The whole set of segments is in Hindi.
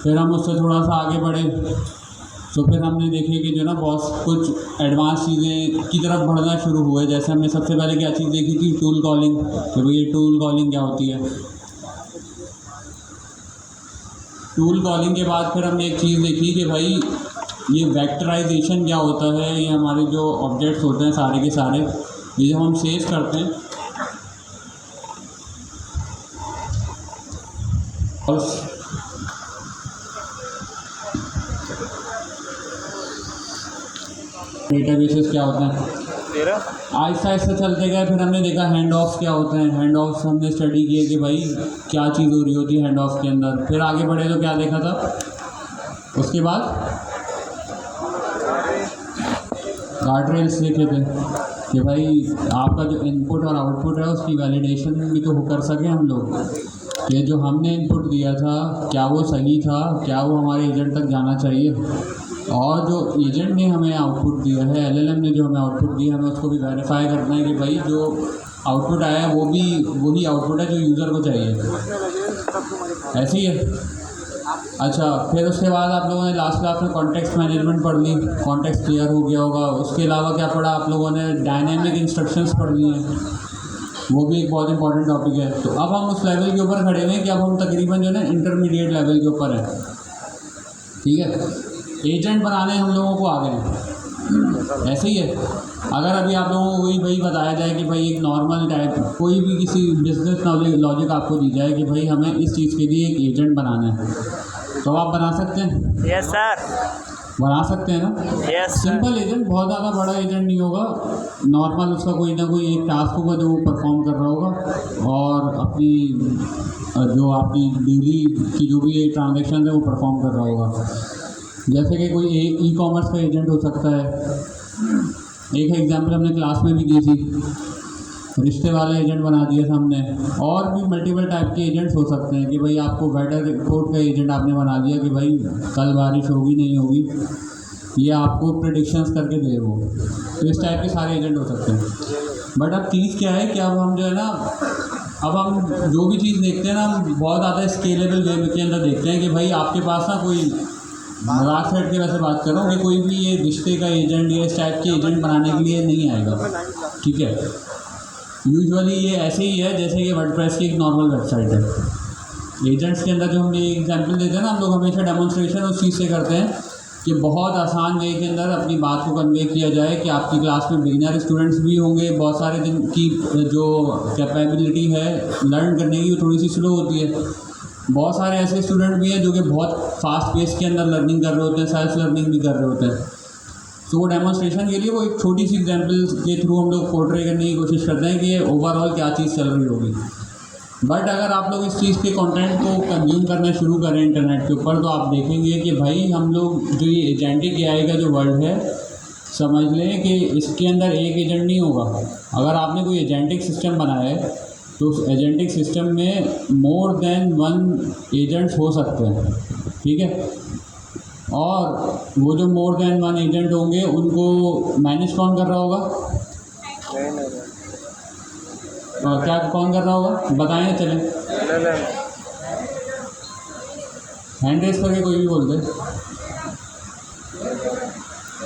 फिर हम उससे थोड़ा सा आगे बढ़े तो फिर हमने देखे कि जो ना बहुत कुछ एडवांस चीज़ें की तरफ बढ़ना शुरू हुए। जैसे हमने सबसे पहले क्या चीज़ देखी थी, टूल कॉलिंग। तो भाई ये टूल कॉलिंग क्या होती है। टूल कॉलिंग के बाद फिर हमने एक चीज़ देखी कि भाई ये वेक्टराइजेशन क्या होता है। ये हमारे जो ऑब्जेक्ट्स होते हैं सारे के सारे, ये जब हम सेव करते हैं और डेटाबेसेस क्या होते हैं। आहिस्ता आहिस्ता चलते गए, फिर हमने देखा हैंड ऑफ्स क्या होते हैं। हैंड ऑफ्स हमने स्टडी किए कि भाई क्या चीज़ हो रही होती है हैंड ऑफ के अंदर। फिर आगे बढ़े तो क्या देखा था उसके बाद, गार्ड रेल्स देखे थे कि भाई आपका जो इनपुट और आउटपुट है उसकी वैलिडेशन भी तो कर सकें हम लोग कि जो हमने इनपुट दिया था क्या वो सही था, क्या वो हमारे एजेंट तक जाना चाहिए। और जो एजेंट ने हमें आउटपुट दिया है, एलएलएम ने जो हमें आउटपुट दिया है, हमें उसको भी वेरीफाई करना है कि भाई जो आउटपुट आया है वो भी वही आउटपुट है जो यूज़र को चाहिए। ऐसे ही है। अच्छा, फिर उसके बाद आप लोगों ने लास्ट क्लास में कॉन्टेक्स्ट मैनेजमेंट पढ़ ली, कॉन्टेक्स्ट क्लियर हो गया होगा। उसके अलावा क्या पढ़ा आप लोगों ने, डायनेमिक इंस्ट्रक्शंस पढ़ ली हैं, वो भी एक बहुत इंपॉर्टेंट टॉपिक है। तो अब हम उस लेवल के ऊपर खड़े हुए हैं कि अब हम तकरीबन जो है ना इंटरमीडिएट लेवल के ऊपर है। ठीक है, एजेंट बनाने हम लोगों को आ गए हैं। ऐसे ही है। अगर अभी आप लोगों को वही बताया जाए कि भाई एक नॉर्मल टाइप कोई भी किसी बिजनेस लॉजिक आपको दी जाए कि भाई हमें इस चीज़ के लिए एक एजेंट बनाना है, तो आप बना सकते हैं। यस सर, बना सकते हैं ना। यस। सिंपल एजेंट, बहुत ज़्यादा बड़ा एजेंट नहीं होगा, नॉर्मल उसका कोई ना कोई एक टास्क होगा जो वो परफॉर्म कर रहा होगा और अपनी जो आपकी डेली की जो भी ट्रांजेक्शन है वो परफॉर्म कर रहा होगा। जैसे कि कोई ई कॉमर्स का एजेंट हो सकता है। एक एग्जांपल हमने क्लास में भी दी थी, रिश्ते वाला एजेंट बना दिया था हमने। और भी मल्टीपल टाइप के एजेंट्स हो सकते हैं कि भाई आपको वेदर रिपोर्ट का एजेंट आपने बना दिया कि भाई कल बारिश होगी नहीं होगी, ये आपको प्रेडिक्शंस करके दे वो। तो इस टाइप के सारे एजेंट हो सकते हैं। बट अब चीज़ क्या है कि अब हम जो है ना, अब हम जो भी चीज़ देखते हैं ना, हम बहुत ज़्यादा स्केलेबल वे के अंदर देखते हैं कि भाई आपके पास ना कोई मजाक सेट के वैसे बात कर रहा हूँ कि कोई भी ये रिश्ते का एजेंट या इस टाइप के एजेंट बनाने के लिए नहीं आएगा। ठीक है, यूजुअली ये ऐसे ही है जैसे कि वर्डप्रेस की एक नॉर्मल वेबसाइट है। एजेंट्स के अंदर जो हम ये एग्जांपल देते हैं ना, हम लोग हमेशा डेमोन्स्ट्रेशन उस चीज़ से करते हैं कि बहुत आसान वे के अंदर अपनी बात को कन्वे किया जाए कि आपकी क्लास में बिगिनर स्टूडेंट्स भी होंगे, बहुत सारे दिन की जो कैपेबिलिटी है लर्न करने की वो थोड़ी सी स्लो होती है। बहुत सारे ऐसे स्टूडेंट भी हैं जो कि बहुत फास्ट पेस के अंदर लर्निंग कर रहे होते हैं, सेल्फ लर्निंग भी कर रहे होते हैं। तो वो डेमोन्स्ट्रेशन के लिए वो एक छोटी सी एग्जांपल के थ्रू हम लोग पोर्ट्रे करने की कोशिश करते हैं कि ये ओवरऑल क्या चीज़ चल रही होगी। बट अगर आप लोग इस चीज़ के कंटेंट को कंज्यूम करना शुरू करें इंटरनेट के ऊपर, तो आप देखेंगे कि भाई हम लोग जो ये एजेंटिक एआई का जो वर्ड है, समझ लें कि इसके अंदर एक एजेंट नहीं होगा। अगर आपने कोई एजेंटिक सिस्टम बनाया है तो उस एजेंटिक सिस्टम में मोर देन वन एजेंट्स हो सकते हैं। ठीक है, और वो जो मोर देन वन एजेंट होंगे उनको मैनेज कौन कर रहा होगा, क्या कौन कर रहा होगा बताएं, चलें हैंड रेस करके कोई भी बोल दे।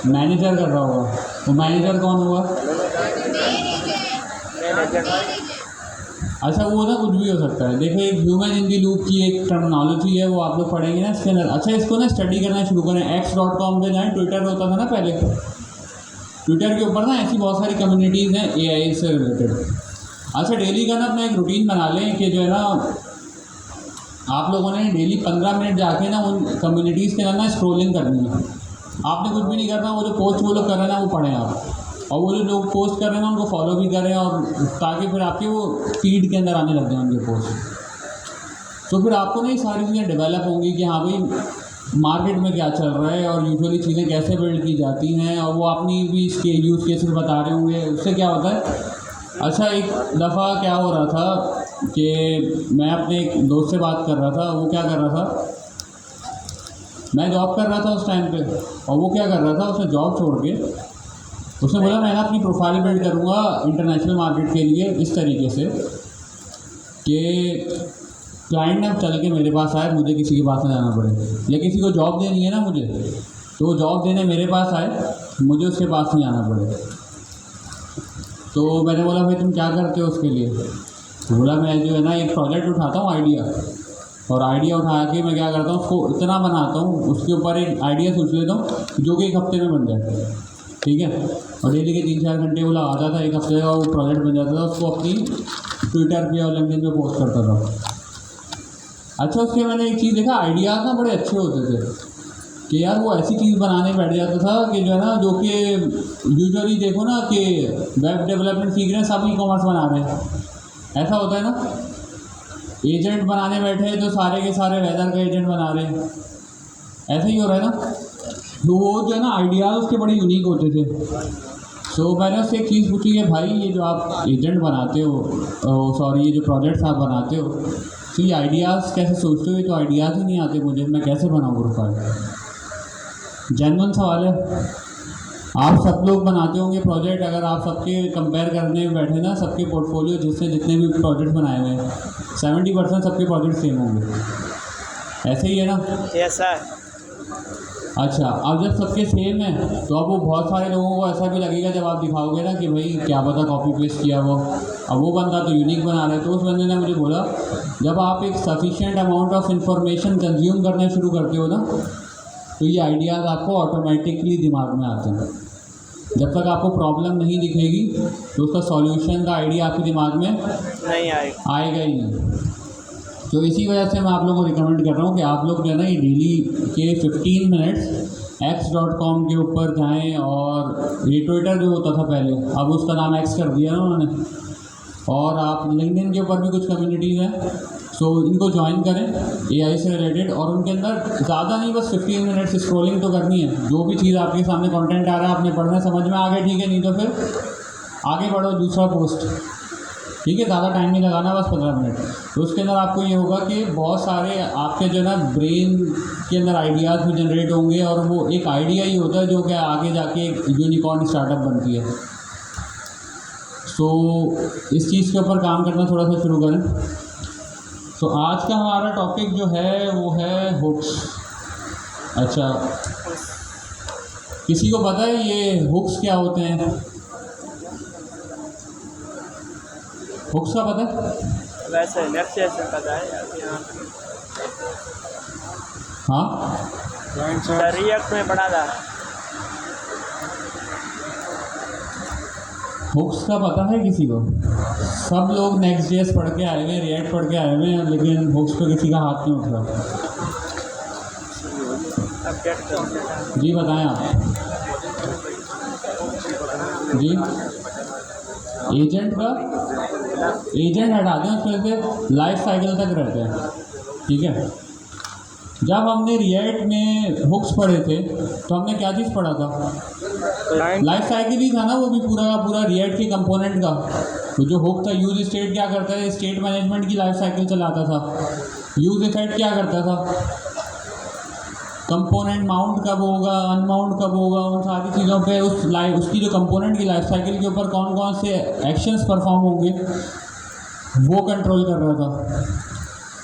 मैनेजर कर रहा होगा। वो मैनेजर कौन होगा? अच्छा, वो ना कुछ भी हो सकता है। देखो, एक ह्यूमन इन दी लूप की एक टर्मिनोलॉजी है, वो आप लोग पढ़ेंगे ना इसके अंदर। अच्छा, इसको ना स्टडी करना शुरू करें। x.com पे जाएँ, ट्विटर होता था ना पहले, ट्विटर के ऊपर ना ऐसी बहुत सारी कम्युनिटीज़ हैं एआई से रिलेटेड। अच्छा, डेली का ना अपना एक रूटीन बना लें कि जो है ना आप लोगों ने डेली 15 मिनट जाके ना उन कम्युनिटीज़ के अंदर ना स्क्रोलिंग करनी है। आपने कुछ भी नहीं करना, वो जो पोस्ट वो लोग कर रहे हैं ना वो पढ़ें आप, और वो जो लोग पोस्ट कर रहे हैं ना उनको फॉलो भी करें, और ताकि फिर आपके वो फीड के अंदर आने लग जाए उनके पोस्ट। तो फिर आपको ना ये सारी चीज़ें डेवलप होंगी कि हाँ भाई मार्केट में क्या चल रहा है और यूजुअली चीज़ें कैसे बिल्ड की जाती हैं, और वो अपनी भी इसके यूज़ केसेस बता रहे होंगे। उससे क्या होता है, अच्छा एक दफ़ा क्या हो रहा था कि मैं अपने एक दोस्त से बात कर रहा था। वो क्या कर रहा था, मैं जॉब कर रहा था उस टाइम पे, और वो क्या कर रहा था, उसने जॉब छोड़ के उसने बोला मैं ना अपनी प्रोफाइल बिल्ड करूँगा इंटरनेशनल मार्केट के लिए इस तरीके से कि क्लाइंट ना चल के मेरे पास आए, मुझे किसी के पास ना जाना पड़े, या किसी को जॉब देनी है ना मुझे, तो वो जॉब देने मेरे पास आए, मुझे उसके पास नहीं जाना पड़े। तो मैंने बोला भाई तुम क्या करते हो उसके लिए? तो बोला मैं जो है ना एक प्रोजेक्ट उठाता हूँ आइडिया, और आइडिया उठा के मैं क्या करता हूँ उसको इतना बनाता हूँ, उसके ऊपर एक आइडिया सोच लेता हूँ जो कि एक हफ्ते में बन जाए, ठीक है। और डेली के 3-4 घंटे वो लगाता था, एक हफ्ते का वो प्रोजेक्ट बन जाता था, उसको अपनी ट्विटर पे और लिंक्डइन पे पोस्ट करता था। अच्छा, उसके मैंने एक चीज़ देखा, आइडियाज़ ना बड़े अच्छे होते थे कि यार वो ऐसी चीज़ बनाने बैठ जाता था कि जो है ना, जो कि यूजुअली देखो ना कि वेब डेवलपमेंट सीख रहे हैं सब, ई कॉमर्स बना रहे हैं, ऐसा होता है ना। एजेंट बनाने बैठे हैं तो सारे के सारे वेदर का एजेंट बना रहे हैं, ऐसा ही हो रहा है ना। तो वो जो है ना आइडियाज़ उसके बड़े यूनिक होते थे। सो मैंने उससे एक चीज़ पूछी कि भाई ये जो आप एजेंट बनाते हो, सॉरी ये जो प्रोजेक्ट्स आप बनाते हो, तो ये आइडियाज़ कैसे सोचते हो? ये तो आइडियाज़ ही नहीं आते मुझे, मैं कैसे बनाऊँ प्रोफाइल? जेन्युइन सवाल है। आप सब लोग बनाते होंगे प्रोजेक्ट, अगर आप सबके कंपेयर करने में बैठे ना, सबके पोर्टफोलियो जिससे जितने भी प्रोजेक्ट बनाए हुए हैं 70% सबके प्रोजेक्ट सेम होंगे, ऐसे ही है ना? ऐसा है। अच्छा, अब जब सबके सेम है तो अब वो बहुत सारे लोगों को ऐसा भी लगेगा जब आप दिखाओगे ना कि भाई क्या पता कॉपी पेस्ट किया वो, अब वो बंदा तो यूनिक बना रहा है। तो उस बंदे ने मुझे बोला जब आप एक sufficient amount of information consume करना शुरू करते हो ना, तो ये आइडियाज़ आपको ऑटोमेटिकली दिमाग में आते हैं। जब तक आपको प्रॉब्लम नहीं दिखेगी तो उसका सॉल्यूशन का आइडिया आपके दिमाग में नहीं आएगा ही नहीं। तो इसी वजह से मैं आप लोगों को रिकमेंड कर रहा हूँ कि आप लोग जो है ना ये डेली के 15 मिनट्स x.com के ऊपर जाएं, और ये ट्विटर जो होता था पहले, अब उसका नाम एक्स कर दिया ना उन्होंने, और आप लिंक्डइन के ऊपर भी कुछ कम्युनिटीज़ हैं, सो इनको ज्वाइन करें AI से रिलेटेड, और उनके अंदर ज़्यादा नहीं बस 15 मिनट्स स्क्रॉलिंग तो करनी है। जो भी चीज़ आपके सामने कंटेंट आ रहा है आपने पढ़ना, समझ में आ गया ठीक है, नहीं तो फिर आगे बढ़ो दूसरा पोस्ट, ठीक है। ज़्यादा टाइम नहीं लगाना, बस 15 मिनट। तो उसके अंदर आपको ये होगा कि बहुत सारे आपके जो है ना ब्रेन के अंदर आइडियाज़ भी जनरेट होंगे, और वो एक आइडिया ही होता है जो कि आगे जाके एक यूनिकॉर्न स्टार्टअप बनती है। सो इस चीज़ के ऊपर काम करना थोड़ा सा शुरू करें। तो आज का हमारा टॉपिक जो है वो है हुक्स। अच्छा, किसी को पता है ये हुक्स क्या होते हैं? हुक्स का पता है? वैसे नेक्स्ट सेशन पता है यहाँ हाँ, रिएक्ट में पढ़ा था। हुक्स का पता है किसी को? सब लोग नेक्स्ट जेएस पढ़ के आए हुए हैं, रिएक्ट पढ़ के आए हुए हैं, लेकिन हुक्स पे किसी का हाथ नहीं उठ रहा। जी बताएं आप। जी, एजेंट का, एजेंट हटा दें, उसमें से लाइफ साइकिल तक रहते हैं, ठीक है। जब हमने रिएक्ट में हुक्स पढ़े थे तो हमने क्या चीज़ पढ़ा था? लाइफ साइकिल ही था ना, वो भी पूरा का पूरा रिएक्ट के कंपोनेंट का। तो जो हुक था, यूज स्टेट क्या करता है, स्टेट मैनेजमेंट की लाइफ साइकिल चलाता था। यूज इफेक्ट क्या करता था, कंपोनेंट माउंट कब होगा, अनमाउंट कब होगा, उन सारी चीज़ों पे उसकी जो कंपोनेंट की लाइफ साइकिल के ऊपर कौन कौन से एक्शंस परफॉर्म होंगे वो कंट्रोल कर रहा था,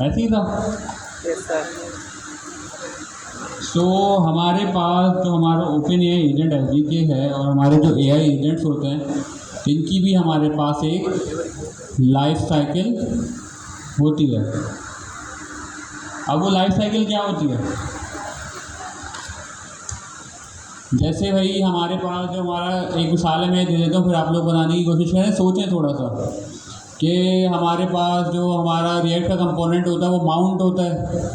ऐसे ही था। सो हमारे पास जो हमारा ओपन AI एजेंट SDK है, और हमारे जो AI एजेंट्स होते हैं इनकी भी हमारे पास एक लाइफ साइकिल होती है। अब वो लाइफ साइकिल क्या होती है? जैसे भाई हमारे पास जो हमारा एक मिसाल है मैं दे देता हूँ, फिर आप लोग बनाने की कोशिश करें, सोचें थोड़ा सा कि हमारे पास जो हमारा रिएक्ट का कंपोनेंट होता है वो माउंट होता है,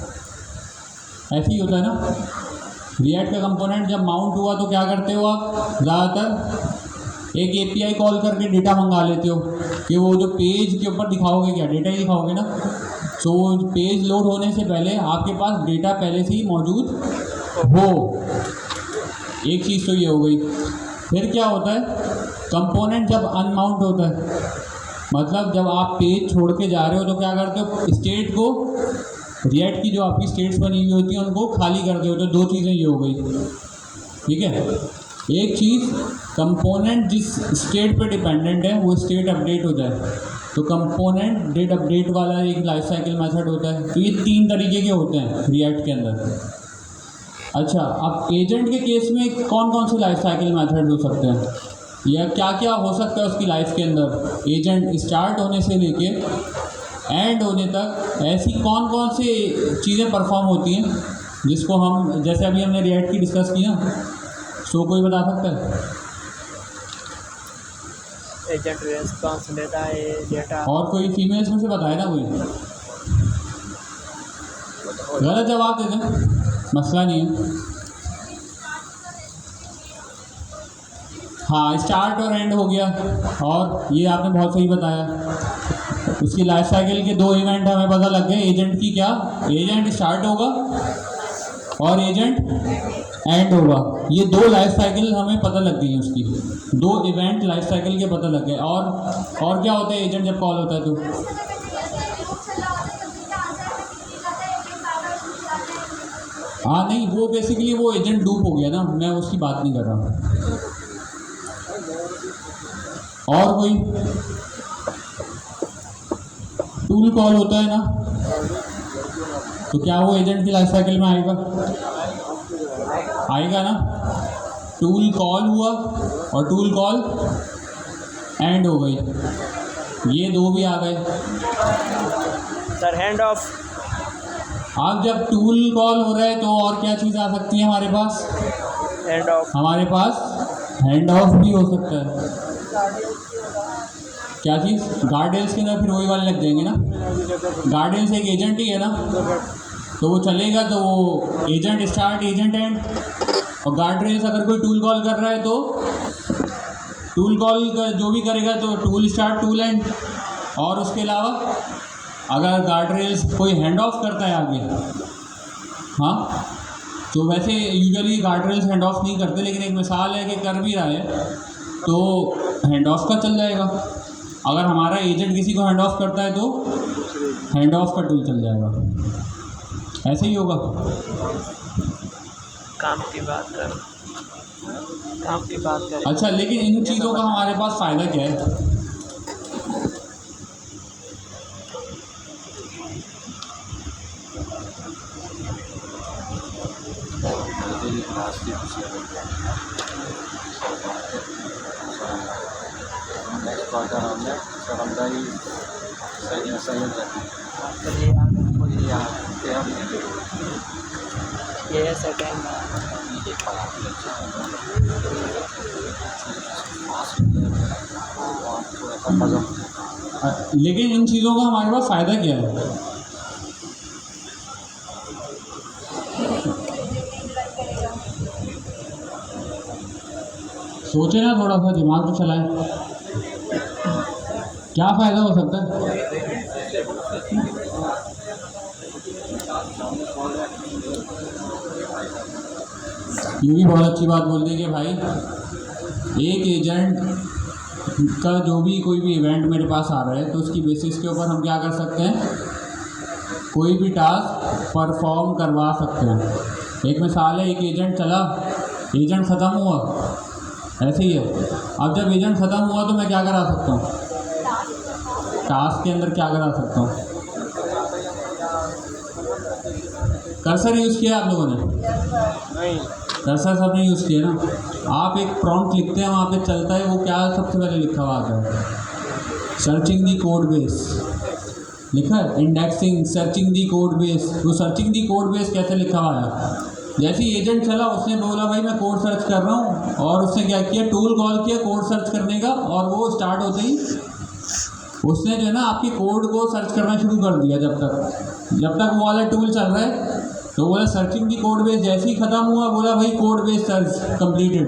ऐसे ही होता है ना। रिएक्ट का कंपोनेंट जब माउंट हुआ तो क्या करते हो आप? ज़्यादातर एक API कॉल करके डेटा मंगा लेते हो कि वो जो पेज के ऊपर दिखाओगे क्या, डेटा ही दिखाओगे ना। सो पेज लोड होने से पहले आपके पास डेटा पहले से ही मौजूद हो, एक चीज़ तो ये हो गई। फिर क्या होता है, कंपोनेंट जब अनमाउंट होता है, मतलब जब आप पेज छोड़ के जा रहे हो तो क्या करते हो, स्टेट को, रिएक्ट की जो आपकी स्टेट्स बनी हुई होती हैं उनको खाली कर दे हो। तो दो चीज़ें ये हो गई, ठीक है। एक चीज़, कंपोनेंट जिस स्टेट पे डिपेंडेंट है वो स्टेट अपडेट हो जाए, तो कंपोनेंट डिड अपडेट वाला एक लाइफ साइकिल मेथड होता है। तो ये 3 तरीके के होते हैं रिएक्ट के अंदर। अच्छा, अब एजेंट के केस में कौन कौन से लाइफ साइकिल मेथड हो सकते हैं या क्या क्या हो सकता है उसकी लाइफ के अंदर? एजेंट स्टार्ट होने से लेके एंड होने तक ऐसी कौन कौन सी चीज़ें परफॉर्म होती हैं जिसको हम, जैसे अभी हमने रिएक्ट की डिस्कस किया, सो कोई बता सकता है? एजेंट रेस्पॉन्स लेता है डेटा। और कोई फीमेल्स में से बताए ना कोई? गलत जवाब दे दें, मसला नहीं है। हाँ, स्टार्ट और एंड हो गया। और ये आपने बहुत सही बताया, उसकी लाइफ साइकिल के 2 इवेंट हमें पता लग गए। एजेंट की क्या, एजेंट स्टार्ट होगा और एजेंट एंड होगा। ये 2 लाइफ साइकिल हमें पता लग गई हैं, उसकी 2 इवेंट लाइफ साइकिल के पता लग गए। और क्या होता है एजेंट जब कॉल होता है तो? हाँ नहीं, वो बेसिकली वो एजेंट डूप हो गया ना, मैं उसकी बात नहीं कर रहा हूँ। और कोई टूल कॉल होता है ना, तो क्या वो एजेंट की लाइफ साइकिल में आएगा? आएगा ना। टूल कॉल हुआ और टूल कॉल एंड हो गई, ये 2 भी आ गए। Sir hand of. अब जब टूल कॉल हो रहा है तो और क्या चीज़ आ सकती है हमारे पास? Hand of. हमारे पास हैंड ऑफ भी हो सकता है। क्या चीज़? गार्डियंस के अंदर फिर वही वाले लग जाएंगे ना। गार्डियंस एक एजेंट ही है ना, तो वो चलेगा तो वो एजेंट स्टार्ट एजेंट एंड। और गार्ड रेल्स अगर कोई टूल कॉल कर रहा है तो टूल कॉल जो भी करेगा तो टूल स्टार्ट टूल एंड। और उसके अलावा अगर गार्ड रेल्स कोई हैंड ऑफ करता है आगे, हाँ, तो वैसे usually guard rails hand of नहीं करते, लेकिन एक मिसाल है कि कर भी रहा है तो हैंड ऑफ का चल जाएगा। अगर हमारा एजेंट किसी को हैंड ऑफ करता है तो हैंड ऑफ का टूल चल जाएगा। ऐसे ही होगा। काम की बात कर, काम की बात कर। अच्छा, लेकिन इन चीज़ों का हमारे पास फ़ायदा क्या है? ये है सेकेंड। लेकिन इन चीज़ों का हमारे पास फ़ायदा क्या है? सोचे ना, थोड़ा सा दिमाग तो चलाएं, क्या फ़ायदा हो सकता है? ये भी बहुत अच्छी बात बोल दी कि भाई एक एजेंट का जो भी कोई भी इवेंट मेरे पास आ रहा है तो उसकी बेसिस के ऊपर हम क्या कर सकते हैं, कोई भी टास्क परफॉर्म करवा सकते हैं। एक मिसाल है, एक एजेंट चला, एजेंट ख़त्म हुआ, ऐसे ही है। अब जब एजेंट ख़त्म हुआ तो मैं क्या करा सकता हूँ? टास्क के अंदर क्या करा सकता हूँ? कर्सर यूज़ किया आप लोगों ने? नहीं। कर्सर सबने यूज़ किया ना। आप एक प्रॉम्प्ट लिखते हैं, वहाँ पे चलता है, वो क्या सबसे पहले लिखा हुआ आता है? सर्चिंग दी कोड बेस लिखा है, इंडेक्सिंग, सर्चिंग दी कोड बेस। वो सर्चिंग दी कोड बेस कैसे लिखा हुआ है? जैसे ही एजेंट चला, उसने बोला भाई मैं कोड सर्च कर रहा हूँ, और उसने क्या किया, टूल कॉल किया कोड सर्च करने का, और वो स्टार्ट होते ही उसने जो है ना आपके कोड को सर्च करना शुरू कर दिया। जब तक वो वाला टूल चल रहा है तो बोला सर्चिंग दी कोड बेस। जैसे ही ख़त्म हुआ बोला भाई कोड बेस सर्च कंप्लीटेड।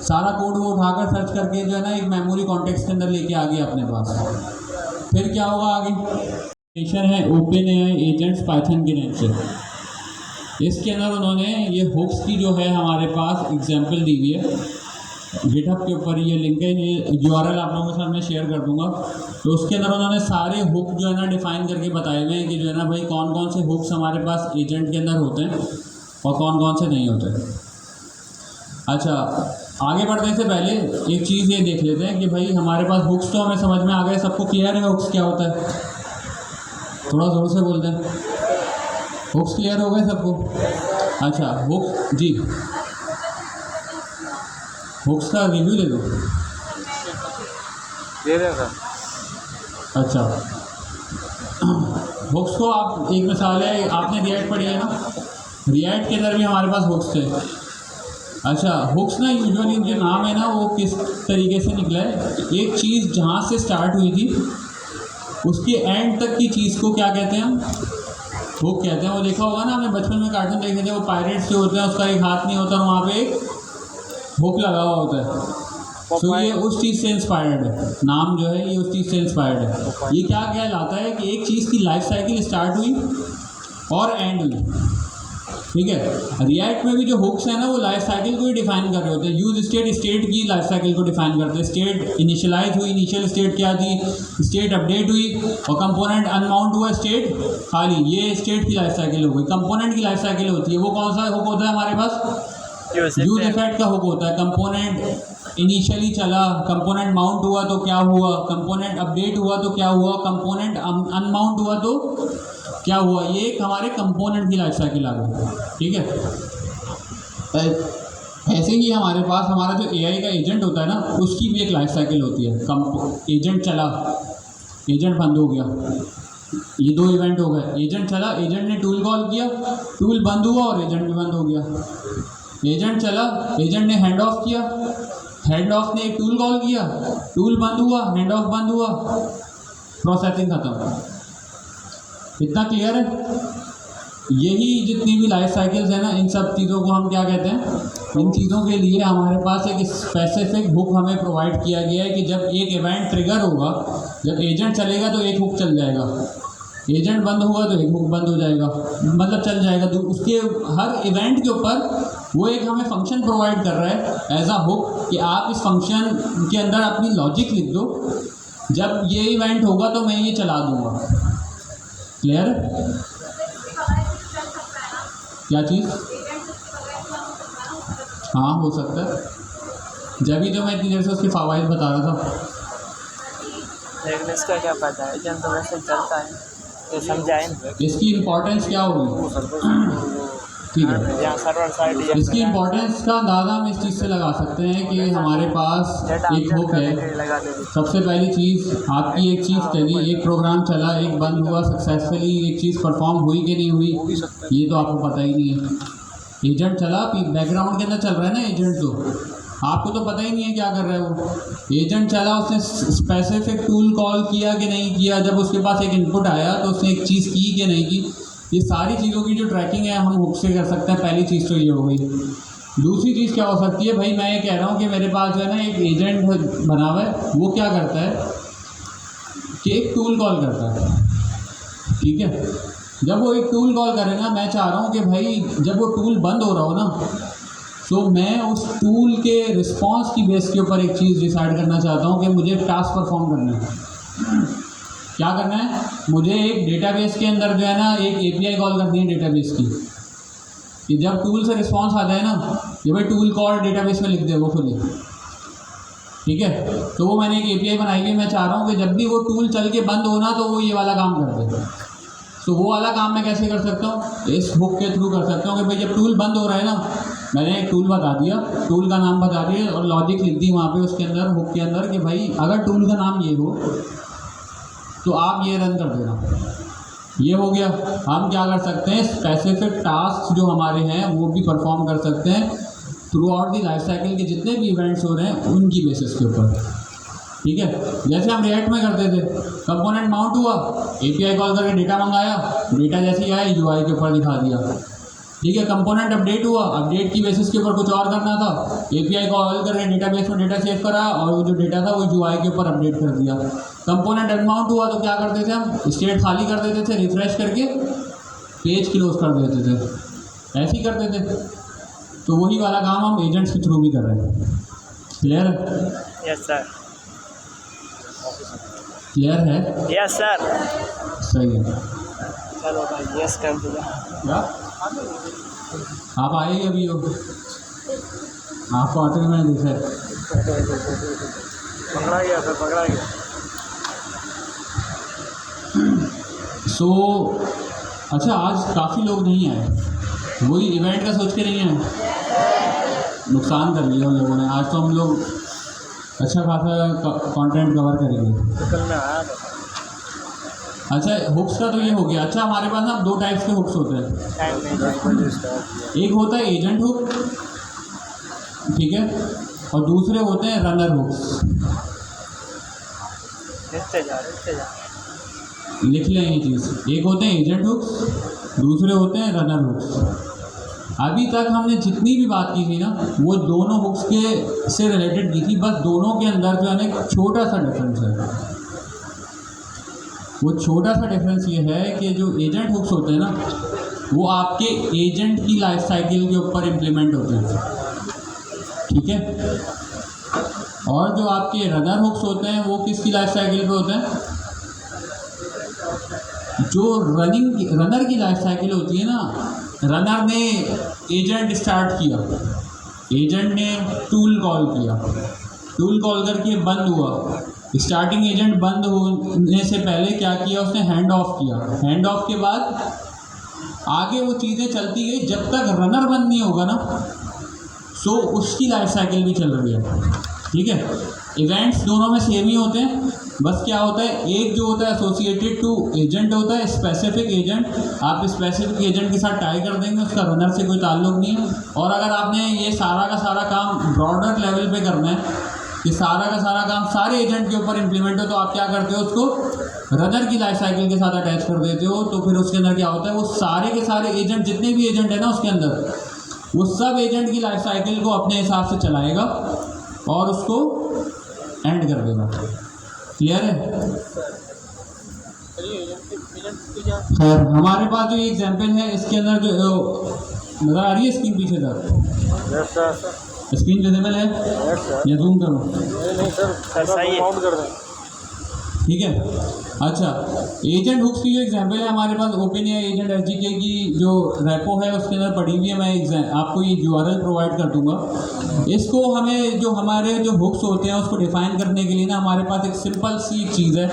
सारा कोड वो उठाकर सर्च करके जो है ना एक मेमोरी कॉन्टेक्स्ट के अंदर लेके आ गया अपने पास। फिर क्या होगा आगे? सेशन है ओपन एआई एजेंट्स पाइथन के नेम से। इसके अंदर उन्होंने ये हुक्स की जो है हमारे पास एग्जांपल दी हुई है। गिटहब के ऊपर ये लिंक है, ये यूआरएल आप लोगों के साथ मैं शेयर कर दूंगा। तो उसके अंदर उन्होंने सारे हुक जो है ना डिफ़ाइन करके बताए हुए हैं कि जो है ना भाई कौन कौन से हुक्स हमारे पास एजेंट के अंदर होते हैं और कौन कौन से नहीं होते। अच्छा, आगे बढ़ने से पहले एक चीज़ ये देख लेते हैं कि भाई हमारे पास हुक्स तो हमें समझ में आ गए, सबको क्लियर है हुक्स क्या होता है? थोड़ा ज़ोर से बोलते हैं। हुक्स क्लियर हो गए सबको? अच्छा, हुक्स जी, हुक्स का रिव्यू दे दो। दे रहे सर। अच्छा, हुक्स को आप, एक मिसाल है, आपने रिएक्ट पढ़ी है ना, रिएक्ट के अंदर भी हमारे पास हुक्स थे। अच्छा, हुक्स ना यूजुअली जो नाम है ना वो किस तरीके से निकला है, एक चीज़ जहाँ से स्टार्ट हुई थी उसके एंड तक की चीज़ को क्या कहते हैं हम? हुक कहते हैं। वो देखा होगा ना, हमने बचपन में कार्टून देखे थे, वो पायरेट्स जो होते हैं उसका एक हाथ नहीं होता और वहाँ पे एक हुक लगा हुआ होता है। तो ये उस चीज़ से इंस्पायर्ड है, नाम जो है ये उस चीज़ से इंस्पायर्ड है। ये क्या कहलाता है कि एक चीज़ की लाइफ साइकिल स्टार्ट हुई और एंड हुई, ठीक है। रिएक्ट में भी जो हुक्स है ना वो लाइफ साइकिल को ही डिफाइन कर रहे होते हैं। यूज स्टेट, स्टेट की लाइफ साइकिल को डिफाइन करते हैं। स्टेट इनिशियलाइज हुई, इनिशियल स्टेट क्या थी, स्टेट अपडेट हुई और कंपोनेंट अनमाउंट हुआ, स्टेट खाली, ये स्टेट की लाइफ साइकिल हो गई। कंपोनेंट की लाइफ साइकिल होती है, वो कौन सा हुक होता है हमारे पास? यूज इफेक्ट का हुक होता है। कंपोनेंट इनिशियली चला, कंपोनेंट माउंट हुआ तो क्या हुआ, कंपोनेंट अपडेट हुआ तो क्या हुआ, कंपोनेंट अनमाउंट हुआ तो क्या हुआ। ये एक हमारे कंपोनेंट की लाइफ साइकिल आ गई, ठीक है। ऐसे ही हमारे पास हमारा जो एआई का एजेंट होता है ना, उसकी भी एक लाइफ साइकिल होती है। एजेंट चला, एजेंट बंद हो गया, ये दो इवेंट हो गए। एजेंट चला, एजेंट ने टूल कॉल किया, टूल बंद हुआ और एजेंट भी बंद हो गया। एजेंट चला, एजेंट ने हैंड ऑफ किया, हैंड ऑफ ने एक टूल कॉल किया, टूल बंद हुआ, हैंड ऑफ बंद हुआ, प्रोसेसिंग खत्म। इतना क्लियर है? यही जितनी भी लाइफ साइकिल्स है ना, इन सब चीज़ों को हम क्या कहते हैं? इन चीज़ों के लिए हमारे पास एक स्पेसिफिक हुक हमें प्रोवाइड किया गया है कि जब एक इवेंट ट्रिगर होगा, जब एजेंट चलेगा तो एक हुक चल जाएगा, एजेंट बंद हुआ तो एक हुक बंद हो जाएगा, मतलब चल जाएगा। तो उसके हर इवेंट के ऊपर वो एक हमें फंक्शन प्रोवाइड कर रहा है एज अ हुक कि आप इस फंक्शन के अंदर अपनी लॉजिक लिख दो, जब ये इवेंट होगा तो मैं ये चला दूँगा। क्लियर? क्या चीज़? हाँ, हो सकता है, जब ही तो मैं इतनी देर से उसके फ़वाइद बता रहा था। लेकिन इसका क्या फायदा है, एजेंट तो वैसे चलता है, तो समझाए ना इसकी इम्पोर्टेंस क्या होगी? ठीक है, यहाँ सर्वर साइड इसकी इम्पोर्टेंस का अंदाज़ा हम इस चीज़ से लगा सकते हैं कि हमारे पास एक हुक है। सबसे पहली चीज़, आपकी एक चीज़ चली, एक प्रोग्राम चला, एक बंद हुआ सक्सेसफुली, एक चीज़ परफॉर्म हुई कि नहीं हुई ये तो आपको पता ही नहीं है। एजेंट चला, बैकग्राउंड के अंदर चल रहा है ना एजेंट, तो आपको तो पता ही नहीं है क्या कर रहा है वो। एजेंट चला, उसने स्पेसिफिक टूल कॉल किया कि नहीं किया, जब उसके पास एक इनपुट आया तो उसने एक चीज़ की कि नहीं की, ये सारी चीज़ों की जो ट्रैकिंग है हम हुक से कर सकते हैं। पहली चीज़ तो ये हो गई। दूसरी चीज़ क्या हो सकती है? भाई मैं ये कह रहा हूँ कि मेरे पास जो है ना एक एजेंट बना हुआ है, वो क्या करता है कि एक टूल कॉल करता है, ठीक है। जब वो एक टूल कॉल करेगा, मैं चाह रहा हूँ कि भाई जब वो टूल बंद हो रहा हो ना, तो मैं उस टूल के रिस्पॉन्स की बेस के ऊपर एक चीज़ डिसाइड करना चाहता हूँ कि मुझे टास्क परफॉर्म करना है। क्या करना है? मुझे एक डेटाबेस के अंदर जो है ना एक एपीआई कॉल करनी है डेटाबेस की, कि जब टूल से रिस्पॉन्स आता है ना, ये भाई टूल कॉल डेटाबेस में लिख दे वो खुली, ठीक है। तो वो मैंने एक एपीआई बनाई हुई, मैं चाह रहा हूँ कि जब भी वो टूल चल के बंद होना तो वो ये वाला काम कर दे। तो वो वाला काम मैं कैसे कर सकता हूँ? इस हुक के थ्रू कर सकता हूँ कि भाई जब टूल बंद हो रहा है ना, मैंने एक टूल बता दिया, टूल का नाम बता दिया और लॉजिक लिख दी वहाँ पे उसके अंदर, हुक के अंदर, कि भाई अगर टूल का नाम ये हो तो आप ये रन कर देना। ये हो गया। हम क्या कर सकते हैं? स्पेसिफिक टास्क जो हमारे हैं वो भी परफॉर्म कर सकते हैं through out the life cycle के जितने भी इवेंट्स हो रहे हैं उनकी बेसिस के ऊपर, ठीक है। जैसे हम रिएक्ट में करते थे, कंपोनेंट माउंट हुआ, एपीआई कॉल करके डेटा मंगाया, डेटा जैसे ही आया यूआई के ऊपर दिखा दिया, ठीक है। कंपोनेंट अपडेट हुआ, अपडेट की बेसिस के ऊपर कुछ और करना था, एपीआई कॉल करके डेटाबेस में डेटा सेव करा और वो जो डेटा था वो यूआई के ऊपर अपडेट कर दिया। कंपोनेंट अनमाउंट हुआ तो क्या करते थे हम? स्टेट खाली कर देते थे, रिफ्रेश करके पेज क्लोज कर देते थे, ऐसे ही करते थे। तो वही वाला काम हम एजेंट्स के थ्रू भी कर रहे हैं। क्लियर है? Yes sir. क्लियर है? Yes sir. सही है। चलो भाई यस कर दिया। क्या आप आए अभी हो? आपको आते हुए मैंने देखा है। पकड़ा गया फिर पकड़ा गया। सो अच्छा, आज काफ़ी लोग नहीं आए, वही इवेंट का सोच के नहीं आए, नुकसान कर लिया उन लोगों ने। आज तो हम लोग अच्छा खासा कंटेंट कवर करेंगे। तो कल मैं आया था। अच्छा, हुक्स का तो ये हो गया। अच्छा, हमारे पास ना 2 टाइप्स के हुक्स होते हैं। टाइम नहीं 10 बजे स्टार्ट। एक होता है एजेंट हुक, ठीक है, और दूसरे होते हैं रनर हुक्स। लिखते जा। लिख लें ये चीज़। एक होते हैं एजेंट हुक्स, दूसरे होते हैं रनर हुक्स। अभी तक हमने जितनी भी बात की थी ना, वो दोनों हुक्स के से रिलेटेड की थी, बस दोनों के अंदर जो है ना एक छोटा सा डिफरेंस है। वो छोटा सा डिफरेंस ये है कि जो एजेंट हुक्स होते हैं ना, वो आपके एजेंट की लाइफ साइकिल के ऊपर इम्प्लीमेंट होते हैं, ठीक है, और जो आपके रनर हुक्स होते हैं वो किसकी लाइफ साइकिल पे होते हैं? जो रनर की लाइफ साइकिल होती है ना, रनर ने एजेंट स्टार्ट किया, एजेंट ने टूल कॉल किया, टूल कॉल करके बंद हुआ। स्टार्टिंग एजेंट बंद होने से पहले क्या किया उसने? हैंड ऑफ किया। हैंड ऑफ के बाद आगे वो चीज़ें चलती गई, जब तक रनर बंद नहीं होगा ना, सो उसकी लाइफ साइकिल भी चल रही है, ठीक है। इवेंट्स दोनों में सेम ही होते हैं, बस क्या होता है, एक जो होता है एसोसिएटेड टू एजेंट होता है, स्पेसिफिक एजेंट। आप स्पेसिफिक एजेंट के साथ टाई कर देंगे, उसका रनर से कोई ताल्लुक नहीं है। और अगर आपने ये सारा का सारा काम ब्रॉडर लेवल पे करना है, कि सारा का सारा काम सारे एजेंट के ऊपर इम्प्लीमेंट हो, तो आप क्या करते हो? उसको रनर की लाइफ साइकिल के साथ अटैच कर देते हो। तो फिर उसके अंदर क्या होता है, वो सारे के सारे एजेंट, जितने भी एजेंट है ना उसके अंदर, वो सब एजेंट की लाइफ साइकिल को अपने हिसाब से चलाएगा और उसको एंड कर देगा। क्लियर है? खैर, हमारे पास जो एग्जाम्पल है इसके अंदर जो नज़र आ रही है स्क्रीन पीछे तक, स्क्रीन विजिबल है या जूम करूँ? नहीं सर, काउंट कर दें, ठीक है। अच्छा, एजेंट हुक्स की जो एग्जांपल है हमारे पास, ओपन या एजेंट एसडीके की जो रेपो है उसके अंदर पड़ी हुई है। मैं आपको ये यूआरएल प्रोवाइड कर दूंगा। इसको हमें जो हमारे जो हुक्स होते हैं उसको डिफाइन करने के लिए ना हमारे पास एक सिंपल सी चीज़ है।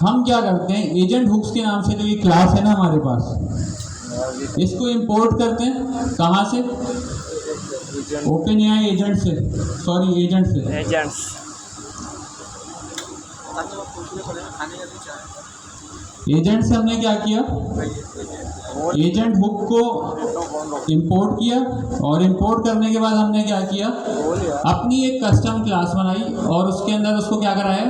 हम क्या करते हैं, एजेंट हुक्स के नाम से जो ये क्लास है ना हमारे पास, इसको इम्पोर्ट करते हैं कहाँ से? ओपन या एजेंट से, सॉरी एजेंट से। एजेंट्स एजेंट से हमने क्या किया, एजेंट हुक को इंपोर्ट किया, और इंपोर्ट करने के बाद हमने क्या किया, अपनी एक कस्टम क्लास बनाई और उसके अंदर उसको क्या कराया,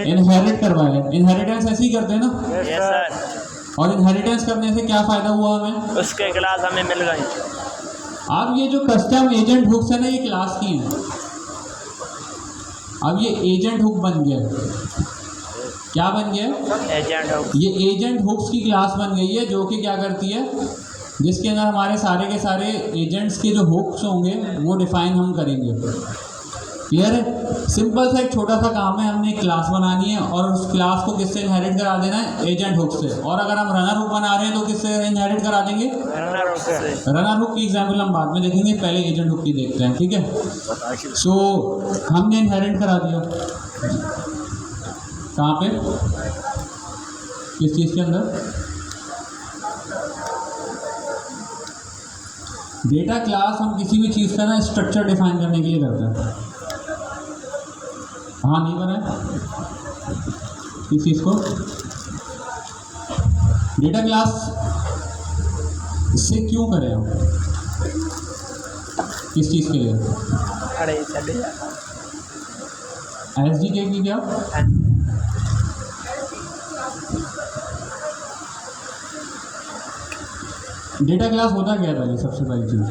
इनहेरिट करवाया। इनहेरिटेंस ऐसे ही करते हैं ना? Yes sir. और इनहेरिटेंस करने से क्या फ़ायदा हुआ हमें? उसके क्लास हमें मिल गई। अब ये जो कस्टम एजेंट हुक्स है ना, ये क्लास की हैं। अब ये एजेंट हुक बन गया, क्या बन गया? Agent hook. ये एजेंट हुक्स की क्लास बन गई है, जो कि क्या करती है, जिसके अंदर हमारे सारे के सारे एजेंट्स के जो हुक्स होंगे वो डिफाइन हम करेंगे। क्लियर है? सिंपल सा एक छोटा सा काम है, हमने एक क्लास बनानी है और उस क्लास को किससे इनहेरिट करा देना है? एजेंट हुक से। और अगर हम रनर हुक बना रहे हैं तो किससे इनहेरिट करा देंगे? रनर हुक से। रनर हुक की एग्जाम्पल हम बाद में देखेंगे, पहले एजेंट हुक की देखते हैं, ठीक है। सो हमने इनहेरिट करा दिया, कहाँ पे, किस चीज़ के अंदर? डेटा क्लास हम किसी भी चीज़ का ना स्ट्रक्चर डिफाइन करने के लिए करते हैं। हाँ, नहीं बना है इस चीज़ को। डेटा क्लास से क्यों करें हम, किस चीज़ के लिए? एसडीके की क्या? डेटा क्लास होता क्या है? पहले सबसे पहली चीज़,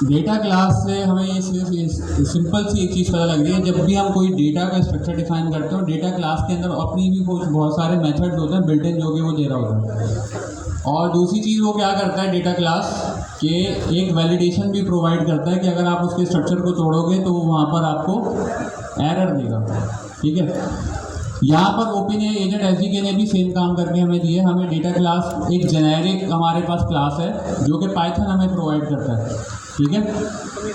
डेटा क्लास से हमें ये सिंपल सी एक चीज़ पता लग रही है। जब भी हम कोई डेटा का स्ट्रक्चर डिफाइन करते हो, डेटा क्लास के अंदर अपनी भी बहुत सारे मेथड्स होते हैं बिल्ट इन, जो कि वो दे रहा होता है। और दूसरी चीज़ वो क्या करता है, डेटा क्लास के एक वैलिडेशन भी प्रोवाइड करता है कि अगर आप उसके स्ट्रक्चर को तोड़ोगे तो वहाँ पर आपको एरर देगा, ठीक है। यहाँ पर ओपन एजेंट एसडीके ने भी सेम काम करके हमें दिए। हमें डेटा क्लास एक जेनेरिक हमारे पास क्लास है जो कि पाइथन हमें प्रोवाइड करता है, ठीक है।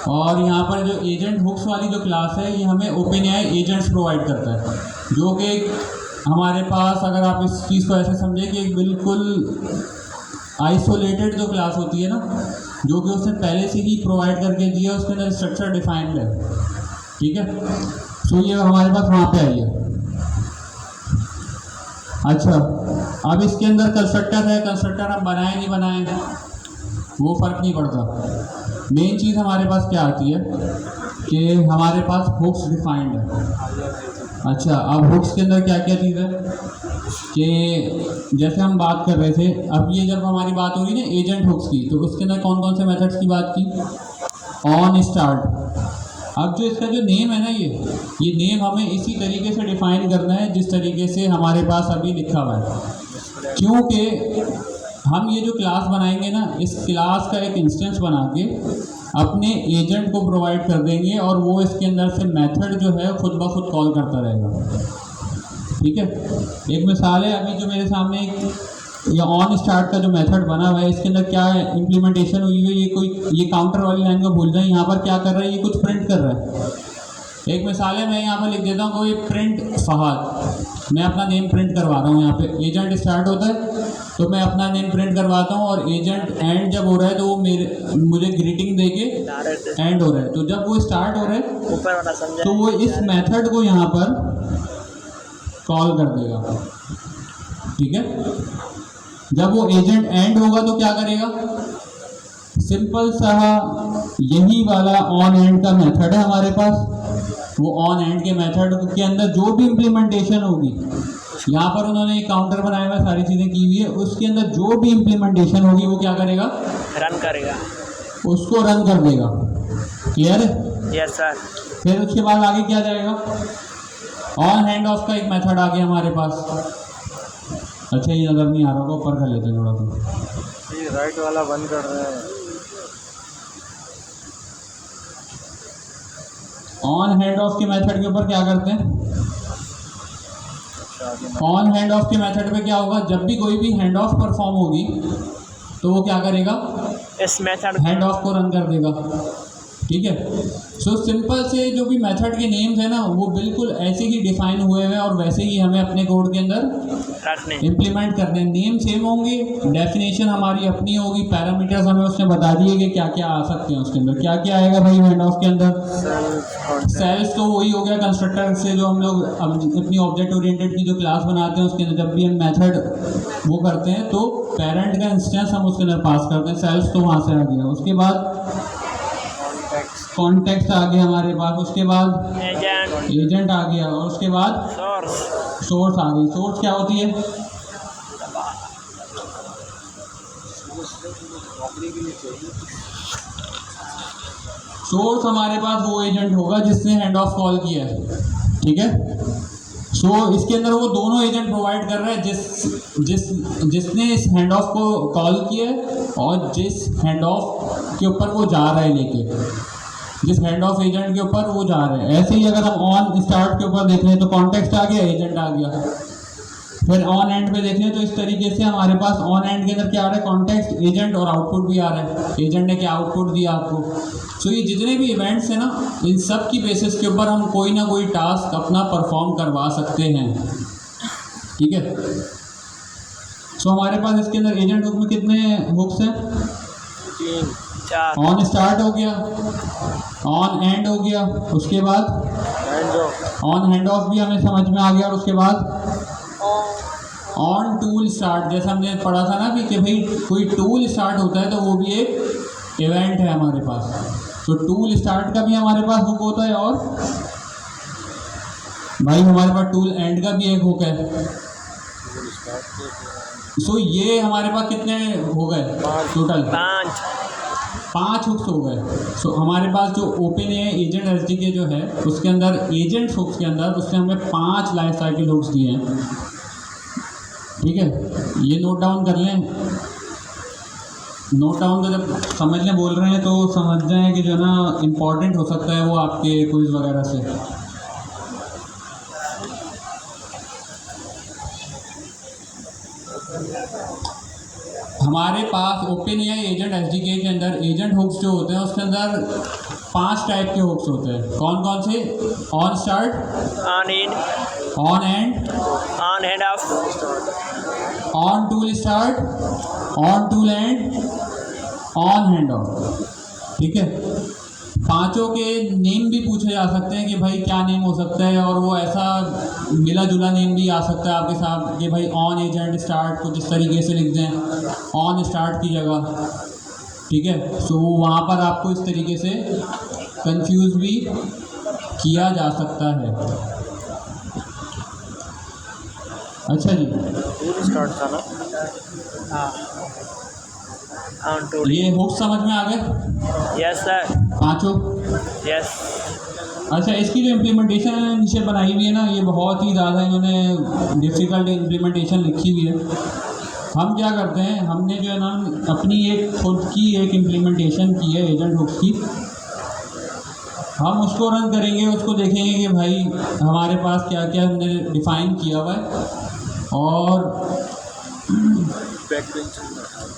और यहाँ पर जो एजेंट हुक्स वाली जो क्लास है ये हमें ओपन एजेंट्स प्रोवाइड करता है, जो कि हमारे पास, अगर आप इस चीज़ को ऐसे समझें कि एक बिल्कुल आइसोलेटेड जो क्लास होती है ना, जो कि उसने पहले से ही प्रोवाइड करके दिया, उसके अंदर स्ट्रक्चर डिफाइंड है, ठीक है। सो ये हमारे पास वहाँ पे आई है। अच्छा, अब इसके अंदर कंस्ट्रक्टर है, कंस्ट्रक्टर हम बनाए नहीं बनाए वो फ़र्क नहीं पड़ता। मेन चीज़ हमारे पास क्या आती है कि हमारे पास हुक्स डिफाइंड है। अच्छा, अब हुक्स के अंदर क्या क्या चीज़ है कि जैसे हम बात कर रहे थे, अब ये जब हमारी बात हो रही ना एजेंट हुक्स की, तो उसके अंदर कौन कौन से मेथड्स की बात की? On start. अब जो इसका जो नेम है ना, ये नेम हमें इसी तरीके से डिफाइन करना है जिस तरीके से हमारे पास अभी लिखा हुआ है, क्योंकि हम ये जो क्लास बनाएंगे ना, इस क्लास का एक इंस्टेंस बना के अपने एजेंट को प्रोवाइड कर देंगे और वो इसके अंदर से मेथड जो है खुद ब खुद कॉल करता रहेगा, ठीक है। एक मिसाल है, अभी जो मेरे सामने एक ये ऑन स्टार्ट का जो मेथड बना हुआ है, इसके अंदर क्या इम्प्लीमेंटेशन हुई है, ये काउंटर वाली लाइन को भूल जाए। यहाँ पर क्या कर रहा है, ये कुछ प्रिंट कर रहा है। एक मिसाल है, मैं यहाँ पर लिख देता हूँ कोई प्रिंट फहद, मैं अपना नेम प्रिंट करवा रहा हूँ। यहाँ पे एजेंट स्टार्ट होता है तो मैं अपना नेम प्रिंट करवाता हूँ, और एजेंट एंड जब हो रहा है तो वो मुझे ग्रीटिंग दे के एंड हो रहा है। तो जब वो स्टार्ट हो रहा है तो वो इस मेथड को यहाँ पर कॉल कर देगा, ठीक है। जब वो एजेंट एंड होगा तो क्या करेगा, सिंपल सा यही वाला ऑन एंड का मेथड है हमारे पास। वो ऑन एंड के मेथड के अंदर जो भी इम्प्लीमेंटेशन होगी, यहाँ पर उन्होंने एक काउंटर बनाया हुआ है, सारी चीज़ें की हुई है, उसके अंदर जो भी इम्प्लीमेंटेशन होगी वो क्या करेगा, रन करेगा, उसको रन कर देगा। क्लियर है? Yes sir. फिर उसके बाद आगे क्या जाएगा, ऑन हैंड ऑफ का एक मेथड आ गया हमारे पास। अच्छा, ये नज़र नहीं आ रहा होगा, ऊपर कर लेते हैं थोड़ा सा, ये राइट वाला बंद कर रहे हैं। ऑन हैंड ऑफ के मेथड के ऊपर क्या करते हैं, ऑन हैंड ऑफ के मेथड पे क्या होगा, जब भी कोई भी हैंड ऑफ परफॉर्म होगी तो वो क्या करेगा, इस मेथड हैंड ऑफ को रन कर देगा, ठीक है। सो सिंपल से जो भी मेथड के नेम्स है ना, वो बिल्कुल ऐसे ही डिफाइन हुए हैं और वैसे ही हमें अपने कोड के अंदर इम्प्लीमेंट करने। नेम सेम होंगे, डेफिनेशन हमारी अपनी होगी, पैरामीटर्स हमें उसने बता दिए कि क्या क्या आ सकते हैं उसके अंदर। क्या क्या आएगा भाई हैंड ऑफ के अंदर, सेल्स तो वही हो गया कंस्ट्रक्टर से जो हम लोग अपनी ऑब्जेक्ट ओरिएंटेड की जो क्लास बनाते हैं उसके अंदर जब भी हम मेथड वो करते हैं तो पेरेंट का इंस्टेंस हम उसके अंदर पास करते हैं, सेल्स तो वहाँ से आ गया। उसके बाद कॉन्टेक्स्ट आ गया हमारे पास, उसके बाद एजेंट आ गया, और उसके बाद सोर्स आ गई। सोर्स क्या होती है, सोर्स हमारे पास वो एजेंट होगा जिसने हैंड ऑफ कॉल किया है, ठीक है। सो इसके अंदर वो दोनों एजेंट प्रोवाइड कर रहा है, जिसने इस हैंड ऑफ को कॉल किया है और जिस हैंड ऑफ के ऊपर वो जा रहा है लेके, जिस हैंड ऑफ एजेंट के ऊपर वो जा रहे हैं। ऐसे ही अगर हम ऑन स्टार्ट के ऊपर देख लें तो कॉन्टेक्स्ट आ गया, एजेंट आ गया। फिर ऑन एंड पे देख लें तो इस तरीके से हमारे पास ऑन एंड के अंदर क्या आ रहा है, कॉन्टेक्स्ट, एजेंट और आउटपुट भी आ रहा है। एजेंट ने क्या आउटपुट दिया आपको। सो ये जितने भी इवेंट्स हैं ना, इन सब की बेसिस के ऊपर हम कोई ना कोई टास्क अपना परफॉर्म करवा सकते हैं, ठीक है। सो हमारे पास इसके अंदर एजेंट हुक में कितने हुक्स हैं, 3 4। ऑन स्टार्ट हो गया, ऑन एंड हो गया, उसके बाद ऑन हैंड ऑफ भी हमें समझ में आ गया, और उसके बाद ऑन टूल स्टार्ट, जैसा हमने पढ़ा था ना कि भाई कोई टूल स्टार्ट होता है तो वो भी एक इवेंट है हमारे पास। तो टूल स्टार्ट का भी हमारे पास हुक होता है, और भाई हमारे पास टूल एंड का भी एक हुक है। सो ये हमारे पास कितने हो गए टोटल, 5 हुक्स हो गए। सो हमारे पास जो ओपन है एजेंट एसडीके जो है उसके अंदर एजेंट हुक्स के अंदर उसने हमें 5 लाइफ साइकिल हुक्स दिए हैं, ठीक है। ये नोट डाउन कर लें, नोट डाउन तो जब समझने बोल रहे हैं तो समझ जाएं कि जो ना इम्पॉर्टेंट हो सकता है वो आपके क्विज वगैरह से। हमारे पास ओपनएआई एजेंट एसडीके के अंदर एजेंट हुक्स जो होते हैं उसके अंदर 5 टाइप के हुक्स होते हैं। कौन कौन से? On start, on in, on and, on head of, on tool start, on tool and, on hand of. ठीक है, पांचों के नेम भी पूछे जा सकते हैं कि भाई क्या नेम हो सकता है, और वो ऐसा मिला जुला नेम भी आ सकता है आपके साथ कि भाई ऑन एजेंट स्टार्ट कुछ इस तरीके से लिख दें ऑन स्टार्ट की जगह। ठीक है, सो वहाँ पर आपको इस तरीके से कंफ्यूज भी किया जा सकता है। अच्छा जी, टूल स्टार्ट था ना? हाँ, ऑन टूल। ये हुक समझ में आ गए यस सर। पांचों? यस। अच्छा, इसकी जो इम्प्लीमेंटेशन नीचे बनाई हुई है ना, ये बहुत ही ज़्यादा इन्होंने डिफ़िकल्ट इम्प्लीमेंटेशन लिखी हुई है। हम क्या करते हैं, हमने जो है ना अपनी एक खुद की एक इम्प्लीमेंटेशन की है एजेंट हुक्स की। हम उसको रन करेंगे, उसको देखेंगे कि भाई हमारे पास क्या क्या हमने डिफ़ाइन किया हुआ है, और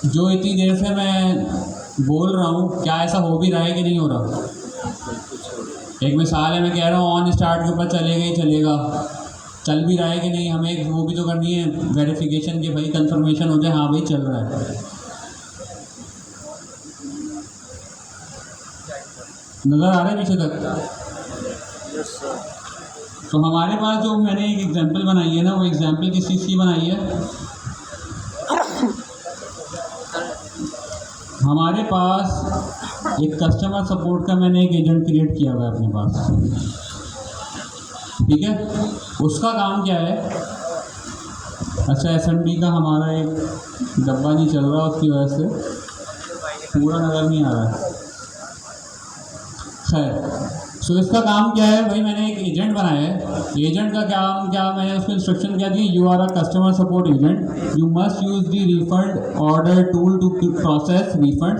जो इतनी देर से मैं बोल रहा हूँ क्या ऐसा हो भी रहा है कि नहीं हो रहा। एक मिसाल है, मैं कह रहा हूँ ऑन स्टार्ट के ऊपर चलेगा ही चलेगा, चल भी रहा है कि नहीं। हमें एक वो भी तो करनी है वेरिफिकेशन कि भाई कंफर्मेशन हो जाए, हाँ भाई चल रहा है। नज़र आ रहा है पीछे तक? तो हमारे पास जो मैंने एक एग्जांपल बनाई है ना, वो एग्जांपल किस चीज़ की बनाई है? हमारे पास एक कस्टमर सपोर्ट का मैंने एक एजेंट क्रिएट किया हुआ है अपने पास। ठीक है, उसका काम क्या है? अच्छा, एसएमडी का हमारा एक डब्बा नहीं चल रहा, उसकी वजह से पूरा नज़र नहीं आ रहा है। खैर, सो इसका काम क्या है भाई? मैंने एक एजेंट बनाया है। एजेंट का काम क्या, मैंने उसको इंस्ट्रक्शन क्या दी? You are a customer support agent, you must use the refund order tool to process refund.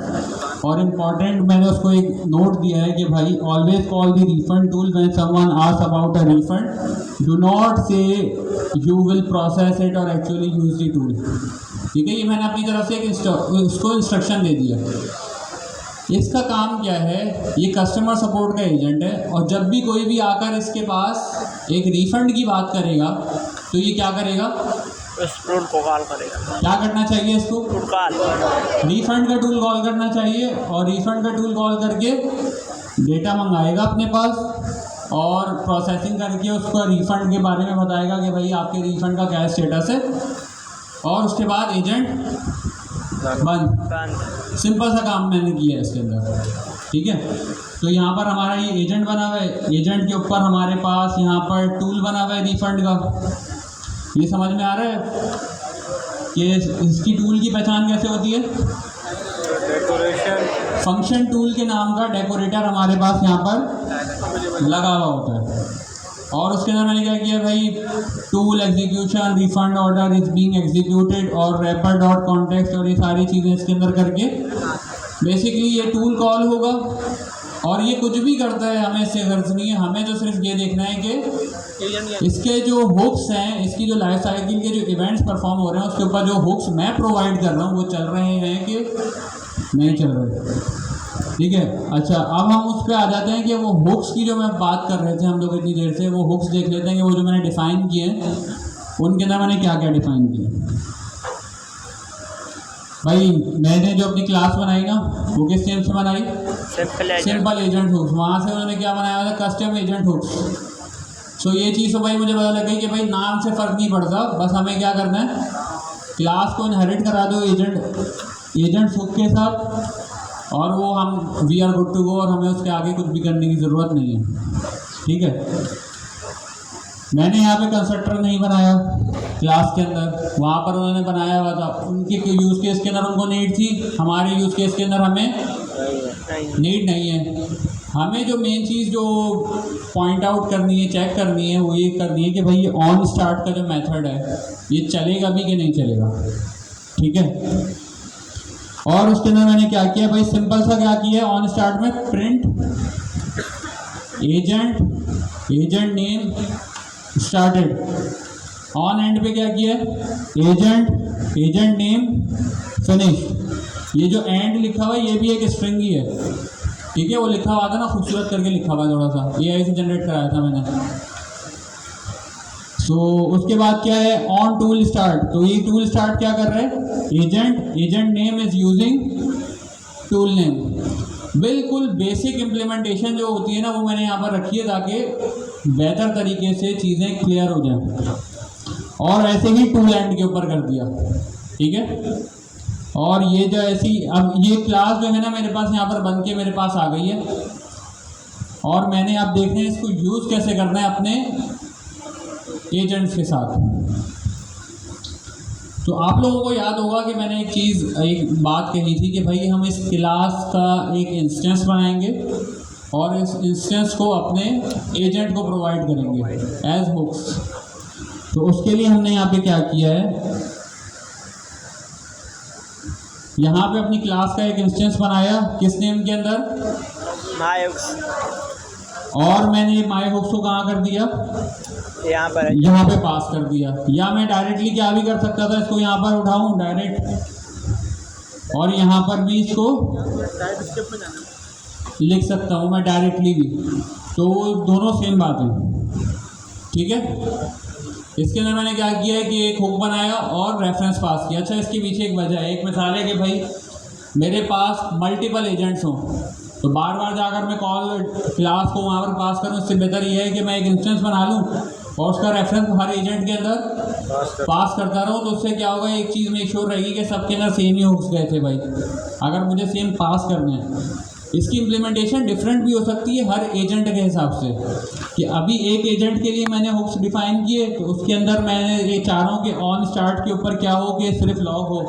और इम्पॉर्टेंट मैंने उसको एक नोट दिया है कि भाई always call the refund tool when someone asks about a refund, do not say you will process it और एक्चुअली यूज़ द टूल। ठीक है, ये मैंने अपनी तरफ से उसको इंस्ट्रक्शन दे दिया। इसका काम क्या है? ये कस्टमर सपोर्ट का एजेंट है, और जब भी कोई भी आकर इसके पास एक रिफ़ंड की बात करेगा तो ये क्या करेगा? उस टूल को कॉल करेगा। क्या करना चाहिए इसको? टूल कॉल, रिफ़ंड का टूल कॉल करना चाहिए, और रिफ़ंड का टूल कॉल करके डेटा मंगाएगा अपने पास, और प्रोसेसिंग करके उसको रिफ़ंड के बारे में बताएगा कि भाई आपके रिफ़ंड का क्या स्टेटस है, और उसके बाद एजेंट बंद। सिंपल सा काम मैंने किया है इसके अंदर। ठीक है, तो यहाँ पर हमारा ये एजेंट बना हुआ है, एजेंट के ऊपर हमारे पास यहाँ पर टूल बना हुआ है रिफंड का। ये समझ में आ रहा है कि इसकी टूल की पहचान कैसे होती है? डेकोरेशन फंक्शन टूल के नाम का डेकोरेटर हमारे पास यहाँ पर लगा हुआ होता है, और उसके अंदर मैंने क्या किया भाई? Tool execution refund order is being executed और रैपर डॉट कॉन्टेक्स्ट, और ये सारी चीज़ें इसके अंदर करके बेसिकली ये टूल कॉल होगा। और ये कुछ भी करता है, हमें इससे गर्ज नहीं है। हमें तो सिर्फ ये देखना है कि इसके जो हुक्स हैं, इसकी जो लाइफ साइकिल के जो इवेंट्स परफॉर्म हो रहे हैं, उसके ऊपर जो हुक्स मैं प्रोवाइड कर रहा हूँ वो चल रहे हैं कि नहीं चल रहे। ठीक है, अच्छा, अब हम उस पर आ जाते हैं कि वो हुक्स की जो मैं बात कर रहे थे हम लोग इतनी देर से, वो हुक्स देख लेते हैं कि वो जो मैंने डिफ़ाइन किए हैं उनके अंदर मैंने क्या क्या डिफ़ाइन किया। भाई मैंने जो अपनी क्लास बनाई ना, वो किस नेम से बनाई? Simple agent hooks. वहाँ से उन्होंने क्या बनाया हुआ था? Custom agent hooks. सो ये चीज़ तो भाई मुझे पता लग गई कि भाई नाम से फ़र्क नहीं पड़ता, बस हमें क्या करना है? क्लास को इनहेरिट करा दो एजेंट हुक के साथ, और वो हम we are good to go, और हमें उसके आगे कुछ भी करने की ज़रूरत नहीं है। ठीक है, मैंने यहाँ पे कंस्ट्रक्टर नहीं बनाया क्लास के अंदर, वहाँ पर उन्होंने बनाया हुआ था। उनके यूज़ केस के अंदर उनको नीड थी, हमारे यूज़ केस के अंदर हमें नीड नहीं है। हमें जो मेन चीज़ जो पॉइंट आउट करनी है, चेक करनी है, वो ये करनी है कि भाई ये ऑन स्टार्ट का जो मेथड है ये चलेगा भी कि नहीं चलेगा। ठीक है, और उसके अंदर मैंने क्या किया भाई? सिंपल सा क्या किया? ऑन स्टार्ट में print agent name started, on and पे क्या किया है, एजेंट नेम फिनिश। ये जो एंड लिखा हुआ है ये भी एक स्ट्रिंग ही है, ठीक है। वो लिखा हुआ था ना, खूबसूरत करके लिखा हुआ थोड़ा सा, AI से जनरेट कराया था मैंने। उसके बाद क्या है, ऑन टूल स्टार्ट। तो ये टूल स्टार्ट क्या कर रहा है, agent name is using tool name. बिल्कुल बेसिक इम्प्लीमेंटेशन जो होती है ना, वो मैंने यहाँ पर रखी है ताकि बेहतर तरीके से चीज़ें क्लियर हो जाएं। और ऐसे ही टूल एंड के ऊपर कर दिया, ठीक है। और ये जो ऐसी, अब ये क्लास जो है ना मेरे पास यहाँ पर बन के मेरे पास आ गई है, और मैंने अब देखना है इसको यूज़ कैसे करना है अपने एजेंट्स के साथ। तो आप लोगों को याद होगा कि मैंने एक बात कही थी कि भाई हम इस क्लास का एक इंस्टेंस बनाएंगे और इस इंस्टेंस को अपने एजेंट को प्रोवाइड करेंगे एज हुक्स। तो उसके लिए हमने यहाँ पे क्या किया है, यहाँ पे अपनी क्लास का एक इंस्टेंस बनाया, किस नेम के अंदर, माय हुक्स। और मैंने माय हुक्स को कहाँ कर दिया, यहाँ पे पास कर दिया। या मैं डायरेक्टली क्या भी कर सकता था, इसको यहाँ पर उठाऊं डायरेक्ट, और यहाँ पर भी इसको लिख सकता हूँ मैं डायरेक्टली भी, तो दोनों सेम बात है, ठीक है। इसके अंदर मैंने क्या किया है कि एक हुक बनाया और रेफरेंस पास किया। अच्छा, इसके पीछे एक वजह है, एक मिसाल है कि भाई मेरे पास मल्टीपल एजेंट्स हों, तो बार बार जाकर मैं कॉल क्लास को वहाँ पर पास करूँ, इससे बेहतर ये है कि मैं एक इंस्टेंस बना लूँ और उसका रेफरेंस हर एजेंट के अंदर पास करता रहूँ। तो उससे क्या होगा, एक चीज़ मेक श्योर रहेगी कि सबके अंदर सेम ही हुक्स गए थे भाई, अगर मुझे सेम पास करने हैं। इसकी इम्प्लीमेंटेशन डिफरेंट भी हो सकती है हर एजेंट के हिसाब से, कि अभी एक एजेंट के लिए मैंने हुक्स डिफाइन किए, तो उसके अंदर मैंने ये चारों के ऑन स्टार्ट के ऊपर क्या हो कि सिर्फ लॉग हो।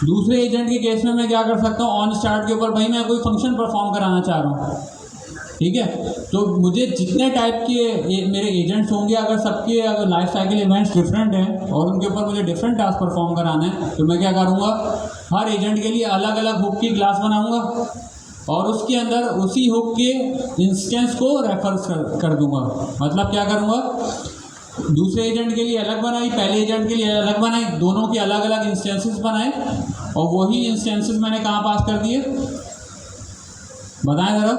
दूसरे एजेंट के केस में मैं क्या कर सकता हूँ, ऑन स्टार्ट के ऊपर भाई मैं कोई फंक्शन परफॉर्म कराना चाह रहा हूँ, ठीक है। तो मुझे जितने टाइप के मेरे एजेंट्स होंगे, अगर सबके अगर लाइफ साइकिल इवेंट्स डिफरेंट हैं और उनके ऊपर मुझे डिफरेंट टास्क परफॉर्म कराना है, तो मैं क्या करूँगा, हर एजेंट के लिए अलग अलग हुक की क्लास बनाऊँगा और उसके अंदर उसी हुक के इंस्टेंस को रेफर कर दूंगा। मतलब क्या करूँगा, दूसरे एजेंट के लिए अलग बनाई, पहले एजेंट के लिए अलग बनाई, दोनों के अलग अलग इंस्टेंसेस बनाए, और वही इंस्टेंसेस मैंने कहाँ पास कर दिए, बताएं ज़रा,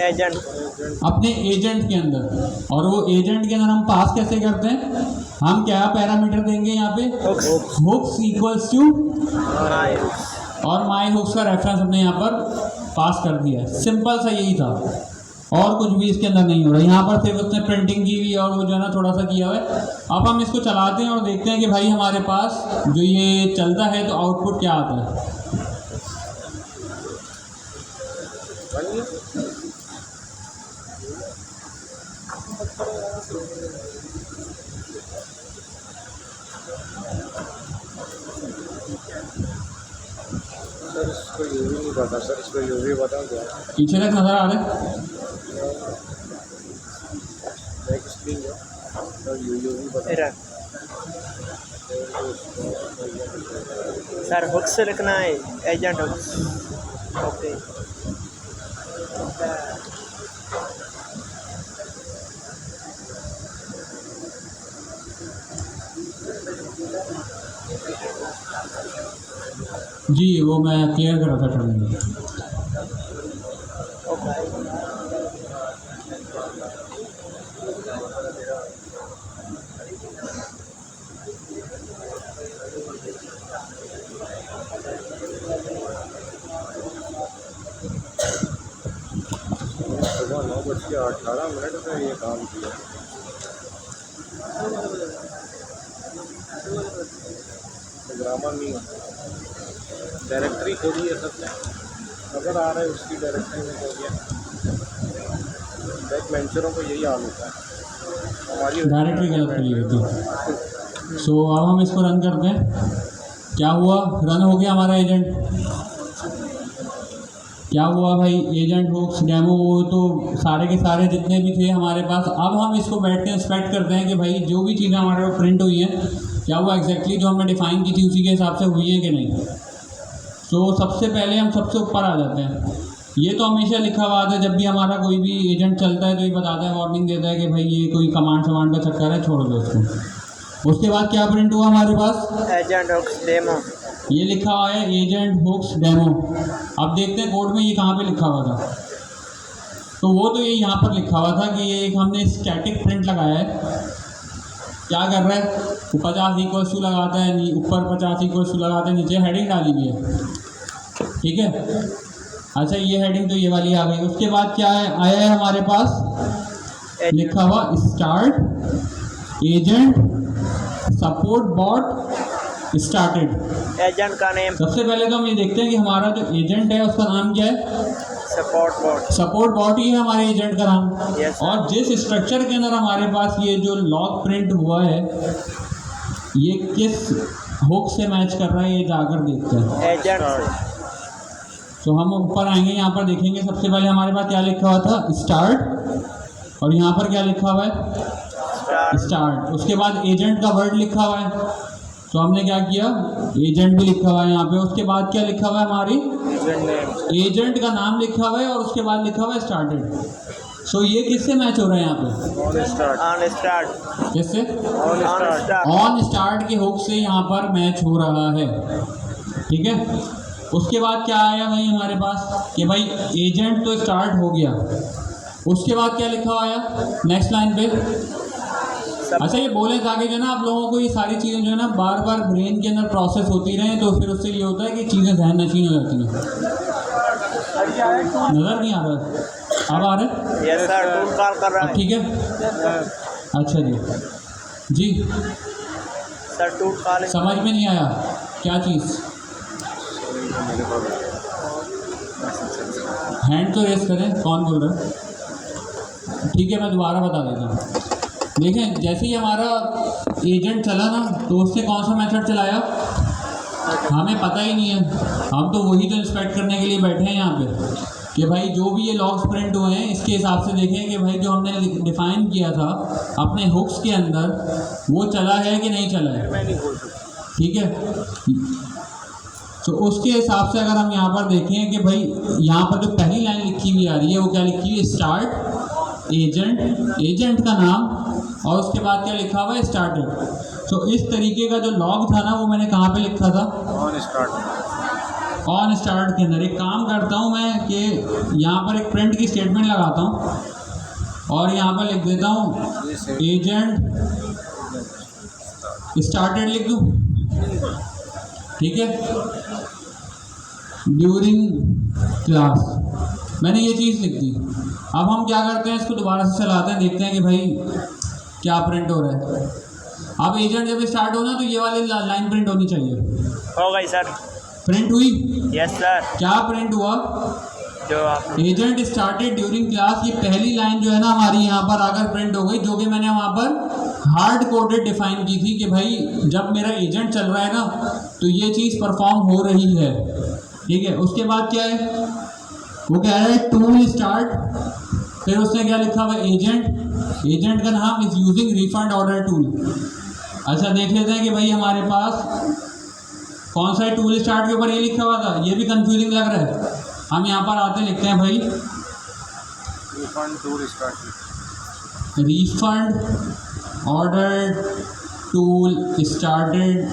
एजेंट, अपने एजेंट के अंदर। और वो एजेंट के अंदर हम पास कैसे करते हैं, हम क्या पैरामीटर देंगे यहाँ पे, hooks equals to my hooks, और माय हुक्स का रेफरेंस हमने यहाँ पर पास कर दिया है। सिंपल सा यही था, और कुछ भी इसके अंदर नहीं हो रहा। यहाँ पर सिर्फ उसने प्रिंटिंग की हुई और वो जो है ना थोड़ा सा किया हुआ है। अब हम इसको चलाते हैं और देखते हैं कि भाई हमारे पास जो ये चलता है तो आउटपुट क्या आता है। सर इसको यूवी नहीं पता, सर इसको यूवी बताओ क्या, पीछे तक नज़र आ रहा है, बैक स्क्रीन है सर, यूवी बता सर। हुक्स से लिखना है, एजेंट हुक्स, ओके। जी वो मैं क्लियर कर रहा था ट्रेनिंग। सुबह 9:18 में ये काम किया। ग्रामर नहीं डायरेक्टरी खोली है सबने, अगर आ रहा है उसकी डायरेक्टरी में हो गया। बैक वेंचरों को यही हाल होता है, हमारी डायरेक्टरी गलत करी गई थी। सो अब हम इसको रन करते हैं। क्या हुआ, रन हो गया हमारा एजेंट। क्या हुआ भाई, एजेंट हुक्स डेमो वो तो सारे के सारे जितने भी थे हमारे पास। अब हम इसको बैठ के इंस्पेक्ट करते हैं कि भाई जो भी चीज़ें हमारे पास प्रिंट हुई हैं क्या वो एग्जैक्टली जो हमने डिफ़ाइन की थी उसी के हिसाब से हुई हैं कि नहीं। तो सबसे पहले हम सबसे ऊपर आ जाते हैं। ये तो हमेशा लिखा हुआ आता है, जब भी हमारा कोई भी एजेंट चलता है तो ये बताता है, वार्निंग देता है कि भाई ये कोई कमांड शमांड का चक्कर है, छोड़ दो इसको। उसके बाद क्या प्रिंट हुआ हमारे पास? Agent hooks demo. ये लिखा हुआ है एजेंट हुक्स डेमो। अब देखते हैं कोड में ये कहाँ पे लिखा हुआ था। तो वो तो ये यहाँ पर लिखा हुआ था कि ये एक हमने स्टैटिक प्रिंट लगाया है। क्या कर रहा है, वो 50 इक्वल्स टू लगाता है, ऊपर 50 इक्वल्स टू लगाता है, नीचे हेडिंग डाली हुई है, ठीक है। अच्छा ये हेडिंग तो ये वाली आ गई। उसके बाद क्या है आया है हमारे पास, लिखा हुआ start agent support bot started. Agent का नेम, सबसे पहले तो हम ये देखते हैं कि हमारा जो एजेंट है उसका नाम क्या है, सपोर्ट बॉट। सपोर्ट बॉट ही है हमारे एजेंट का नाम। Yes, और जिस स्ट्रक्चर के अंदर हमारे पास ये जो लॉग प्रिंट हुआ है ये किस हुक से मैच कर रहा है ये जाकर देखते हैं। एजेंट से। तो हम ऊपर आएंगे, यहाँ पर देखेंगे सबसे पहले हमारे पास क्या लिखा हुआ था, स्टार्ट, और यहाँ पर क्या लिखा हुआ है, स्टार्ट। उसके बाद एजेंट का वर्ड लिखा हुआ है, तो हमने क्या किया, एजेंट भी लिखा हुआ है यहाँ पे। उसके बाद क्या लिखा हुआ है, हमारी एजेंट का नाम लिखा हुआ है, और उसके बाद लिखा हुआ है स्टार्टेड। सो ये किससे मैच हो रहा है यहाँ पे, ऑन स्टार्ट। किससे, ऑन स्टार्ट। ऑन स्टार्ट के हुक से यहाँ पर मैच हो रहा है, ठीक है। उसके बाद क्या आया भाई हमारे पास कि भाई एजेंट तो स्टार्ट हो गया। उसके बाद क्या लिखा हुआ आया नेक्स्ट लाइन पे। अच्छा ये बोले ताकि जो है ना आप लोगों को ये सारी चीज़ें जो है ना बार बार ब्रेन के अंदर प्रोसेस होती रहें, तो फिर उससे ये होता है कि चीज़ें जहन नशीन हो जाती हैं। नज़र नहीं आ रहा है, अब आ रहा है? यस सर, टूल कॉल कर रहा है। ठीक है, अच्छा जी जी सर टूल कॉल। समझ में नहीं आया क्या चीज़, हैंड तो रेस करें, कौन बोल रहा है? ठीक है मैं दोबारा बता देता हूँ। देखें जैसे ही हमारा एजेंट चला ना तो उससे कौन सा मेथड चलाया हमें पता ही नहीं है, हम तो वही तो इंस्पेक्ट करने के लिए बैठे हैं यहाँ पे कि भाई जो भी ये लॉग्स प्रिंट हुए हैं इसके हिसाब से देखें कि भाई जो हमने डिफ़ाइन किया था अपने हुक्स के अंदर वो चला है कि नहीं चला है, ठीक है। तो उसके हिसाब से अगर हम यहाँ पर देखें कि भाई यहाँ पर जो पहली लाइन लिखी हुई आ रही है वो क्या लिखी हुई है, स्टार्ट एजेंट, एजेंट का नाम, और उसके बाद क्या लिखा हुआ है, स्टार्टेड। तो इस तरीके का जो लॉग था ना वो मैंने कहाँ पे लिखा था, ऑन स्टार्ट। ऑन स्टार्ट के अंदर। एक काम करता हूँ मैं कि यहाँ पर एक प्रिंट की स्टेटमेंट लगाता हूँ और यहाँ पर लिख देता हूँ एजेंट स्टार्टेड लिख दूँ, ठीक है, ड्यूरिंग क्लास। मैंने ये चीज़ लिख दी। अब हम क्या करते हैं, इसको दोबारा से चलाते हैं, देखते हैं कि भाई क्या प्रिंट हो रहा है। अब एजेंट जब स्टार्ट होना तो ये वाली लाइन प्रिंट होनी चाहिए। हो गई सर, प्रिंट हुई? Yes sir. क्या प्रिंट हुआ, जो आप एजेंट स्टार्टेड ड्यूरिंग क्लास। ये पहली लाइन जो है ना हमारी यहाँ पर आकर प्रिंट हो गई, जो कि मैंने वहाँ पर हार्ड कोडेड डिफाइन की थी कि भाई जब मेरा एजेंट चल रहा है ना तो ये चीज़ परफॉर्म हो रही है, ठीक है। उसके बाद क्या है, वो कह रहा है टूल स्टार्ट, फिर उसने क्या लिखा हुआ, एजेंट, एजेंट का नाम is using refund order tool. अच्छा देख लेते हैं कि भाई हमारे पास कौन सा है, टूल स्टार्ट के ऊपर ये लिखा हुआ था, ये भी कंफ्यूजिंग लग रहा है। हम यहाँ पर आते लिखते हैं भाई refund tool start, refund order tool started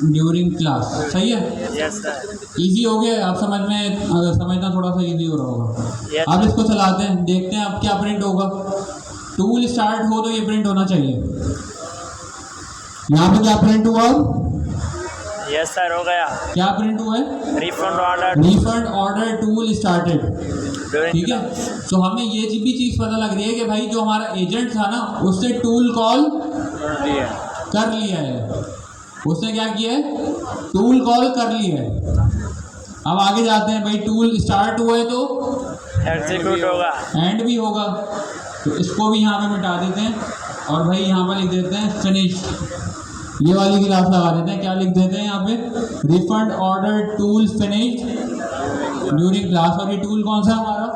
during class. सही है, यस सर। इजी हो गया, आप समझ में समझना थोड़ा सा इजी हो रहा होगा। Yes. अब इसको चलाते हैं, देखते हैं अब क्या प्रिंट होगा। टूल स्टार्ट हो तो ये प्रिंट होना चाहिए। यहाँ पे क्या प्रिंट हुआ, यस सर, हो गया। क्या प्रिंट हुआ है, refund order, refund order tool started, ठीक है। ड्यूरिंग। तो हमें ये भी चीज़ पता लग रही है कि भाई जो हमारा एजेंट था ना उससे टूल कॉल कर लिया है, उसने क्या किया है, टूल कॉल कर लिया है। अब आगे जाते हैं भाई, टूल स्टार्ट हुआ है तो एग्जीक्यूट होगा, एंड भी होगा, तो इसको भी यहाँ पे मिटा देते हैं और भाई यहाँ पर लिख देते हैं फिनिश। ये वाली क्लास लगा देते हैं, क्या लिख देते हैं यहाँ पे, refund order tool finish during class. और ये टूल कौन सा हमारा,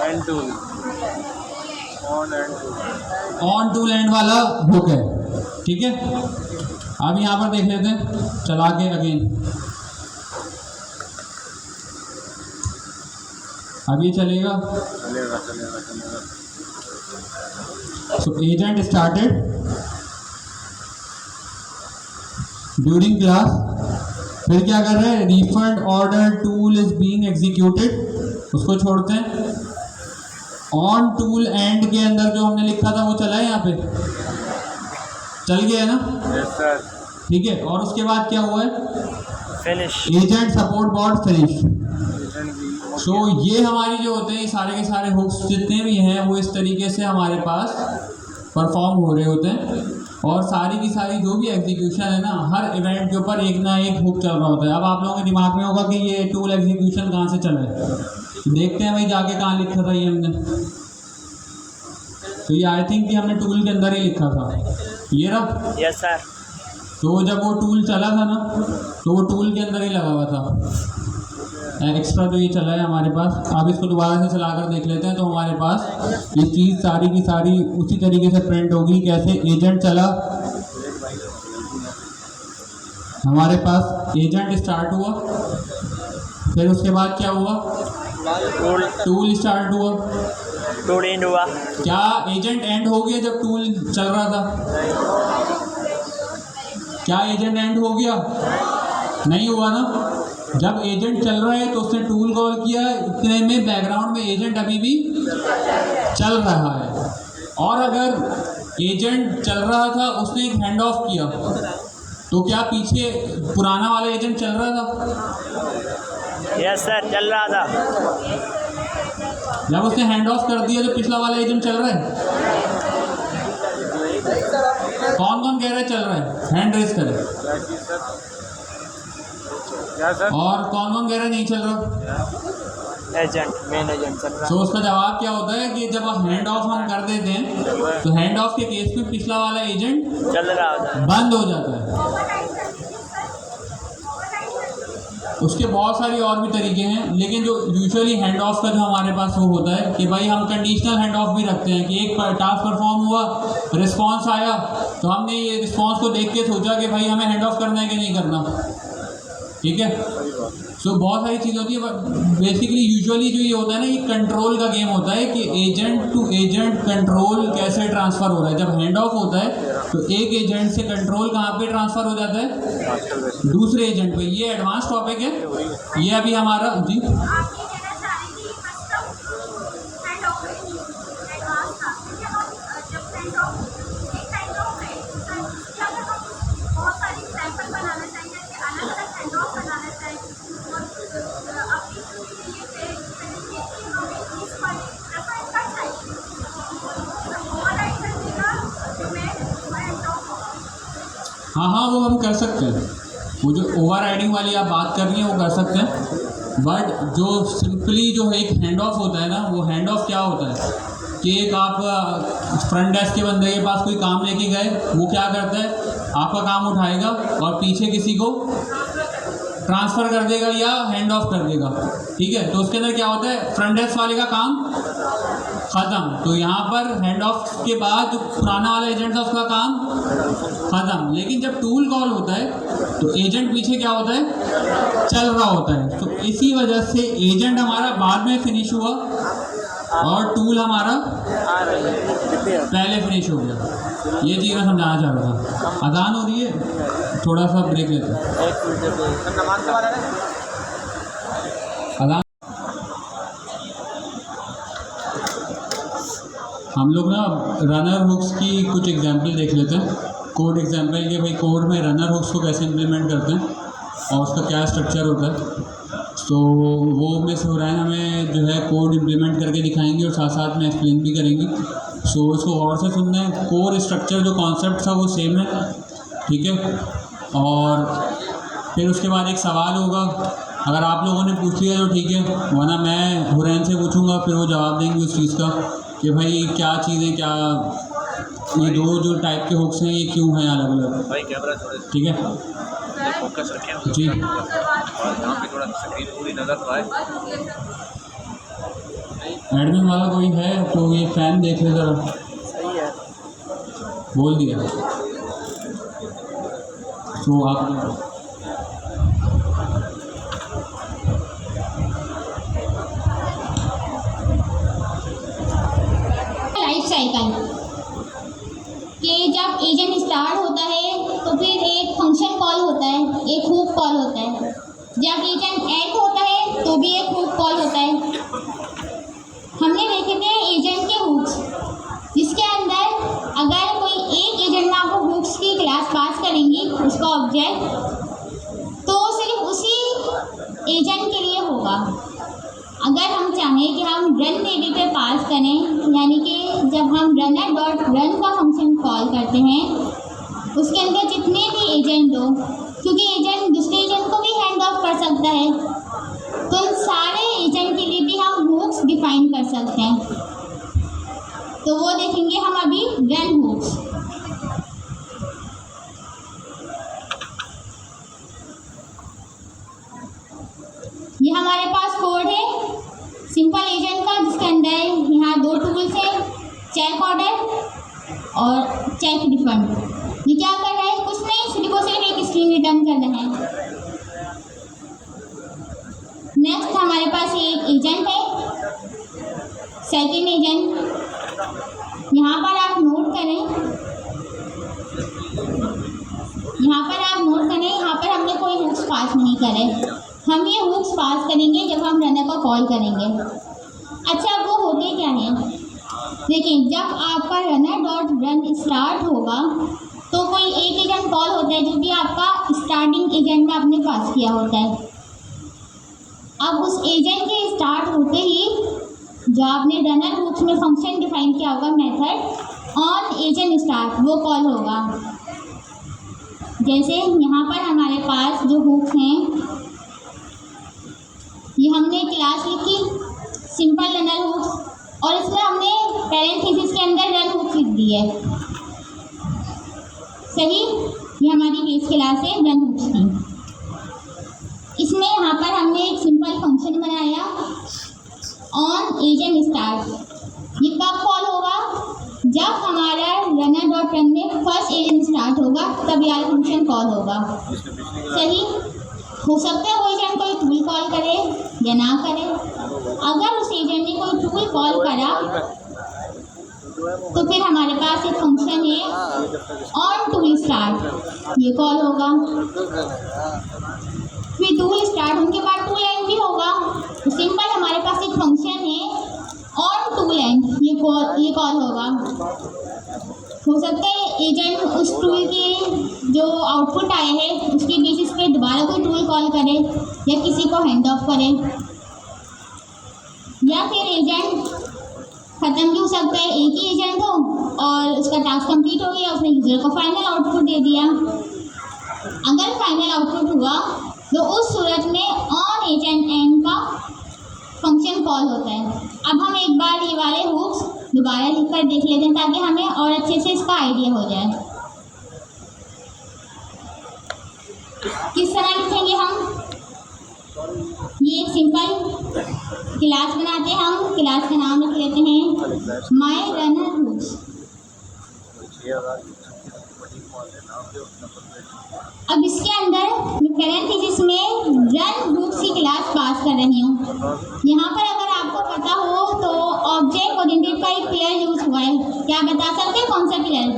and tool, on and tool, on tool and वाला बुक है, ठीक है। अब यहाँ पर देख लेते हैं चला के अगेन। अब ये चलेगा। चलेगा चलेगा चलेगा। सो एजेंट स्टार्टेड ड्यूरिंग क्लास। फिर क्या कर रहे हैं, refund order tool is being executed, उसको छोड़ते हैं। ऑन टूल एंड के अंदर जो हमने लिखा था वो चला है, यहाँ पे चल गया है ना। Yes sir. ठीक है, और उसके बाद क्या हुआ है, finish. Agent support bot finish. Agent भी सो ये हमारी जो होते हैं सारे के सारे हुक्स जितने भी हैं वो इस तरीके से हमारे पास परफॉर्म हो रहे होते हैं। और सारी की सारी जो भी एग्जीक्यूशन है ना, हर इवेंट के ऊपर एक ना एक हुक चल रहा होता है। अब आप लोगों के दिमाग में होगा कि ये टूल एग्जीक्यूशन कहाँ से चला है, तो देखते हैं भाई जाके कहाँ लिखा था ये हमने। तो ये आई थिंक कि हमने टूल के अंदर ही लिखा था, ये रहा। Yes sir. तो जब वो टूल चला था ना, तो वो टूल के अंदर ही लगा हुआ था एक्स्ट्रा जो ये चला है हमारे पास। अब इसको दोबारा से चला कर देख लेते हैं, तो हमारे पास ये चीज़ सारी की सारी उसी तरीके से प्रिंट होगी। कैसे, एजेंट चला, हमारे पास एजेंट स्टार्ट हुआ, फिर उसके बाद क्या हुआ, टूल स्टार्ट हुआ, टूल एंड हुआ। क्या एजेंट एंड हो गया जब टूल चल रहा था? क्या एजेंट एंड हो गया? नहीं हुआ ना। जब एजेंट चल रहा है तो उसने टूल कॉल किया, इतने में बैकग्राउंड में एजेंट अभी भी चल रहा है। और अगर एजेंट चल रहा था, उसने एक हैंड ऑफ किया, तो क्या पीछे पुराना वाला एजेंट चल रहा था? यस सर, चल रहा था। जब उसने हैंड ऑफ कर दिया तो पिछला वाला एजेंट चल रहा है। कौन कौन कह रहा है चल रहा है, हैंड रेस करे। क्या सर? और कौन कौन कह रहा है नहीं चल रहा? एजेंट, मेन एजेंट चल रहा। तो उसका जवाब क्या होता है कि जब हैंड ऑफ हम कर देते हैं तो हैंड ऑफ के केस में पिछला वाला एजेंट चल रहा होता। बंद हो जाता है। उसके बहुत सारी और भी तरीके हैं, लेकिन जो यूजुअली हैंड ऑफ का जो हमारे पास वो होता है कि भाई हम कंडीशनल हैंड ऑफ भी रखते हैं कि एक टास्क परफॉर्म हुआ, रिस्पांस आया, तो हमने ये रिस्पांस को देख के सोचा कि भाई हमें हैंड ऑफ करना है कि नहीं करना। ठीक है, सो बहुत सारी चीज़ होती है। बेसिकली यूजुअली जो ये होता है ना, ये कंट्रोल का गेम होता है कि एजेंट टू एजेंट कंट्रोल कैसे ट्रांसफ़र हो रहा है। जब हैंड ऑफ होता है तो एक एजेंट से कंट्रोल कहाँ पे ट्रांसफ़र हो जाता है, दूसरे एजेंट पे। ये एडवांस टॉपिक है, ये अभी हमारा जी हाँ, वो हम कर सकते हैं। वो जो ओवर राइडिंग वाली आप बात कर रही हैं वो कर सकते हैं। बट जो सिंपली जो एक हैंड ऑफ होता है ना, वो हैंड ऑफ क्या होता है कि एक आप फ्रंट डेस्क के बंदे के पास कोई काम लेके गए, वो क्या करता है, आपका काम उठाएगा और पीछे किसी को ट्रांसफ़र कर देगा या हैंड ऑफ कर देगा। ठीक है, तो उसके अंदर क्या होता है, फ्रंट डेस्क वाले का काम ख़त्म। तो यहाँ पर हैंड ऑफ के बाद जो पुराना वाला एजेंट था उसका काम ख़त्म। लेकिन जब टूल कॉल होता है तो एजेंट पीछे क्या होता है, चल रहा होता है। तो इसी वजह से एजेंट हमारा बाद में फिनिश हुआ और टूल हमारा पहले फिनिश हो गया। ये चीज़ मैं समझाना चाह रहा था। अजान हो रही है, थोड़ा सा ब्रेक लेते हैं। अजान हम लोग ना रनर हुक्स की कुछ एग्जांपल देख लेते हैं। कोड एग्जांपल के भाई कोड में रनर हुक्स को कैसे इम्प्लीमेंट करते हैं और उसका क्या स्ट्रक्चर होता है। तो वो मिस हुरैन हमें जो है कोड इम्प्लीमेंट करके दिखाएंगे और साथ साथ में एक्सप्लेन भी करेंगी। सो इसको और से सुनना है। कोर स्ट्रक्चर जो कॉन्सेप्ट था वो सेम है, ठीक है। और फिर उसके बाद एक सवाल होगा, अगर आप लोगों ने पूछ लिया तो ठीक है, वरना मैं हुरैन से पूछूंगा, फिर वो जवाब देंगे उस चीज़ का कि भाई क्या चीज़ें, क्या ये दो जो टाइप के हुक्स हैं ये क्यों हैं अलग अलग। भाई कैमरा थोड़ा ठीक है फोकस रखें जी। और यहाँ पे थोड़ा स्क्रीन पूरी नज़र तो आए। एडमिन वाला कोई है तो ये फ़ैन देख ले ज़रा। सही है, बोल दिया तो आप साइकिल कि जब एजेंट स्टार्ट होता है तो फिर एक फंक्शन कॉल होता है, एक हुक कॉल होता है। जब एजेंट एंड होता है तो भी एक हुक कॉल होता है। हमने देखे थे एजेंट के हुक्स, जिसके अंदर अगर कोई एक एजेंट में आपको हुक्स की क्लास पास करेंगी उसका ऑब्जेक्ट, तो सिर्फ उसी एजेंट के लिए होगा। अगर हम चाहें कि हम रन डेबी पे पास करें, यानी कि जब हम रनर डॉट रन का फंक्शन कॉल करते हैं, उसके अंदर जितने भी एजेंट हो, क्योंकि एजेंट दूसरे एजेंट को भी हैंड ऑफ कर सकता है, तो उन सारे एजेंट के लिए भी हम हुक्स डिफाइन कर सकते हैं। तो वो देखेंगे हम अभी रन हुक्स। ये हमारे पास कोड है सिंपल एजेंट का, जिसके अंदर यहाँ 2 टूल्स हैं, चेक ऑर्डर और चेक रिफंड। ये क्या कर रहा है? कुछ नहीं, सिर्फ और सिर्फ एक स्ट्रिंग रिटर्न कर रहे हैं। नेक्स्ट हमारे पास एक एजेंट है, सेकंड एजेंट। यहाँ पर आप नोट करें, यहाँ पर हमने कोई हुक्स पास नहीं करे। हम ये हुक्स पास करेंगे जब हम रनर को कॉल करेंगे। अच्छा, वो होते क्या है? देखिए, जब आपका रनर डॉट रन स्टार्ट होगा तो कोई एक एजेंट कॉल होता है, जो भी आपका स्टार्टिंग एजेंट में आपने पास किया होता है। अब उस एजेंट के स्टार्ट होते ही जो आपने रनर हुक्स में फंक्शन डिफाइन किया होगा, मेथड ऑन एजेंट स्टार्ट, वो कॉल होगा। जैसे यहाँ पर हमारे पास जो हुक्स हैं, ये हमने क्लास लिखी सिंपल रनर हुक्स, और इसमें हमने पैरेंथेसिस के अंदर रन हुक्स लिख दी है। सही, ये हमारी बेस क्लास है रन हुक्स की। इसमें यहाँ पर हमने एक सिंपल फंक्शन बनाया ऑन एजेंट स्टार्ट। ये कब कॉल होगा? जब हमारा रनर डॉट रन में फर्स्ट एजेंट स्टार्ट होगा, तब यह फंक्शन कॉल होगा। सही, हो सकता है वो एजेंट कोई टूल कॉल करे या ना करे। अगर उस एजेंट ने कोई टूल कॉल करा तो फिर हमारे पास एक फंक्शन है ऑन टूल स्टार्ट, ये कॉल होगा। फिर टूल स्टार्ट होने के बाद टूल एंड भी होगा। तो सिंपल हमारे पास एक फंक्शन है ऑन टूल एंड, ये कॉल होगा। हो सकता है एजेंट उस टूल के जो आउटपुट आए हैं उसके बेसिस पे दोबारा कोई टूल कॉल करे या किसी को हैंड ऑफ करे, या फिर एजेंट ख़त्म भी हो सकता है, एक ही एजेंट हो और उसका टास्क कंप्लीट हो गया, उसने यूजर को फाइनल आउटपुट दे दिया। अगर फाइनल आउटपुट हुआ तो उस सूरत में ऑन एजेंट एंड का फंक्शन कॉल होता है। अब हम एक बार ये वाले हुक्स दोबारा लिखकर देख लेते हैं ताकि हमें और अच्छे से इसका आइडिया हो जाए। किस तरह लिखेंगे हम? ये एक सिंपल क्लास बनाते हैं हम, क्लास का नाम लिख लेते हैं माय रनर हुक्स। अब इसके अंदर पैरेंथेसिस में रन हुक्स की क्लास पास कर रही हूँ। यहाँ पर अगर आपको पता हो तो ऑब्जेक्ट ओरिएंटेड का एक पेयर यूज हुआ है, क्या बता सकते हैं कौन सा पेयर?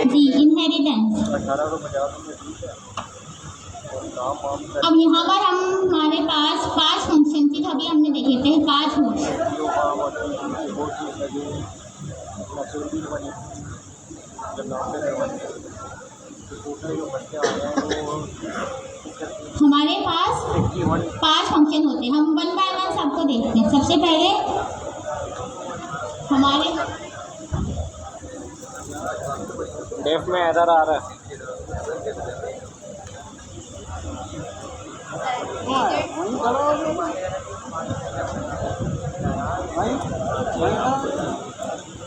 जी, इनहेरिटेंस। अब यहाँ पर हमारे पास 5 फंक्शन थे, अभी हमने देखे थे 5 हुक्स। हमारे पास 5 फंक्शन होते हैं, हम 1 बाय 1 सबको देखते हैं। सबसे पहले हमारे डेफ में एरर आ रहा है।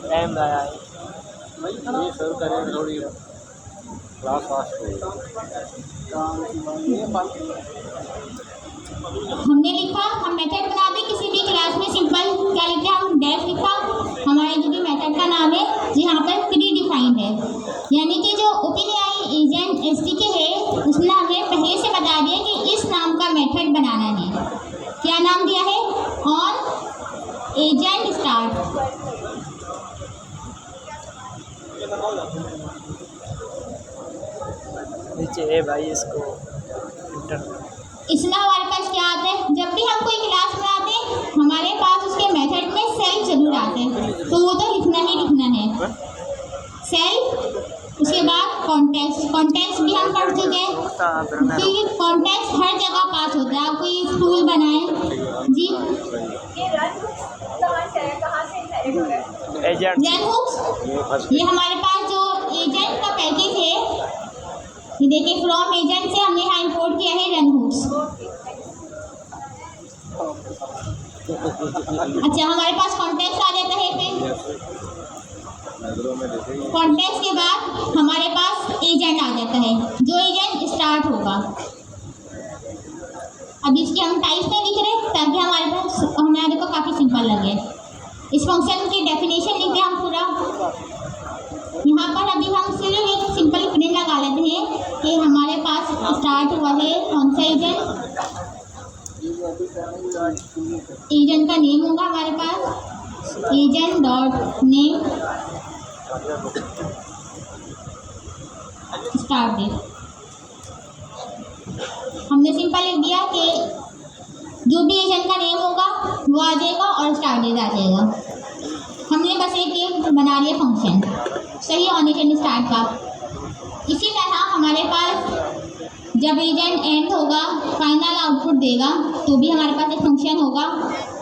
टाइम आया है, ये सर्व करें थोड़ी क्लास फास्ट हो। हमने लिखा, हम मेथड बना दी किसी भी क्लास में। सिंपल क्या लिखते हैं हम? डेफ लिखा, हमारे जो भी मेथड का नाम है यहाँ पर प्री डिफाइंड है, यानी कि जो ओपनएआई एजेंट एसडीके है उसने हमें पहले से बता दिया कि इस नाम का मेथड बनाना है। क्या नाम दिया है? On agent start. नीचे है भाई इसको इसमें हमारे पास क्या आता है, जब भी हम कोई क्लास में आते हैं हमारे पास उसके मेथड में सेल्फ जरूर आते हैं, तो वो तो लिखना ही लिखना है सेल्फ। उसके बाद कॉन्टेक्स्ट भी हम पढ़ चुके हैं कि कॉन्टेक्स्ट हर जगह पास होता है। आप कोई टूल बनाएं जी, एजेंट रन हुक्स, ये हमारे पास जो एजेंट का पैकेज है, ये देखिए फ्रॉम एजेंट से हमने यहाँ इंपोर्ट किया है रन हुक्स। अच्छा, हमारे पास कॉन्टेक्स्ट आ जाता है, फिर कॉन्टेक्स्ट के बाद हमारे पास एजेंट आ जाता है, जो एजेंट स्टार्ट होगा। अब इसकी हम टाइप्स में लिख रहे हैं ताकि हमारे को काफ़ी सिंपल लगे। इस फंक्शन की डेफिनेशन लिखते हैं हम पूरा। यहाँ पर अभी हम सिर्फ एक सिंपल प्रिंट लगा लेते हैं कि हमारे पास स्टार्ट हुआ है कौन सा एजेंट। एजेंट का नेम होगा हमारे पास agent dot name start date. हमने सिंपल लिख दिया कि जो भी एजेंट का नेम होगा वो आ जाएगा और स्टार्ट डेट आ जाएगा। हमने बस एक बना लिया फंक्शन, सही ऑन एजेंट स्टार्ट का। इसी तरह हमारे पास जब एजेंट एंड होगा, फाइनल आउटपुट देगा, तो भी हमारे पास एक फंक्शन होगा,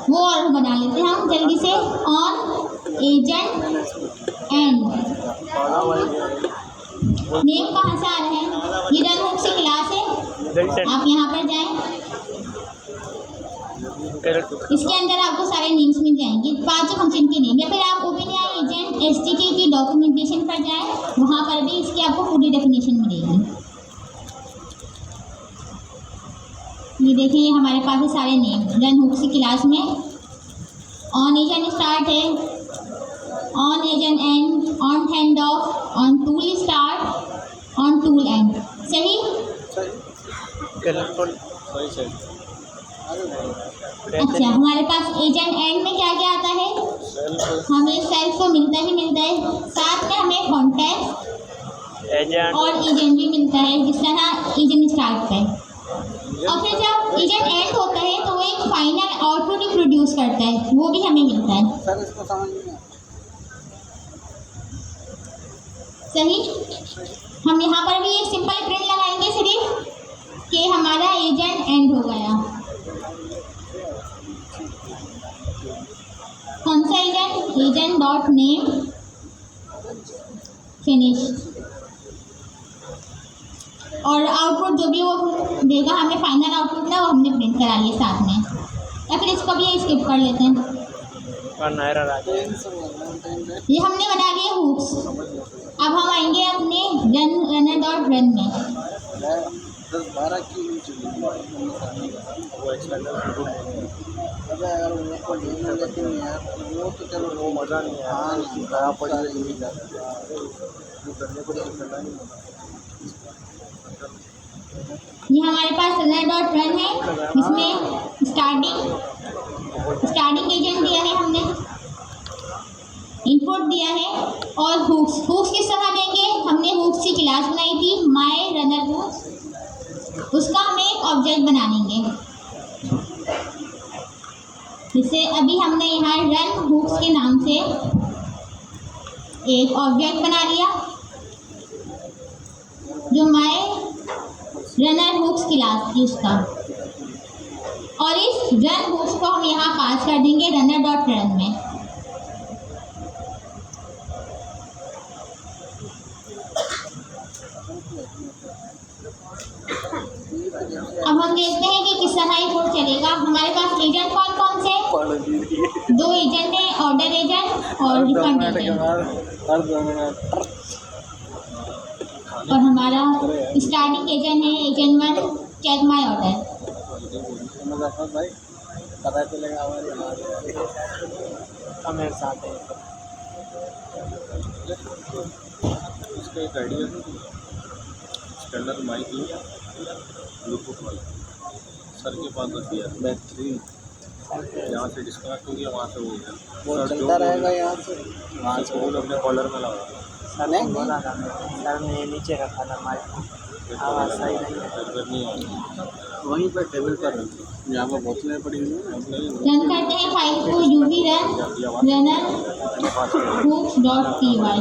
वो और बना लेते हैं हम जल्दी से। ऑन एजेंट एंड नेम कहाँ से आ रहा है, ये रन हुक से क्लास है। आप यहाँ पर जाएं, इसके अंदर आपको सारे नेम्स मिल जाएंगे, 5 फंक्शन के नेम। या फिर आप ओपन एजेंट SDK की डॉक्यूमेंटेशन पर जाएं, वहाँ पर भी इसकी आपको पूरी डेफिनेशन मिलेगी। ये देखिए, ये हमारे पास है सारे नेम रन हुक की क्लास में। ऑन एजेंट स्टार्ट है, on agent and, on hand of, on tool start, on tool and. सही। अच्छा, हमारे पास एजेंट एंड में क्या क्या आता है, हमें सेल्फ को मिलता ही मिलता है, साथ में हमें कॉन्टेक्स्ट और एजेंट भी मिलता है, जिस तरह एजेंट स्टार्ट है। और फिर जब एजेंट एंड होता है तो वो एक फाइनल आउटपुट ही प्रोड्यूस करता है, वो भी हमें मिलता है। सही। हम यहाँ पर भी एक सिंपल प्रिंट लगाएंगे सिर्फ कि हमारा एजेंट एंड हो गया। कौन सा agent, agent dot name finish. और आउटपुट जो भी वो देगा हमें, फाइनल आउटपुट ना, वो हमने प्रिंट करा लिया साथ में। या फिर इसको भी स्किप कर लेते हैं। ये हमने बना लिए हुक्स। अब हम आएंगे अपने रनर डॉट रन में। 10-12 की वो तो चलो वो मज़ा नहीं है। हाँ, ये हमारे पास रनर डॉट रन है, इसमें स्टार्टिंग एजेंट दिया है हमने, इनपुट दिया है, और हुक्स किस तरह देंगे, हमने हुक्स की क्लास बनाई थी माय रनर हुक्स, उसका हमें एक ऑब्जेक्ट बना लेंगे। जैसे अभी हमने यहाँ रन हुक्स के नाम से एक ऑब्जेक्ट बना लिया जो माय रनर हुक्स क्लास थी उसका, और इस रन हुक्स को हम यहाँ पास कर देंगे रनर डॉट रन में। अब हम देखते हैं कि किस तरह ये कोड चलेगा। हमारे पास एजेंट कौन से, 2 एजेंट है, ऑर्डर एजेंट और रिफंड एजेंट। और हमारा स्टार्टिंग एजेंट है एजेंट 1 चेक माय ऑर्डर। पता चलेगा मेरे साथ है। इसका एक आइडिया है, स्टैंडर्ड माइक लिया ब्लूटूथ वाला, सर के पास रख दिया, बेहतरीन। यहाँ से डिस्कनेक्ट हो गया, वहाँ से वो चलता रहेगा, यहाँ से वो अपने कॉलर में लगा। सर ने बोला था, सर ने ये नीचे रखा था माइक, आवाज़ सही नहीं है। सर्वर नहीं आया, वहीं पर टेबल पर रखी, यहाँ पर बोतलें पड़ी हुई हैं। रन करते हैं फाइल को uv runner hooks.py।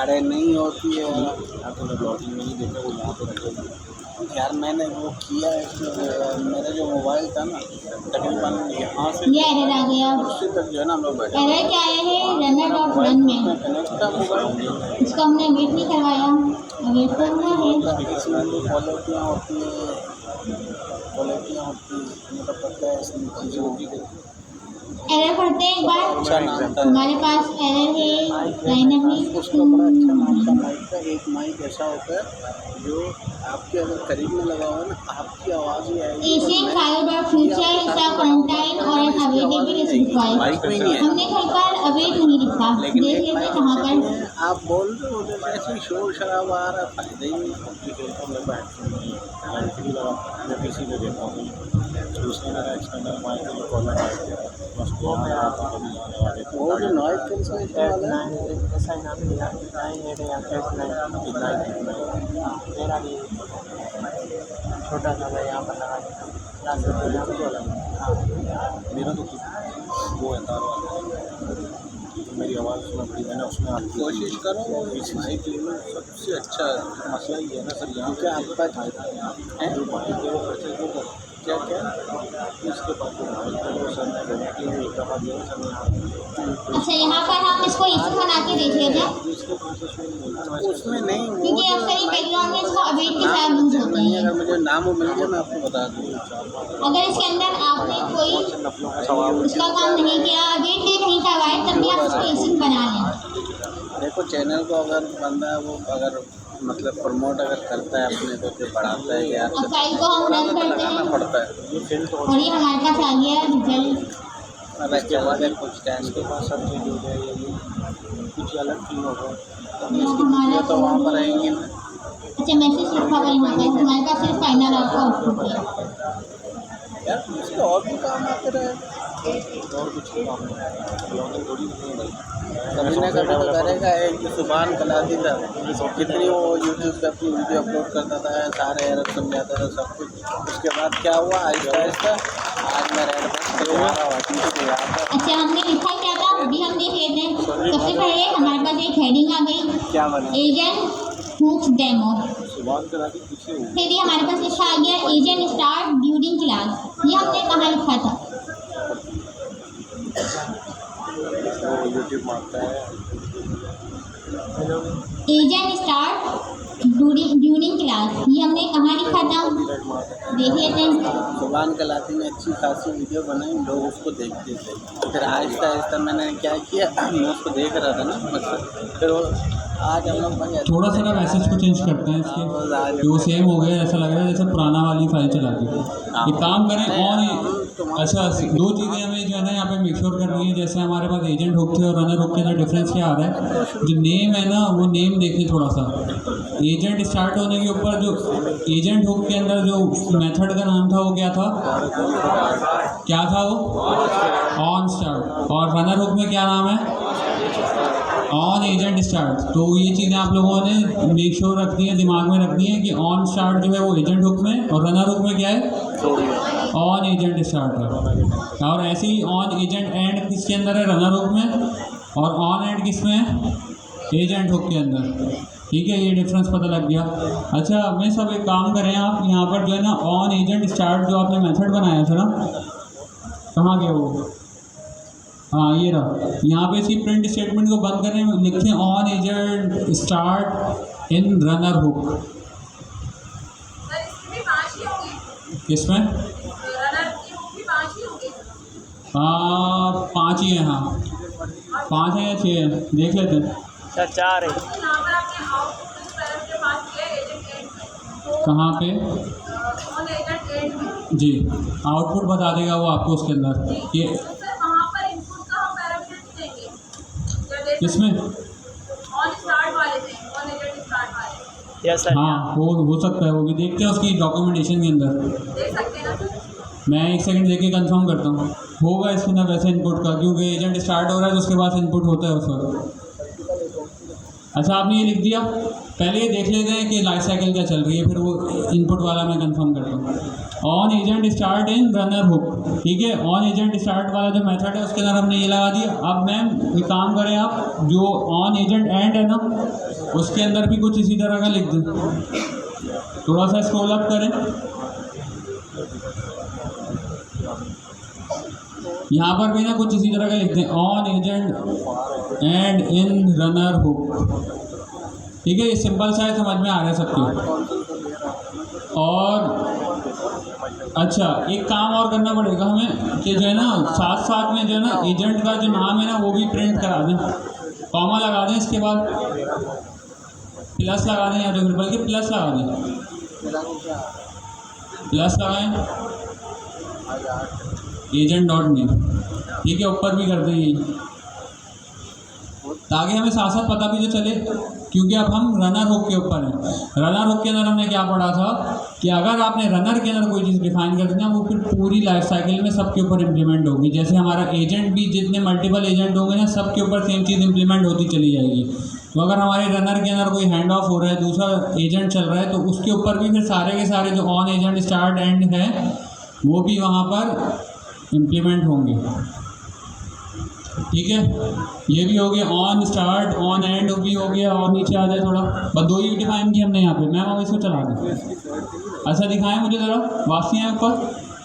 अरे नहीं होती है यार, तो ब्लॉगिंग में नहीं देखा, वो यहाँ पर रखे यार। मैंने वो किया है, मेरा जो मोबाइल था ना, तकरीबन यहाँ से ये एरर आ गया। उससे तक जो है ना हम लोग बैठे एरर क्या आया है runner.run में, कनेक्ट था मोबाइल, इसको हमने वेट नहीं करवाया, वेट कर रहा है। इसमें जो क्वालिटियाँ होती हैं, मतलब पता है इसमें चीज़ें होगी। एरर पढ़ते हैं एक बार। अच्छा नाम था हमारे पास एरर है डायनामिक। उसका बड़ा अच्छा नाम था माइक का। एक माइक ऐसा होता है जो आपके अगर करीब में लगा हुआ है ना, आपकी आवाज़ ही आएगी। एशियन फायर.फ्यूचर इसका क्वारंटाइन और अवेलेबल इस रिक्वायर्ड। माइक में नहीं है, हमने घर पर अवेट नहीं लिखा, लेकिन देख एक लेते माइक कहाँ ऐसे पर। है, आप बोल रहे हो तो ऐसे ही शोर शराबा आ रहा है, फायदा ही नहीं। मेरे को हेडफोन नहीं है, हैंड-फ्री लगा, मैं पीसी पे देखता हूँ, उसके मेरा एक्सटर्नल माइक है जो कॉलर है, बस वो मैं आता हूँ, कभी लगा देता हूँ। वो जो नॉइज़ कैंसलेशन वाला है, ऐसा ही नाम लिया 9 या 9 मेरा भी छोटा सा मैं यहाँ पर लगा देता हूँ। मेरा तो वो है तार वाला, तो मेरी आवाज़ सुना पड़ी, मैंने उसमें आप कोशिश करो इस माइक लेवल सबसे अच्छा है। मसला ये है ना सर, यहाँ क्या आपके पास है जो माइक है वो परचेज नहीं कर क्या क्या इसके पास जो माइक है वो सर ने देने के लिए एक दफ़ा दिया सर ने। अच्छा, यहाँ पर हम इसको इशू बना के देख लेते हैं, जिसके पास उसमें नहीं, क्योंकि अक्सर ही बैकग्राउंड में इसको अवेट के साथ यूज होते हैं। अगर मुझे नाम वो मिल गया मैं आपको बता दूँ। अगर इसके अंदर आपने कोई उसका काम नहीं किया, अवेट डे नहीं करवाए, तब भी आप इसको इशू बना लें। देखो चैनल को अगर बंदा वो अगर मतलब प्रमोट अगर करता है अपने को, फिर बढ़ाता है यार, अब फाइल को हम रन करते लगाना हैं पड़ता है। और ये हमारे पास आ गया रिजल्ट। अगर चला गया कुछ टाइम के बाद सब चीज़ हो जाए, कुछ अलग फील होगा। इसकी वीडियो तो वहाँ पर आएंगी ना। अच्छा, मैसेज लिखा हुआ यहाँ पे, हमारे पास सिर्फ फाइनल आपका आउटपुट है। यार इसके और भी काम आते रहे, और कुछ काम नहीं, ब्लॉगिंग थोड़ी नहीं भाई। कभी ना कभी तो करेगा। एक सुबहान कलाती था, कितनी वो यूट्यूब पे अपनी वीडियो अपलोड करता था, सारे अरब समझाता था सब कुछ। उसके बाद क्या हुआ, आहिस्ता आहिस्ता आज मैं रेड बस पे हमारा अच्छा, हमने लिखा क्या था अभी हम देख लेते हैं। सबसे पहले हमारे पास एक हेडिंग आ गई, क्या बना एजेंट हुक्स डेमो। सुबहान कलाती पीछे हुई। फिर ये हमारे पास लिखा आ गया एजेंट स्टार्ट ड्यूरिंग क्लास। ये हमने कहाँ लिखा था? वो यूट्यूब मारता है। एजेंट स्टार्ट ड्यूरिंग क्लास, ये हमने कहाँ लिखा था? देख लेते हैं। सुबहान कलाती में अच्छी खासी वीडियो बनाई, लोग उसको देखते थे। फिर आहिस्ता आहिस्ता मैंने क्या किया, मैं उसको देख रहा था ना, मतलब फिर वो आज हम लोग भाई थोड़ा सा ना मैसेज को चेंज करते हैं इसके, कि वो सेम हो गया, ऐसा लग रहा है जैसे पुराना वाली फाइल चला दी। एक काम करें, और अच्छा दो चीज़ें हमें जो है ना यहाँ पे मेक श्योर करनी है। जैसे हमारे पास एजेंट हुक थे और रनर हुक के अंदर डिफरेंस क्या आ रहा है, जो नेम है ना वो नेम देखें थोड़ा सा। एजेंट स्टार्ट होने के ऊपर जो एजेंट हुक के अंदर जो मेथड का नाम था वो क्या था, क्या था वो, ऑन स्टार्ट। और रनर हुक में क्या नाम है, ऑन एजेंट स्टार्ट। तो ये चीज़ें आप लोगों ने मेक श्योर रखनी है, दिमाग में रखनी है कि ऑन स्टार्ट जो है वो एजेंट हुक में, और रनर हुक में क्या है, ऑन एजेंट स्टार्ट है। और ऐसे ही ऑन एजेंट एंड किसके अंदर है, रनर हुक में, और ऑन एंड किस में है, एजेंट हुक के अंदर। ठीक है, ये डिफरेंस पता लग गया। अच्छा, मैं सब एक काम करें, आप यहाँ पर जो है ना ऑन एजेंट स्टार्ट जो आपने मेथड बनाया था ना, कहाँ गया वो, हाँ ये रहा। यहाँ पे इसकी प्रिंट स्टेटमेंट को बंद करने में लिखें on agent start in runner hook. किसमें, हाँ 5 ही हैं, हाँ 5 हैं या 6 हैं, देख लेते हैं। सर 4 है। कहाँ पे जी, आउटपुट बता देगा वो आपको उसके अंदर कि किसमें, यस सर। हाँ हो सकता है, वो भी देखते हैं उसकी डॉक्यूमेंटेशन के अंदर। मैं 1 सेकंड देके कंफर्म करता हूँ, होगा इसमें ना वैसे इनपुट का, क्योंकि एजेंट स्टार्ट हो रहा है तो उसके बाद इनपुट होता है उस वक्त। अच्छा आपने ये लिख दिया, पहले ये देख लेते हैं कि लाइफ साइकिल क्या चल रही है, फिर वो इनपुट वाला मैं कंफर्म करता हूँ। On agent start in runner hook, ठीक है। ऑन एजेंट स्टार्ट वाला जो मेथड है उसके अंदर हमने ये लगा दिया। अब मैम एक काम करें आप, जो ऑन एजेंट एंड है ना उसके अंदर भी कुछ इसी तरह का लिख दें। थोड़ा सा स्क्रॉल अप करें, यहाँ पर भी ना कुछ इसी तरह का लिखते हैं, on agent and in runner hook, ठीक है। ये सिंपल सा है, समझ में आ रहा है सबको। और अच्छा एक काम और करना पड़ेगा हमें कि जो है ना साथ साथ में जो है ना एजेंट का जो नाम है ना वो भी प्रिंट करा दें, कॉमा लगा दें, इसके बाद प्लस लगा दें, या तो बल्कि प्लस लगा दें, प्लस लगाएं एजेंट डॉट नेम, ठीक है। ऊपर भी कर दें ये, ताकि हमें साथ साथ पता भी तो चले, क्योंकि अब हम रनर हुक के ऊपर हैं। रनर हुक के अंदर हमने क्या पढ़ा था कि अगर आपने रनर के अंदर कोई चीज़ डिफाइन कर दी ना वो फिर पूरी लाइफ साइकिल में सबके ऊपर इम्प्लीमेंट होगी। जैसे हमारा एजेंट भी, जितने मल्टीपल एजेंट होंगे ना सबके ऊपर सेम चीज़ इम्प्लीमेंट होती चली जाएगी। तो अगर हमारे रनर के अंदर कोई हैंड ऑफ हो रहा है, दूसरा एजेंट चल रहा है, तो उसके ऊपर भी फिर सारे के सारे जो ऑन एजेंट स्टार्ट एंड है वो भी वहाँ पर इम्प्लीमेंट होंगे, ठीक है। ये भी हो गया, ऑन स्टार्ट ऑन एंड भी हो गया। और नीचे आ जाए थोड़ा, बस दो ही डिफाइन की हमने यहाँ पे। मैम अब इसको चला दें। अच्छा दिखाएं मुझे ज़रा, वासी हैं ऊपर।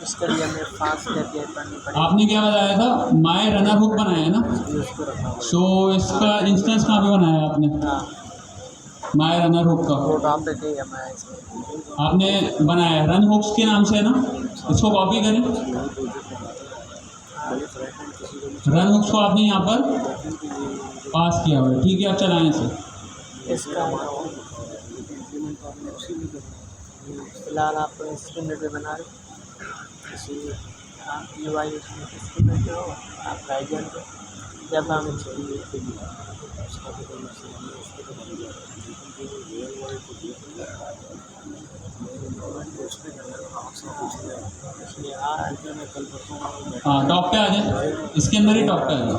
इसके लिए हमें फास्ट करके पढ़नी पड़ेगी। आपने क्या बताया था, माय रनर हुक बनाया है ना, सो इसका इंस्टेंस कहाँ पे बनाया है आपने? माय रनर हुक का वो टॉप पे थे हमारे इसमें आपने बनाया है, रन हुक्स के नाम से है ना। इसको कॉपी करें, रन हुक्स को आपने यहाँ पर पास किया हुआ है, ठीक है। अब चलाएं इसे। इसका फिलहाल आप स्टैंडर्ड पे बना रहे आप UI उसमें स्टैंडर्ड हो आप एजेंट जब हमें चाहिए हाँ टॉप पे आ जाए, इसके अंदर ही टॉप पे आ जाए।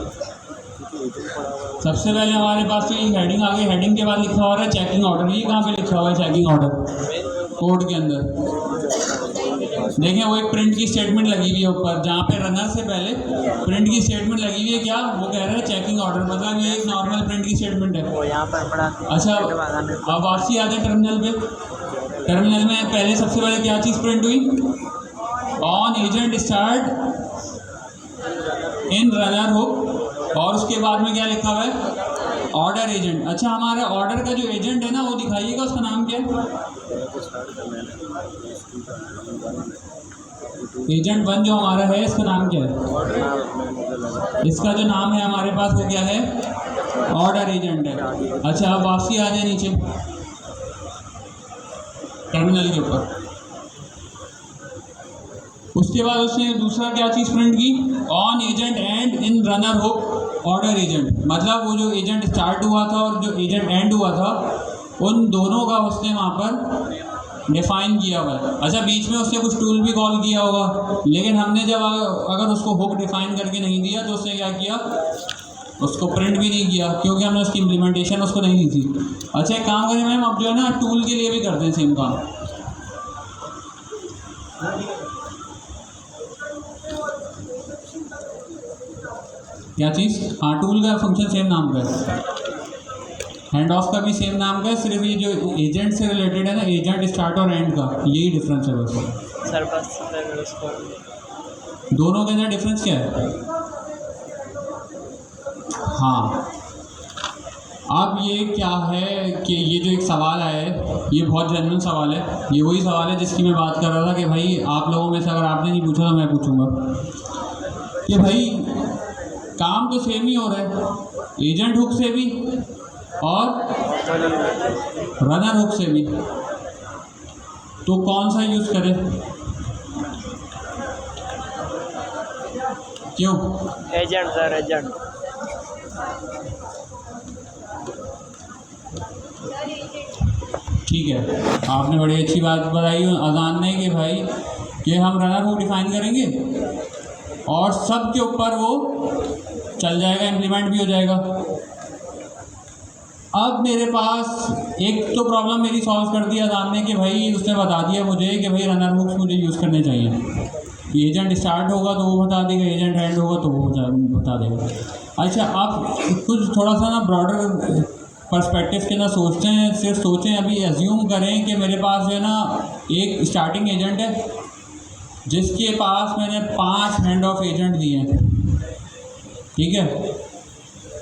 सबसे पहले हमारे पास तो ये हेडिंग आ गई, हेडिंग के बाद लिखा हुआ है चेकिंग ऑर्डर। ये कहाँ पे लिखा हुआ है चेकिंग ऑर्डर? कोड के अंदर देखें, वो एक प्रिंट की स्टेटमेंट लगी हुई है ऊपर, जहाँ पे रनर से पहले प्रिंट की स्टेटमेंट लगी हुई है। क्या वो कह रहे हैं चेकिंग ऑर्डर, मतलब ये एक नॉर्मल प्रिंट की स्टेटमेंट है। वो यहाँ पर पढ़ाते हैं। अच्छा अब वापसी आते हैं टर्मिनल पे। टर्मिनल में पहले सबसे पहले क्या चीज़ प्रिंट हुई, on agent start in runner hook, और उसके बाद में क्या लिखा हुआ है, ऑर्डर एजेंट। अच्छा हमारे ऑर्डर का जो एजेंट है ना वो दिखाइएगा, उसका नाम क्या है? एजेंट 1 जो हमारा है इसका नाम क्या है? इसका जो नाम है हमारे पास वो क्या है, ऑर्डर एजेंट है। अच्छा अब वापसी आ जाए नीचे टर्मिनल के ऊपर। उसके बाद उसने दूसरा क्या चीज़ प्रिंट की, on agent and in runner hook order agent. मतलब वो जो एजेंट स्टार्ट हुआ था और जो एजेंट एंड हुआ था उन दोनों का उसने वहाँ पर डिफाइन किया हुआ है। अच्छा बीच में उसने कुछ टूल भी कॉल किया होगा, लेकिन हमने जब अगर उसको हुक डिफाइन करके नहीं दिया तो उसने क्या किया, उसको प्रिंट भी नहीं किया, क्योंकि हमने उसकी इम्प्लीमेंटेशन उसको नहीं दी थी। अच्छा एक काम करें मैम, अब जो है ना टूल के लिए भी करते हैं सेम काम। क्या चीज़, हाँ टूल का फंक्शन सेम नाम का है, हैंड ऑफ का भी सेम नाम का है, सिर्फ ये जो एजेंट से रिलेटेड है ना, एजेंट स्टार्ट और एंड का, यही डिफरेंस है बस। सर बस इसको दोनों के अंदर डिफरेंस क्या है? हाँ अब ये क्या है कि ये जो एक सवाल आया है ये बहुत जेन्युइन सवाल है। ये वही सवाल है जिसकी मैं बात कर रहा था कि भाई आप लोगों में से अगर आपने नहीं पूछा तो मैं पूछूंगा कि भाई काम तो सेम ही हो रहा है, एजेंट हुक से भी और रनर हुक से भी, तो कौन सा यूज़ करें? क्यों? Agent sir agent. ठीक है, आपने बड़ी अच्छी बात बताई अजान ने कि भाई कि हम रनर हुक डिफाइन करेंगे और सब के ऊपर वो चल जाएगा, इम्प्लीमेंट भी हो जाएगा। अब मेरे पास एक तो प्रॉब्लम मेरी सॉल्व कर दी अजान ने कि भाई उसने बता दिया मुझे कि भाई रनर हुक्स मुझे यूज़ करने चाहिए। एजेंट स्टार्ट होगा तो वो बता देगा, एजेंट एंड होगा तो वो बता देगा। अच्छा, आप कुछ थोड़ा सा ना ब्रॉडर पर्सपेक्टिव के ना सोचते हैं, सिर्फ सोचें, अभी एज्यूम करें कि मेरे पास जो है ना एक स्टार्टिंग एजेंट है जिसके पास मैंने 5 हैंड ऑफ एजेंट दिए हैं, ठीक है।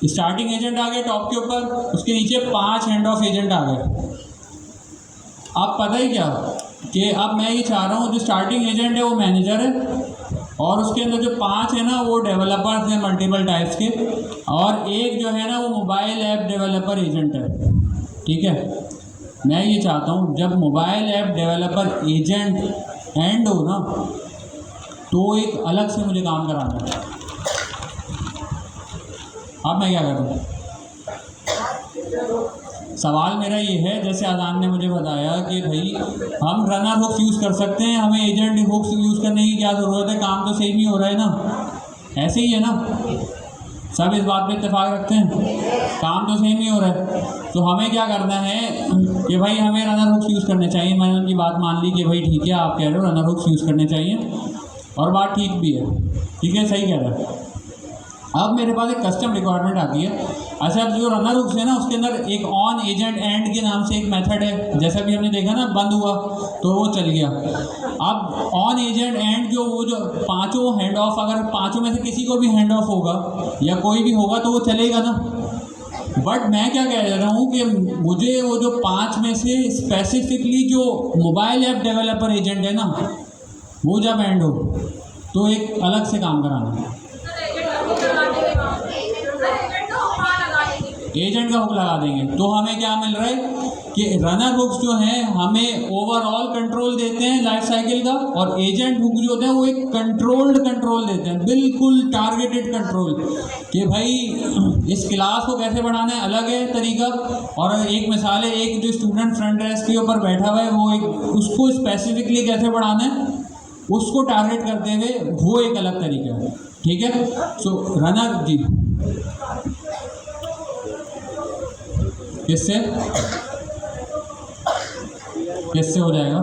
स्टार्टिंग एजेंट आ गए टॉप के ऊपर, उसके नीचे 5 हैंड ऑफ एजेंट आ गए। अब पता ही क्या कि अब मैं ये चाह रहा हूँ जो स्टार्टिंग एजेंट है वो मैनेजर है और उसके अंदर जो 5 है ना वो डेवलपर्स हैं मल्टीपल टाइप्स के, और एक जो है ना वो मोबाइल ऐप डेवलपर एजेंट है, ठीक है। मैं ये चाहता हूँ जब mobile app developer agent and हो ना तो एक अलग से मुझे काम कराना है। अब मैं क्या करूँ? सवाल मेरा ये है, जैसे अजान ने मुझे बताया कि भाई हम रनर हुक्स यूज़ कर सकते हैं, हमें एजेंट हुक्स यूज़ करने की क्या ज़रूरत है, काम तो सेम ही हो रहा है ना, ऐसे ही है ना, सब इस बात पे इत्तेफाक रखते हैं, काम तो सेम ही हो रहा है। तो हमें क्या करना है कि भाई हमें रनर हुक्स यूज़ करने चाहिए। मैंने उनकी बात मान ली कि भाई ठीक है आप कह रहे हो रनर हुक्स यूज़ करने चाहिए और बात ठीक भी है, ठीक है, सही कह रहा है। अब मेरे पास एक कस्टम रिक्वायरमेंट आती है। अच्छा, अब जो रनर हुक्स है ना उसके अंदर एक ऑन एजेंट एंड के नाम से एक मेथड है, जैसा भी हमने देखा ना बंद हुआ तो वो चल गया। अब ऑन एजेंट एंड जो वो जो 5 हैंड ऑफ, अगर 5 में से किसी को भी हैंड ऑफ होगा या कोई भी होगा तो वो चलेगा ना। बट मैं क्या कह रहा हूँ कि मुझे वो जो 5 में से स्पेसिफिकली जो मोबाइल ऐप डेवलपर एजेंट है ना वो जब एंड हो तो एक अलग से काम कराना है, एजेंट का हुक लगा देंगे। तो हमें क्या मिल रहा है कि रनर हुक्स जो हैं हमें ओवरऑल कंट्रोल देते हैं लाइफ साइकिल का, और एजेंट हुक जो होते हैं वो एक कंट्रोल्ड कंट्रोल देते हैं, बिल्कुल टारगेटेड कंट्रोल, कि भाई इस क्लास को कैसे बढ़ाना है अलग है तरीका। और एक मिसाल है, एक जो स्टूडेंट फ्रंट डेस्क के ऊपर बैठा हुआ है वो एक उसको स्पेसिफिकली कैसे बढ़ाना है उसको टारगेट करते हुए वो एक अलग तरीका है, ठीक है। सो रनर जी किससे किससे हो जाएगा?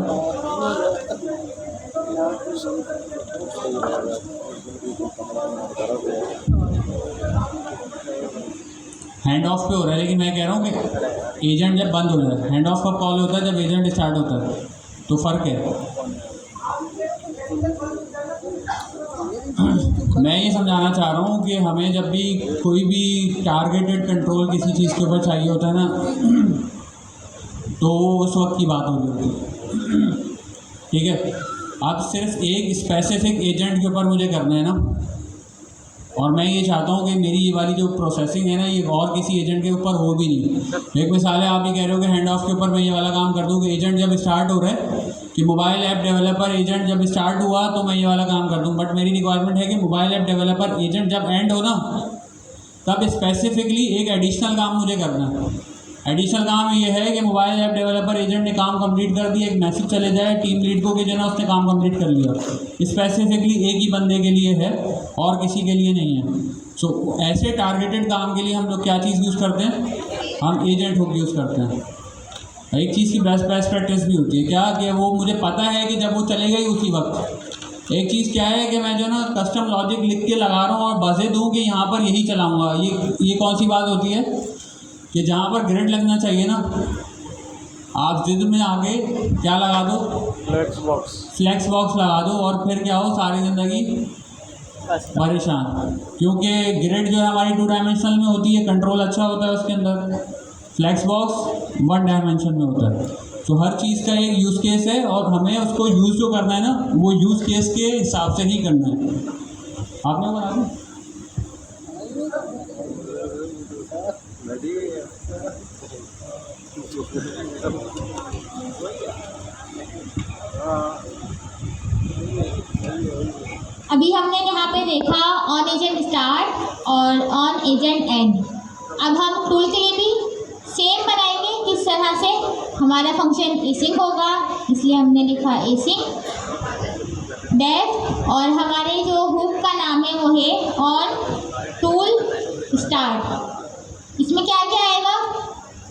हैंड ऑफ पे हो रहा है, लेकिन मैं कह रहा हूँ कि एजेंट जब बंद हो जाए, हैंड ऑफ का कॉल होता है जब एजेंट स्टार्ट होता है, तो फ़र्क है। मैं ये समझाना चाह रहा हूँ कि हमें जब भी कोई भी टारगेटेड कंट्रोल किसी चीज़ के ऊपर चाहिए होता है ना तो उस वक्त की बात होगी, ठीक है। अब सिर्फ एक स्पेसिफिक एजेंट के ऊपर मुझे करना है ना, और मैं ये चाहता हूँ कि मेरी ये वाली जो प्रोसेसिंग है ना ये और किसी एजेंट के ऊपर हो भी नहीं। एक मिसाल है, आप ये कह रहे हो कि हैंड ऑफ के ऊपर मैं ये वाला काम कर दूँ कि एजेंट जब स्टार्ट हो रहा है कि मोबाइल ऐप डेवलपर एजेंट जब स्टार्ट हुआ तो मैं ये वाला काम कर दूँ। बट मेरी रिक्वायरमेंट है कि मोबाइल ऐप डेवलपर एजेंट जब एंड हो ना तब स्पेसिफिकली एक एडिशनल काम मुझे करना है। एडिशनल काम ये है कि मोबाइल ऐप डेवलपर एजेंट ने काम कंप्लीट कर दिया, एक मैसेज चले जाए टीम लीड को कि जो ना उसने काम कंप्लीट कर लिया। स्पेसिफिकली एक ही बंदे के लिए है और किसी के लिए नहीं है। सो ऐसे टारगेटेड काम के लिए हम लोग क्या चीज़ यूज़ करते हैं? हम एजेंट हुक यूज़ करते हैं। एक चीज़ की बेस्ट प्रैक्टिस भी होती है क्या कि वो मुझे पता है कि जब वो चलेगा ही उसी वक्त। एक चीज़ क्या है कि मैं जो ना कस्टम लॉजिक लिख के लगा रहा हूँ और बजे दूँ कि यहाँ पर यही चलाऊँगा। ये कौन सी बात होती है कि जहाँ पर ग्रिड लगना चाहिए ना आप जिद में आगे क्या लगा दो, फ्लेक्स बॉक्स लगा दो, और फिर क्या हो सारी ज़िंदगी परेशान। क्योंकि ग्रिड जो है हमारी 2 डायमेंशनल में होती है, कंट्रोल अच्छा होता है उसके अंदर, फ्लेक्स बॉक्स 1 डायमेंशन में होता है। तो हर चीज़ का एक यूज़ केस है और हमें उसको यूज़ जो करना है ना वो यूज़ केस के हिसाब से ही करना है। आपने बता दें अभी हमने यहाँ पे देखा ऑन एजेंट स्टार्ट और ऑन एजेंट एंड। अब हम टूल के लिए भी सेम बनाएंगे, किस तरह से हमारा फंक्शन एसिंक होगा, इसलिए हमने लिखा एसिंक डेफ, और हमारे जो हुक का नाम है वो है ऑन टूल स्टार्ट। इसमें क्या क्या आएगा?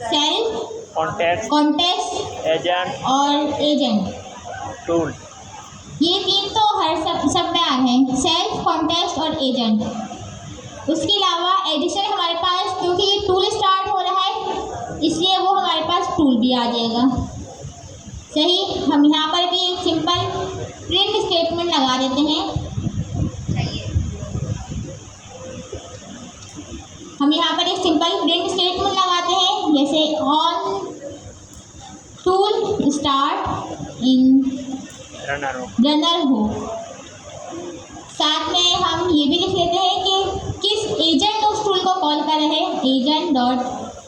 सेल्फ, कॉन्टेक्स्ट, कॉन्टेक्स्ट एजेंट, और एजेंट। टूल। ये तीन तो हर सब में आए हैं, सेल्फ, कॉन्टेक्स्ट और एजेंट। उसके अलावा एडिशन हमारे पास, क्योंकि ये टूल स्टार्ट हो रहा है इसलिए वो हमारे पास टूल भी आ जाएगा। सही, हम यहाँ पर भी एक सिंपल प्रिंट स्टेटमेंट लगा देते हैं। हम यहाँ पर एक सिंपल प्रिंट स्टेटमेंट लगाते हैं, जैसे on tool start in runner हो। साथ में हम ये भी लिख लेते हैं कि किस एजेंट उस टूल को कॉल कर रहे हैं, एजेंट डॉट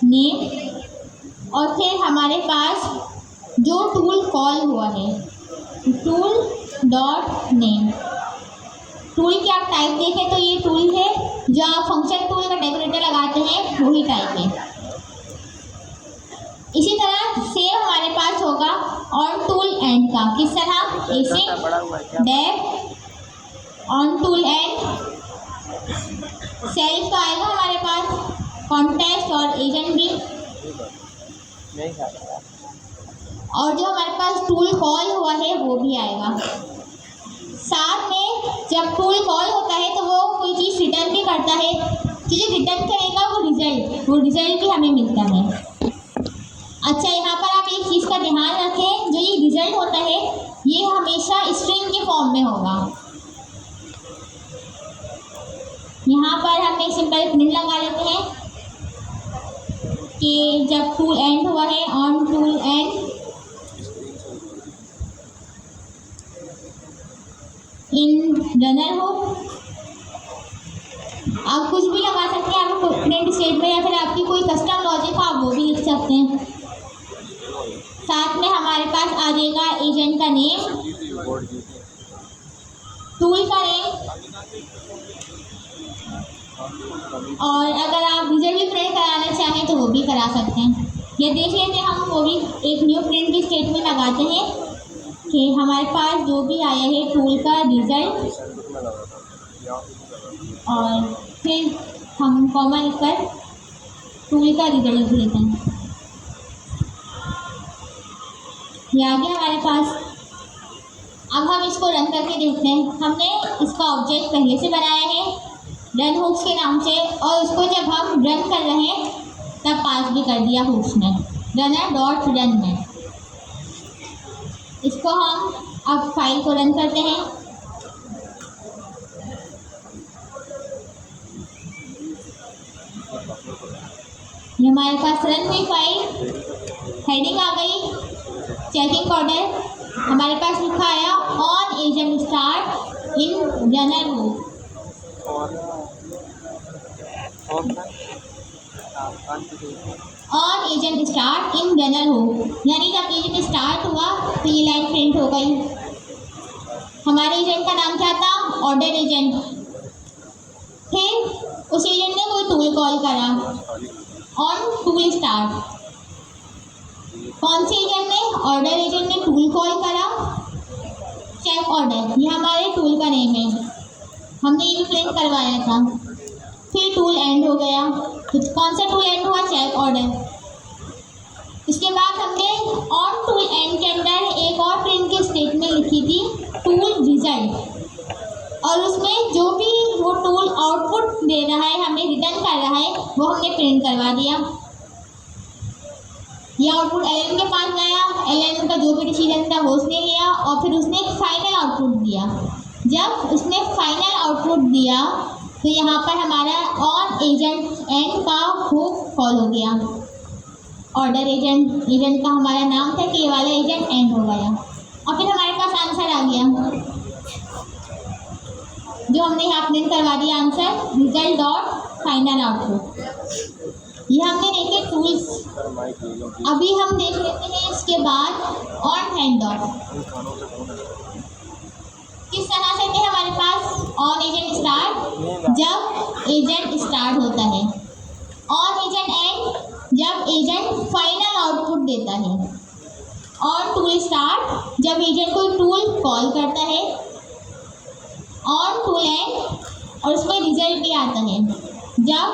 नेम। और फिर हमारे पास जो टूल कॉल हुआ है, टूल डॉट नेम। टूल की आप टाइप देखें तो ये टूल है, जो आप फंक्शन टूल का डेकोरेटर लगाते हैं वही टाइप है। इसी तरह सेम हमारे पास होगा ऑन टूल एंड का, किस तरह, ऐसे def on tool end. Self तो आएगा हमारे पास, कॉन्टेक्स्ट और एजेंट भी। और जो हमारे पास टूल कॉल हुआ है वो भी आएगा। साथ में जब टूल कॉल होता है तो वो कोई चीज़ रिटर्न भी करता है, तो जो रिटर्न करेगा वो रिज़ल्ट भी हमें मिलता है। अच्छा, यहाँ पर आप एक चीज़ का ध्यान रखें, जो ये रिज़ल्ट होता है ये हमेशा स्ट्रिंग के फॉर्म में होगा। यहाँ पर हम एक सिंपल प्रिंट लगा लेते हैं कि जब टूल एंड हुआ है, on tool and in runner हो। आप कुछ भी लगा सकते हैं, आप प्रिंट स्टेटमेंट या फिर आपकी कोई कस्टम लॉजिक हो आप वो भी लिख सकते हैं। साथ में हमारे पास आ जाएगा एजेंट का नेम, टूल का नेम, और अगर आप रिजल्ट भी प्रिंट कराना चाहें तो वो भी करा सकते हैं। ये देख लेते हैं, हम वो भी एक न्यू प्रिंट की स्टेटमेंट लगाते हैं कि हमारे पास जो भी आया है टूल का रिजल्ट, और फिर हम कॉमा लिखकर टूल का रिजल्ट लिख लेते हैं। ये आ गया हमारे पास। अब हम इसको रन करके देखते हैं। हमने इसका ऑब्जेक्ट पहले से बनाया है रन हुक्स के नाम से, और उसको जब हम रन कर रहे हैं तब पास भी कर दिया हुक्स में, रनर डॉट रन में। इसको हम अब फाइल को रन करते हैं। ये हमारे पास रन हुई फाइल, हेडिंग आ गई, चेकिंग ऑर्डर हमारे पास लिखा आया on agent start in runner हो। On agent start in runner हो, यानी जब एजेंट स्टार्ट हुआ तो ये लाइन प्रिंट हो गई। हमारे एजेंट का नाम क्या था, ऑर्डर एजेंट। फिर उस एजेंट ने कोई टूल कॉल करा, ऑन टूल स्टार्ट। कौन से एजेंट ने, ऑर्डर एजेंट ने टूल कॉल करा, चेक ऑर्डर, ये हमारे टूल का नेम है, हमने ये भी प्रिंट करवाया था। फिर टूल एंड हो गया, तो कौन सा टूल एंड हुआ, चेक ऑर्डर। इसके बाद हमने ऑन टूल एंड के अंदर एक और प्रिंट की स्टेटमेंट लिखी थी, टूल रिजल्ट, और उसमें जो भी वो टूल आउटपुट दे रहा है, हमें रिटर्न कर रहा है, वो हमने प्रिंट करवा दिया। ये आउटपुट एलएन के पास गया, एलएन का जो भी डिसीजन था वो उसने लिया, और फिर उसने एक फाइनल आउटपुट दिया। जब उसने फाइनल आउटपुट दिया तो यहाँ पर हमारा ऑन एजेंट एंड का हुक कॉल हो गया। ऑर्डर एजेंट का हमारा नाम था कि ये वाला एजेंट एंड हो गया, और फिर हमारे पास आंसर आ गया जो हमने यहाँ प्रिंट करवा दिया, answer result dot final output. ये हमने देखे टूल्स। अभी हम देख लेते हैं इसके बाद ऑन हैंड ऑफ किस तरह से थे हमारे पास। ऑन एजेंट स्टार्ट जब एजेंट स्टार्ट होता है, ऑन एजेंट एंड जब एजेंट फाइनल आउटपुट देता है, ऑन टूल स्टार्ट जब एजेंट कोई टूल कॉल करता है, ऑन टूल एंड और उसमें रिजल्ट भी आता है जब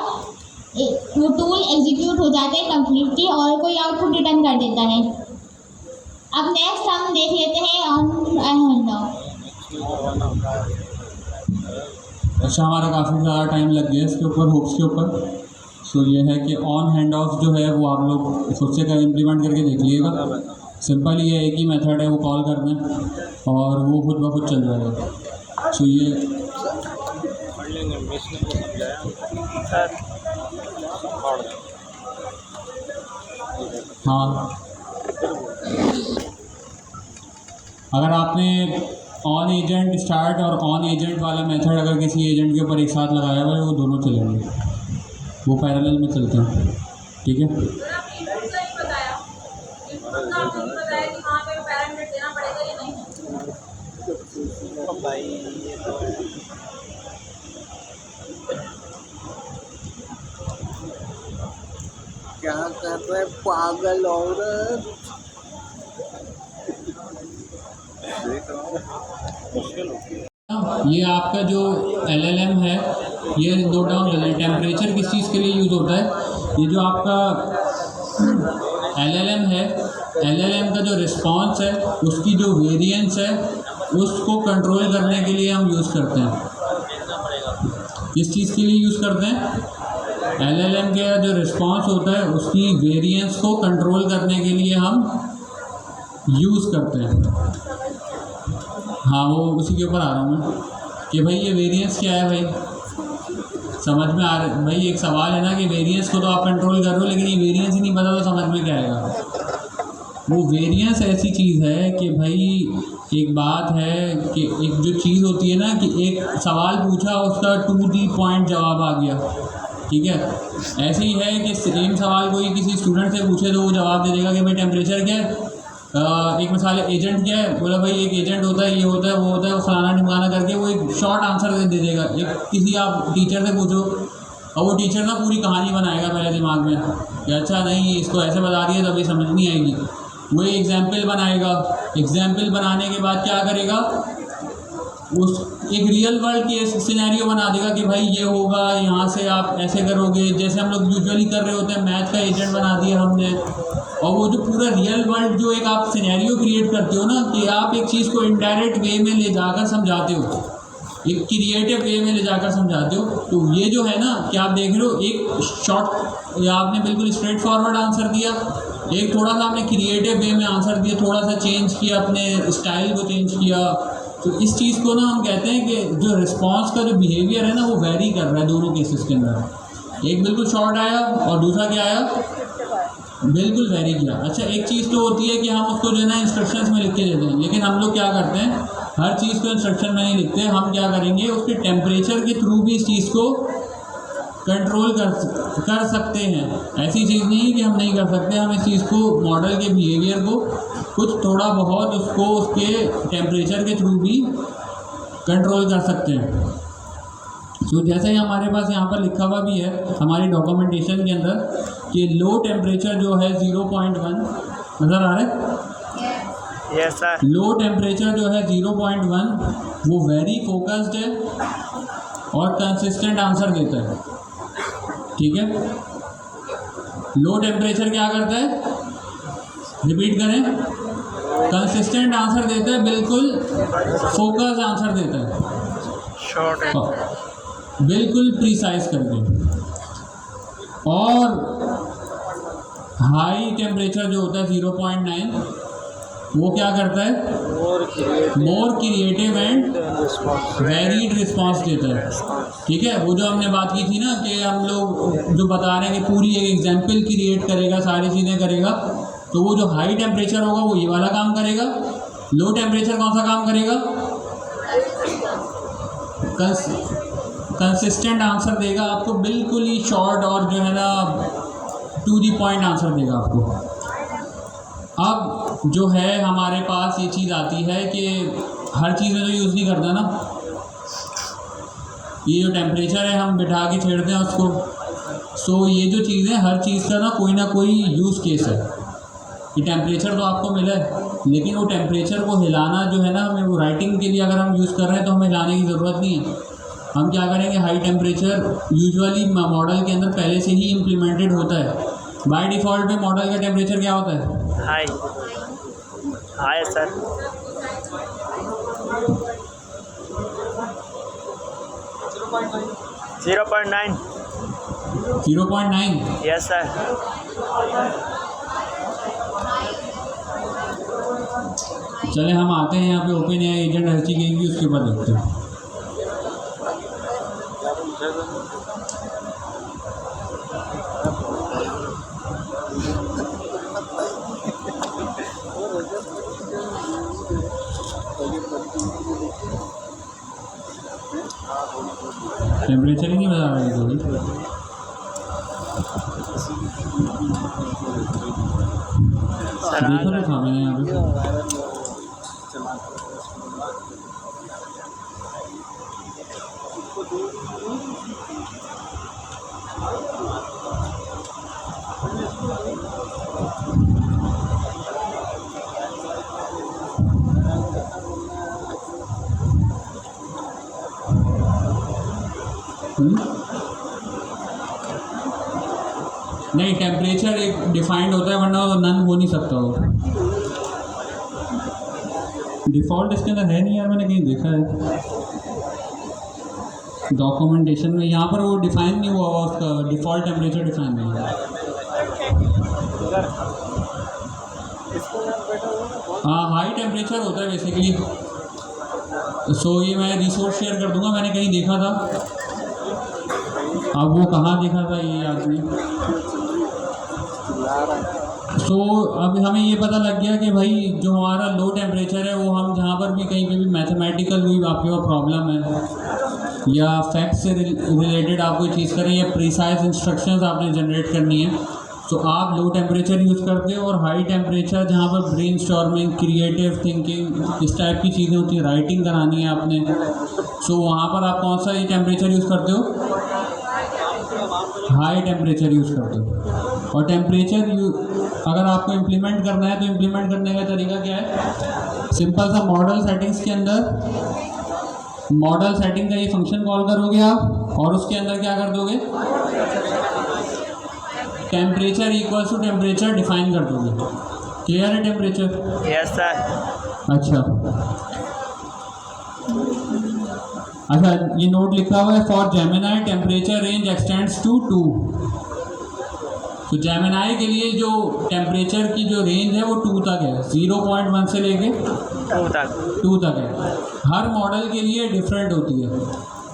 वो टूल एग्जीक्यूट हो जाता है कम्प्लीटली और कोई आउटपुट रिटर्न कर देता है। अब नेक्स्ट हम देख लेते हैं ऑन हैंड ऑफ। अच्छा, हमारा काफ़ी ज़्यादा टाइम लग गया इसके ऊपर, हुक्स के ऊपर। सो ये है कि ऑन हैंड ऑफ जो है वो आप लोग खुद से इम्प्लीमेंट करके देख लीजिएगा। सिंपल ये एक ही मेथड है, वो कॉल कर दें और वो खुद ब खुद चल जाएगा। सो ये हाँ, अगर आपने ऑन एजेंट स्टार्ट और ऑन एजेंट वाला मेथड अगर किसी एजेंट के ऊपर एक साथ लगाया हुआ है, वो दोनों चलेंगे, वो पैरेलल में चलते हैं। ठीक है, भाई ये तो क्या कर रहे पागल औरत। ये आपका जो LLM है, ये नोट डाउन कर लें। टेम्परेचर किस चीज़ के लिए यूज़ होता है? ये जो आपका LLM है, LLM का जो रिस्पॉन्स है, उसकी जो वेरिएंस है, उसको कंट्रोल करने के लिए हम यूज़ करते हैं। किस चीज़ के लिए यूज़ करते हैं? LLM का जो रिस्पॉन्स होता है, उसकी वेरिएंस को कंट्रोल करने के लिए हम यूज़ करते हैं। हाँ, वो उसी के ऊपर आ रहा हूँ मैं कि भाई ये वेरिएंस क्या है। भाई समझ में आ रहा है? भाई एक सवाल है ना कि वेरिएंस को तो आप कंट्रोल कर रहे हो, लेकिन ये वेरिएंस ही नहीं पता तो समझ में क्या आएगा। वो वेरिएंस ऐसी चीज़ है कि भाई एक बात है कि एक जो चीज़ होती है ना कि एक सवाल पूछा, उसका टू दी पॉइंट जवाब आ गया। ठीक है, ऐसे ही है कि सेम सवाल कोई किसी स्टूडेंट से पूछे तो वो जवाब दे देगा कि भाई टेम्परेचर क्या है। एक मिसाल एजेंट क्या है, बोला भाई एक एजेंट होता है, ये होता है, वो होता है, वो फलाना ढिमकाना करके वो एक शॉर्ट आंसर दे देगा। एक किसी आप टीचर से पूछो और वो टीचर ना पूरी कहानी बनाएगा पहले दिमाग में कि अच्छा नहीं इसको ऐसे बता दिया तभी समझ नहीं आएगी। वो एग्जाम्पल बनाएगा, एग्जाम्पल बनाने के बाद क्या करेगा, उस एक रियल वर्ल्ड केस सिनेरियो बना देगा कि भाई ये होगा, यहाँ से आप ऐसे करोगे, जैसे हम लोग यूजुअली कर रहे होते हैं। मैथ का एजेंट बना दिया हमने, और वो जो पूरा रियल वर्ल्ड जो एक आप सिनेरियो क्रिएट करते हो ना, कि आप एक चीज़ को इनडायरेक्ट वे में ले जाकर समझाते हो, एक क्रिएटिव वे में ले जाकर समझाते हो। तो ये जो है ना कि आप देख रहे हो, एक शॉर्ट या आपने बिल्कुल स्ट्रेट फॉरवर्ड आंसर दिया, एक थोड़ा सा आपने क्रिएटिव वे में आंसर दिया, थोड़ा सा चेंज किया, अपने स्टाइल को चेंज किया। तो इस चीज़ को ना हम कहते हैं कि जो रिस्पांस का जो बिहेवियर है ना, वो वेरी कर रहा है दोनों केसेस के अंदर। एक बिल्कुल शॉर्ट आया और दूसरा क्या आया, बिल्कुल वेरी किया। अच्छा, एक चीज़ तो होती है कि हम उसको जो है ना इंस्ट्रक्शंस में लिख के देते हैं, लेकिन हम लोग क्या करते हैं, हर चीज़ को इंस्ट्रक्शन में नहीं लिखते। हम क्या करेंगे, उसके टेम्परेचर के थ्रू भी इस चीज़ को कंट्रोल कर सकते हैं। ऐसी चीज़ नहीं है कि हम नहीं कर सकते। हम इस चीज़ को, मॉडल के बिहेवियर को कुछ थोड़ा बहुत उसको उसके टेम्परेचर के थ्रू भी कंट्रोल कर सकते हैं। तो जैसे ही हमारे पास यहाँ पर लिखा हुआ भी है हमारी डॉक्यूमेंटेशन के अंदर कि लो टेम्परेचर जो है 0.1 नज़र आ रहा है। Yes sir. लो टेम्परेचर जो है 0.1 वो वेरी फोकस्ड है और कंसिस्टेंट आंसर देता है। ठीक है, लो टेम्परेचर क्या करता है, रिपीट करें, कंसिस्टेंट आंसर देता है, बिल्कुल फोकस आंसर देता है, शॉर्ट बिल्कुल प्रिसाइज करके। और हाई टेम्परेचर जो होता है 0.9 वो क्या करता है, more creative and varied response देता है। ठीक है, वो जो हमने बात की थी ना कि हम लोग जो बता रहे हैं कि पूरी एक एग्जाम्पल क्रिएट करेगा, सारी चीज़ें करेगा, तो वो जो हाई टेम्परेचर होगा वो ये वाला काम करेगा। लो टेम्परेचर कौन सा काम करेगा, कंसिस्टेंट आंसर देगा आपको, बिल्कुल ही शॉर्ट और जो है ना टू दी पॉइंट आंसर देगा आपको। अब जो है हमारे पास ये चीज़ आती है कि हर चीज़ में तो यूज़ नहीं करता ना, ये जो टेम्परेचर है हम बिठा के छेड़ते हैं उसको। सो ये जो चीज़ है, हर चीज़ का ना कोई यूज़ केस है। कि टेम्परेचर तो आपको मिला है, लेकिन वो टेम्परेचर को हिलाना जो है ना, हमें वो राइटिंग के लिए अगर हम यूज़ कर रहे हैं तो हमें हिलाने की ज़रूरत नहीं है। हम क्या करेंगे, हाई टेम्परेचर यूजुअली मॉडल के अंदर पहले से ही इम्प्लीमेंटेड होता है। बाय डिफ़ॉल्ट में मॉडल का टेम्परेचर क्या होता है? High high sir. 0.9। 0.9। Yes sir. चले हम आते हैं यहाँ पे ओपन एआई एजेंट हर्ची की, उसके बाद देखते हैं। टेम्परेचर ही नहीं बता रही कोई। देखो तो था मैंने यहाँ पे। नहीं, टेम्परेचर एक डिफाइंड होता है, वरना नन हो नहीं सकता वो। डिफ़ॉल्ट इसके अंदर है नहीं यार, मैंने कहीं देखा है डॉक्यूमेंटेशन में, यहाँ पर वो डिफाइन नहीं हुआ हुआ, उसका डिफ़ॉल्ट टेम्परेचर डिफाइन नहीं है। हाँ, हाई टेम्परेचर होता है बेसिकली। सो ये मैं रिसोर्स शेयर कर दूंगा, मैंने कहीं देखा था। अब वो कहाँ देखा था ये याद नहीं। सो अब हमें ये पता लग गया कि भाई जो हमारा लो टेम्परेचर है वो हम जहाँ पर भी कहीं पे भी मैथमेटिकल कोई आपके पास प्रॉब्लम है या फैक्ट से रिलेटेड आप कोई चीज़ करें या प्रिसाइज इंस्ट्रक्शंस आपने जनरेट करनी है, तो आप लो टेम्परेचर यूज़ करते हो। और हाई टेम्परेचर जहाँ पर ब्रेन स्टॉर्मिंग, क्रिएटिव थिंकिंग, इस टाइप की चीज़ें होती हैं, राइटिंग करानी है आपने, सो वहाँ पर आप कौन सा ये टेम्परेचर यूज़ करते हो? हाई टेम्परेचर यूज़ करते हो। और टेम्परेचर अगर आपको इम्प्लीमेंट करना है तो इम्प्लीमेंट करने का तरीका क्या है? सिंपल सा मॉडल सेटिंग्स के अंदर मॉडल सेटिंग का ये फंक्शन कॉल करोगे आप, और उसके अंदर क्या कर दोगे? Temperature equals to temperature define कर दोगे। क्लियर है टेम्परेचर? Yes sir. अच्छा, ये नोट लिखा हुआ है, for Gemini temperature range extends to 2। तो जेमिनाई के लिए जो टेम्परेचर की जो रेंज है वो 2 तक है, 0.1 से लेके 2 तक है। हर मॉडल के लिए डिफरेंट होती है।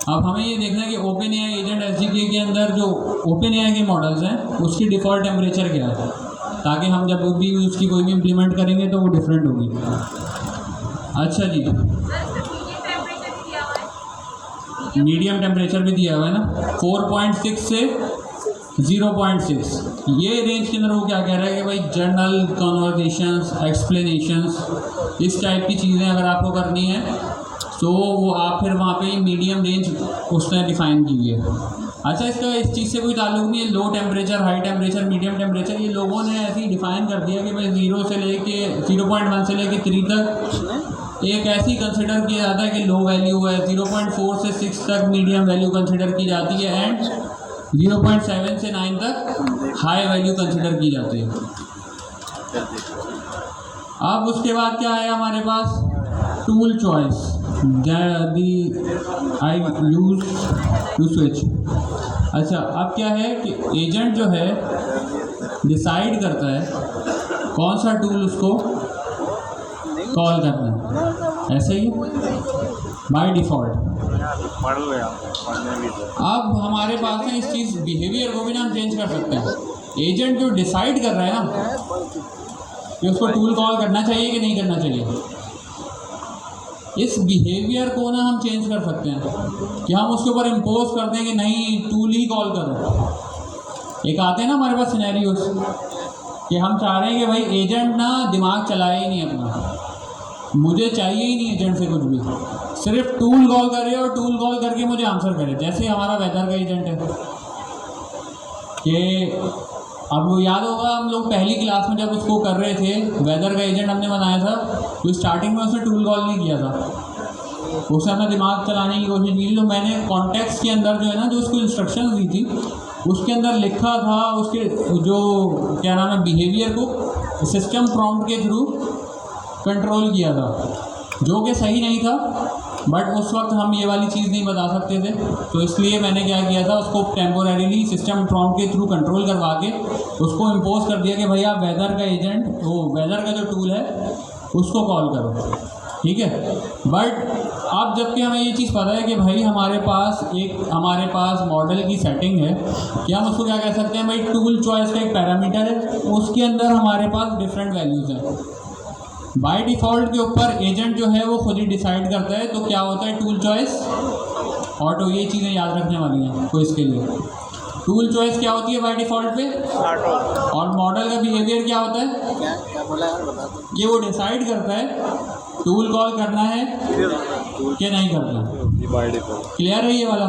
अब हमें ये देखना है कि ओपन एआई एजेंट एसडीके के अंदर जो ओपन एआई के मॉडल्स हैं उसकी डिफ़ॉल्ट टेम्परेचर क्या है, ताकि हम जब भी उसकी कोई भी इम्प्लीमेंट करेंगे तो वो डिफरेंट होगी। अच्छा जी, मीडियम टेम्परेचर भी दिया हुआ है ना, 4.6 से 0.6। ये रेंज के अंदर वो क्या कह रहा है कि भाई जर्नल, कन्वर्सेशंस, एक्सप्लेनेशंस, इस टाइप की चीज़ें अगर आपको करनी है तो वो आप फिर वहाँ पे मीडियम रेंज उसने डिफ़ाइन की है। अच्छा, इसका इस चीज़ से कोई ताल्लुक नहीं है, low temperature, high temperature, medium temperature, ये लोगों ने ऐसे ही डिफ़ाइन कर दिया कि भाई 0 से लेके 0.1 से लेके 3 तक एक ऐसी कंसिडर किया जाता है कि लो वैल्यू है, 0.4 से 6 तक मीडियम वैल्यू कंसिडर की जाती है, एंड 0.7 से 9 तक हाई वैल्यू कंसिडर की जाती है। अब उसके बाद क्या है हमारे पास? Tool choice, I use to switch. अच्छा, अब क्या है कि एजेंट जो है डिसाइड करता है कौन सा टूल उसको कॉल करना है, ऐसे ही बाय डिफ़ॉल्ट। अब हमारे पास है इस चीज़ बिहेवियर को भी ना हम चेंज कर सकते हैं। एजेंट जो डिसाइड कर रहा है ना कि उसको टूल कॉल करना चाहिए कि नहीं करना चाहिए, इस बिहेवियर को ना हम चेंज कर सकते हैं कि हम उसके ऊपर इम्पोज करते हैं कि नहीं टूल ही कॉल करो। एक आते हैं ना हमारे पास सिनेरियोस कि हम चाह रहे हैं कि भाई एजेंट ना दिमाग चलाए ही नहीं अपना, मुझे चाहिए ही नहीं एजेंट से कुछ भी, सिर्फ टूल कॉल करे और टूल कॉल करके मुझे आंसर करे। जैसे हमारा वेदर का एजेंट है कि अब वो याद होगा हम लोग पहली क्लास में जब उसको कर रहे थे, वेदर का एजेंट हमने बनाया था, तो स्टार्टिंग में उसने टूल कॉल नहीं किया था, उसने अपना दिमाग चलाने की कोशिश की। तो मैंने कॉन्टेक्स्ट के अंदर जो है ना, जो उसको इंस्ट्रक्शंस दी थी उसके अंदर लिखा था उसके जो क्या नाम है बिहेवियर को सिस्टम प्रॉम्प्ट के थ्रू कंट्रोल किया था, जो कि सही नहीं था। बट उस वक्त हम ये वाली चीज़ नहीं बता सकते थे, तो इसलिए मैंने क्या किया था, उसको टेम्पोरेरीली सिस्टम प्रॉम्प्ट के थ्रू कंट्रोल करवा के उसको इम्पोज कर दिया कि भाई आप वेदर का एजेंट, वो वेदर का जो टूल है उसको कॉल करो, ठीक है। बट अब जबकि हमें ये चीज़ पता है कि भाई हमारे पास मॉडल की सेटिंग है कि हम उसको क्या कह सकते हैं, भाई टूल चॉइस का एक पैरामीटर है, उसके अंदर हमारे पास डिफरेंट वैल्यूज़ हैं। बाय डिफ़ॉल्ट के ऊपर एजेंट जो है वो खुद ही डिसाइड करता है। तो क्या होता है टूल चॉइस ऑटो, ये चीज़ें याद रखने वाली हैं तो इसके लिए टूल चॉइस क्या होती है बाय डिफ़ॉल्ट पे, और मॉडल का बिहेवियर क्या होता है, क्या बोला यार, बता दो। ये वो डिसाइड करता है टूल कॉल करना है कि नहीं करना। बाय डिफ़ॉल्ट क्लियर है ये वाला?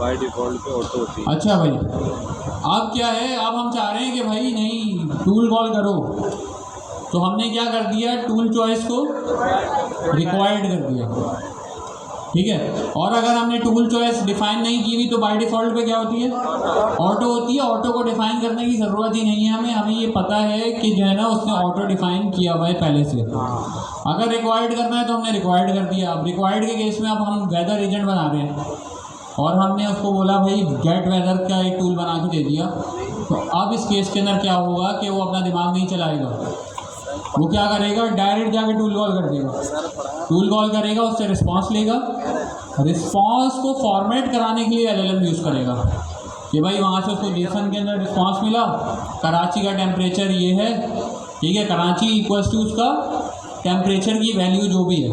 बाय डिफ़ॉल्ट पे ऑटो होती है। अच्छा भाई, अब क्या है, अब हम चाह रहे हैं कि भाई नहीं टूल कॉल करो, तो हमने क्या कर दिया, टूल चॉइस को रिक्वायर्ड कर दिया, ठीक है। और अगर हमने टूल चॉइस डिफाइन नहीं की हुई तो बाय डिफ़ॉल्ट पे क्या होती है, ऑटो होती है। ऑटो को डिफाइन करने की ज़रूरत ही नहीं है हमें ये पता है कि जो है ना उसने ऑटो डिफाइन किया हुआ है पहले से। अगर रिक्वायर्ड करना है तो हमने रिक्वायर्ड कर दिया। अब रिक्वायर्ड के केस में अब हम वेदर एजेंट बना रहे हैं और हमने उसको बोला भाई गेट वेदर का एक टूल बना के दे दिया, तो अब इस केस के अंदर क्या होगा कि वो अपना दिमाग नहीं चलाएगा, वो क्या करेगा, डायरेक्ट जाके टूल कॉल कर देगा। टूल कॉल करेगा, उससे रिस्पांस लेगा, रिस्पांस को फॉर्मेट कराने के लिए एलएलएम यूज़ करेगा कि भाई वहाँ से उसको जेसन के अंदर रिस्पांस मिला, कराची का टेम्परेचर ये है, ठीक है, कराची इक्वल्स टू उसका टेम्परेचर की वैल्यू जो भी है।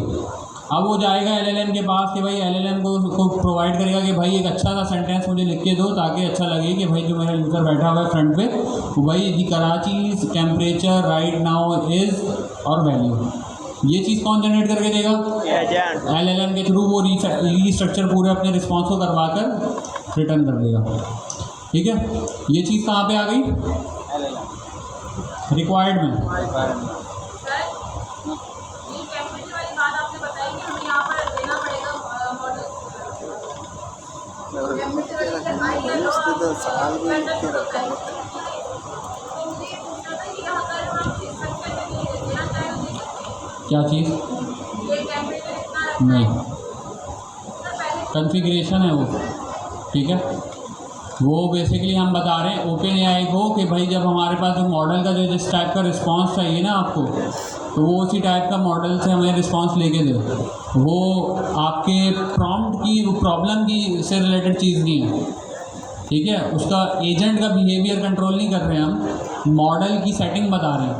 अब वो जाएगा एलएलएम के पास कि भाई एलएलएम को उसको प्रोवाइड करेगा कि भाई एक अच्छा सा सेंटेंस मुझे लिख के दो ताकि अच्छा लगे कि भाई जो मेरा यूज़र बैठा हुआ है फ्रंट पे, वो भाई the Karachi temperature right now is और वैल्यू, ये चीज़ कौन जनरेट करके देगा, एलएलएम के थ्रू। वो रीस्ट्रक्चर पूरे अपने रिस्पॉन्स को करवा कर रिटर्न कर देगा, ठीक है। ये चीज़ कहाँ पे आ गई, रिक्वायर्ड में। सवाल भी के रखा है। क्या चीज़ नहीं, कॉन्फ़िगरेशन है वो, ठीक है। वो बेसिकली हम बता रहे हैं ओपन एआई को कि भाई जब हमारे पास जो मॉडल का जो जिस टाइप का रिस्पांस चाहिए ना आपको, तो वो उसी टाइप का मॉडल से हमें रिस्पांस लेके दे। वो आपके प्रॉम्प्ट की प्रॉब्लम की से रिलेटेड चीज़ नहीं है, ठीक है। उसका एजेंट का बिहेवियर कंट्रोल नहीं कर रहे हैं हम, मॉडल की सेटिंग बता रहे हैं।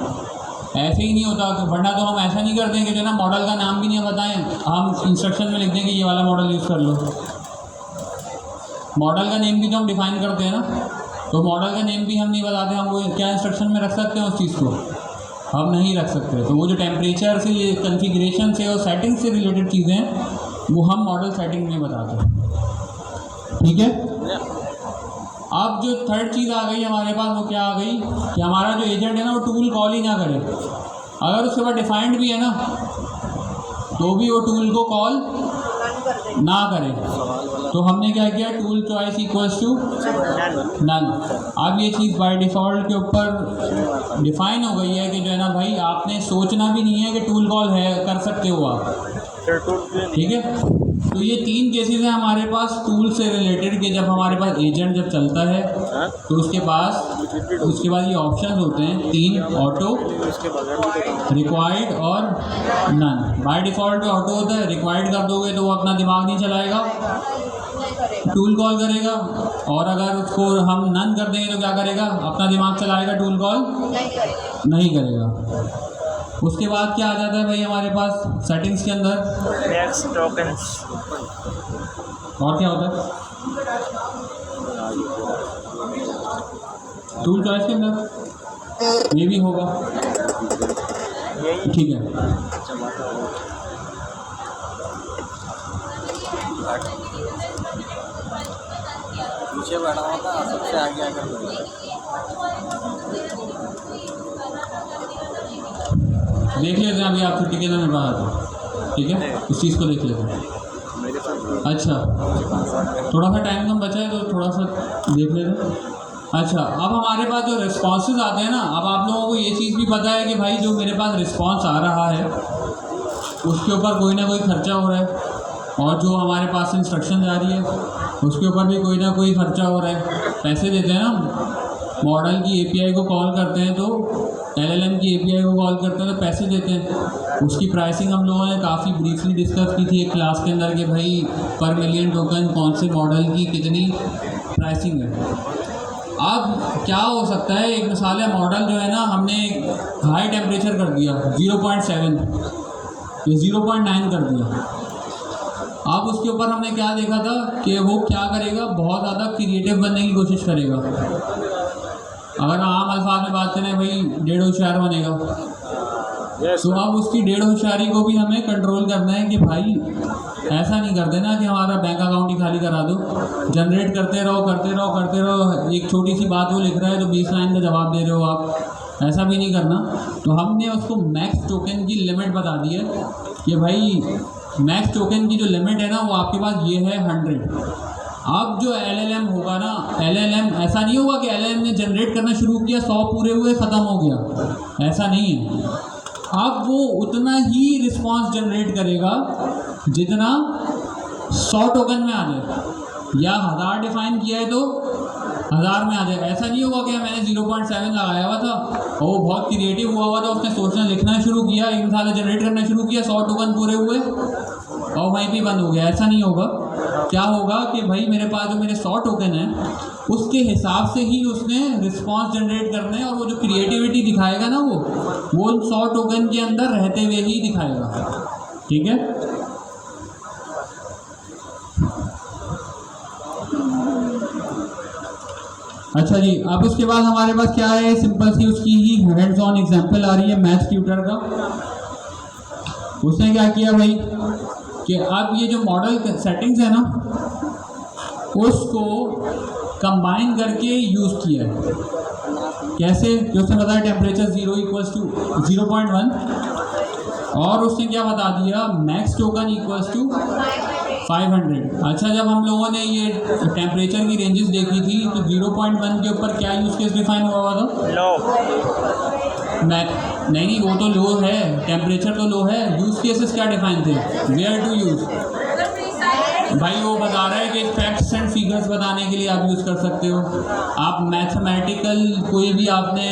ऐसे ही नहीं होता, वरना तो हम ऐसा नहीं करते कि जो ना मॉडल का नाम भी नहीं बताएं, हम इंस्ट्रक्शन में लिख दें कि ये वाला मॉडल यूज़ कर लो। मॉडल का नेम भी तो हम डिफ़ाइन करते हैं ना, तो मॉडल का नेम भी हम नहीं बताते, हम वो क्या इंस्ट्रक्शन में रख सकते हैं उस चीज़ को, हम नहीं रख सकते। तो वो जो टेम्परेचर से, ये कॉन्फ़िगरेशन से और सेटिंग से रिलेटेड चीज़ें हैं वो हम मॉडल सेटिंग में बताते हैं, ठीक है। अब जो थर्ड चीज़ आ गई हमारे पास, वो क्या आ गई कि हमारा जो एजेंट है ना वो टूल कॉल ही ना करे। अगर उसके बाद डिफाइंड भी है ना तो भी वो टूल को कॉल ना करे। तो हमने क्या किया, tool choice equals to none. अब ये चीज़ बाय डिफ़ॉल्ट के ऊपर डिफाइन हो गई है कि जो है ना भाई आपने सोचना भी नहीं है कि टूल कॉल है, कर सकते हो आप, ठीक है। तो ये तीन केसेस हैं हमारे पास टूल से रिलेटेड कि जब हमारे पास एजेंट जब चलता है तो उसके बाद ये ऑप्शंस होते हैं तीन, ऑटो, रिक्वायर्ड और नन। बाय डिफ़ॉल्ट ऑटो होता है, रिक्वायर्ड कर दोगे तो वो अपना दिमाग नहीं चलाएगा, टूल कॉल करेगा। और अगर उसको हम नन कर देंगे तो क्या करेगा, अपना दिमाग चलाएगा, टूल कॉल नहीं करेगा। उसके बाद क्या आ जाता है भाई हमारे पास सेटिंग्स के अंदर, और क्या होता है टूल चॉइस के अंदर, ये भी होगा, ठीक है। पीछे बैठा हुआ था, सबसे आगे आकर देख लेते हैं अभी आप छुट्टी के दिन में बाहर। ठीक है, इस चीज़ को देख लेते हैं। मेरे साथ अच्छा, थोड़ा सा टाइम कम बचा है तो थोड़ा सा देख लेते हैं। अच्छा, अब हमारे पास जो रिस्पॉन्सेज आते हैं ना, अब आप लोगों को ये चीज़ भी पता है कि भाई जो मेरे पास रिस्पॉन्स आ रहा है उसके ऊपर कोई ना कोई खर्चा हो रहा है, और जो हमारे पास इंस्ट्रक्शन जा रही है उसके ऊपर भी कोई ना कोई खर्चा हो रहा है। पैसे देते हैं ना, मॉडल की एपीआई को कॉल करते हैं तो एलएलएम की एपीआई को कॉल करते हैं तो पैसे देते हैं। उसकी प्राइसिंग हम लोगों ने काफ़ी ब्रीफली डिस्कस की थी एक क्लास के अंदर कि भाई पर मिलियन टोकन कौन से मॉडल की कितनी प्राइसिंग है। अब क्या हो सकता है, एक मिसाल है, मॉडल जो है ना हमने हाई टेम्परेचर कर दिया 0.7 या 0.9 कर दिया। अब उसके ऊपर हमने क्या देखा था कि वो क्या करेगा, बहुत ज़्यादा क्रिएटिव बनने की कोशिश करेगा। अगर आम अल्फाज में बात करें भाई 1.5 होशियार बनेगा, तो अब उसकी 1.5 होशियारी को भी हमें कंट्रोल करना है कि भाई ऐसा नहीं कर देना कि हमारा बैंक अकाउंट ही खाली करा दो, जनरेट करते रहो। एक छोटी सी बात वो लिख रहा है तो 20 लाइन का जवाब दे रहे हो आप, ऐसा भी नहीं करना। तो हमने उसको मैक्स टोकन की लिमिट बता दी है कि भाई मैक्स टोकन की जो लिमिट है ना वो आपके पास ये है 100। अब जो एलएलएम होगा ना, एलएलएम ऐसा नहीं होगा कि एलएलएम ने जनरेट करना शुरू किया 100 पूरे हुए ख़त्म हो गया, ऐसा नहीं है। अब वो उतना ही रिस्पांस जनरेट करेगा जितना 100 टोकन में आ जाए, या 1000 डिफाइन किया है तो 1000 में आ जाए। ऐसा नहीं होगा कि मैंने 0.7 लगाया हुआ था और वो बहुत क्रिएटिव हुआ था, उसने सोचना लिखना शुरू किया, एक मिसाल जनरेट करना शुरू किया, 100 टोकन पूरे हुए और वहीं पे बंद हो गया। ऐसा नहीं होगा। क्या होगा कि भाई मेरे पास जो मेरे 100 टोकन हैं उसके हिसाब से ही उसने रिस्पांस जनरेट करना है, और वो जो क्रिएटिविटी दिखाएगा ना वो 100 टोकन के अंदर रहते हुए ही दिखाएगा। ठीक है, अच्छा जी। अब उसके बाद हमारे पास क्या है, सिंपल सी उसकी ही हैंड्स ऑन एग्जांपल आ रही है मैथ्स ट्यूटर का। उसने क्या किया भाई कि अब ये जो मॉडल सेटिंग्स है ना उसको कंबाइन करके यूज़ किया है। कैसे, कि उसने बताया टेम्परेचर 0 = 0.1, और उसने क्या बता दिया मैक्स टोकन = 500। अच्छा, जब हम लोगों ने ये टेम्परेचर की रेंजेस देखी थी तो 0.1 के ऊपर क्या यूज़ केस डिफाइन हुआ था? लो। नहीं, वो तो लो है, टेम्परेचर तो लो है। यूज़ केसेस क्या डिफाइन थे, वेयर टू यूज़। भाई वो बता रहा है कि फैक्ट्स एंड फिगर्स बताने के लिए आप यूज़ कर सकते हो। आप मैथमेटिकल कोई भी आपने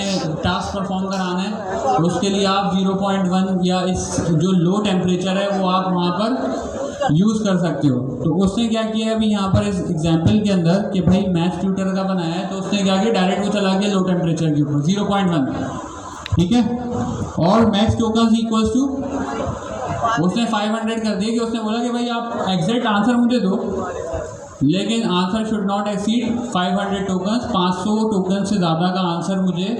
टास्क परफॉर्म कराना है तो उसके लिए आप 0.1 या इस जो लो टेम्परेचर है वो आप वहाँ पर यूज़ कर सकते हो। तो उसने क्या किया है अभी यहाँ पर इस एग्जाम्पल के अंदर कि भाई मैथ्स ट्यूटर का बनाया है, तो उसने क्या किया डायरेक्ट वो चला गया लो टेम्परेचर के ऊपर 0.1। ठीक है, और मैक्स टोकन = उसने 500 कर दिया कि उसने बोला कि भाई आप एग्जैक्ट आंसर मुझे दो, लेकिन answer should not exceed 500 tokens. 500 token से ज़्यादा का आंसर मुझे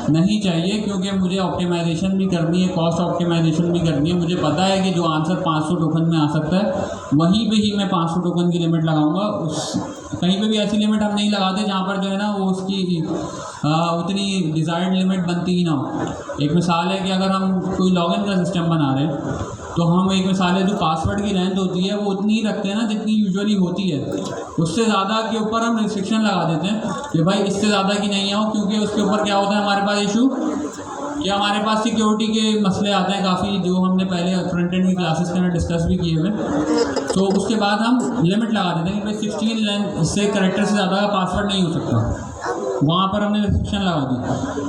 नहीं चाहिए, क्योंकि मुझे ऑप्टिमाइजेशन भी करनी है, कॉस्ट ऑप्टिमाइजेशन भी करनी है। मुझे पता है कि जो आंसर 500 टोकन में आ सकता है वहीं पे ही मैं 500 टोकन की लिमिट लगाऊंगा। उस कहीं पे भी ऐसी लिमिट हम नहीं लगाते जहाँ पर जो है ना वो उसकी उतनी डिज़ायर्ड लिमिट बनती ही ना हो। एक मिसाल है कि अगर हम कोई लॉगिन का सिस्टम बना रहे हैं तो हम एक मिसाल है जो पासवर्ड की लेंथ होती है वो उतनी ही रखते हैं ना जितनी यूजुअली होती है। उससे ज़्यादा के ऊपर हम रिस्ट्रिक्शन लगा देते हैं कि भाई इससे ज़्यादा की नहीं आओ, क्योंकि उसके ऊपर क्या होता है हमारे पास इशू कि हमारे पास सिक्योरिटी के मसले आते हैं काफ़ी, जो हमने पहले फ्रंट एंड की क्लासेस के अंदर डिस्कस भी किए हुए। तो उसके बाद हम लिमिट लगा देते हैं कि भाई 16 लेंथ से कैरेक्टर से ज़्यादा का पासवर्ड नहीं हो सकता, वहाँ पर हमने रिस्ट्रिक्शन लगा दी।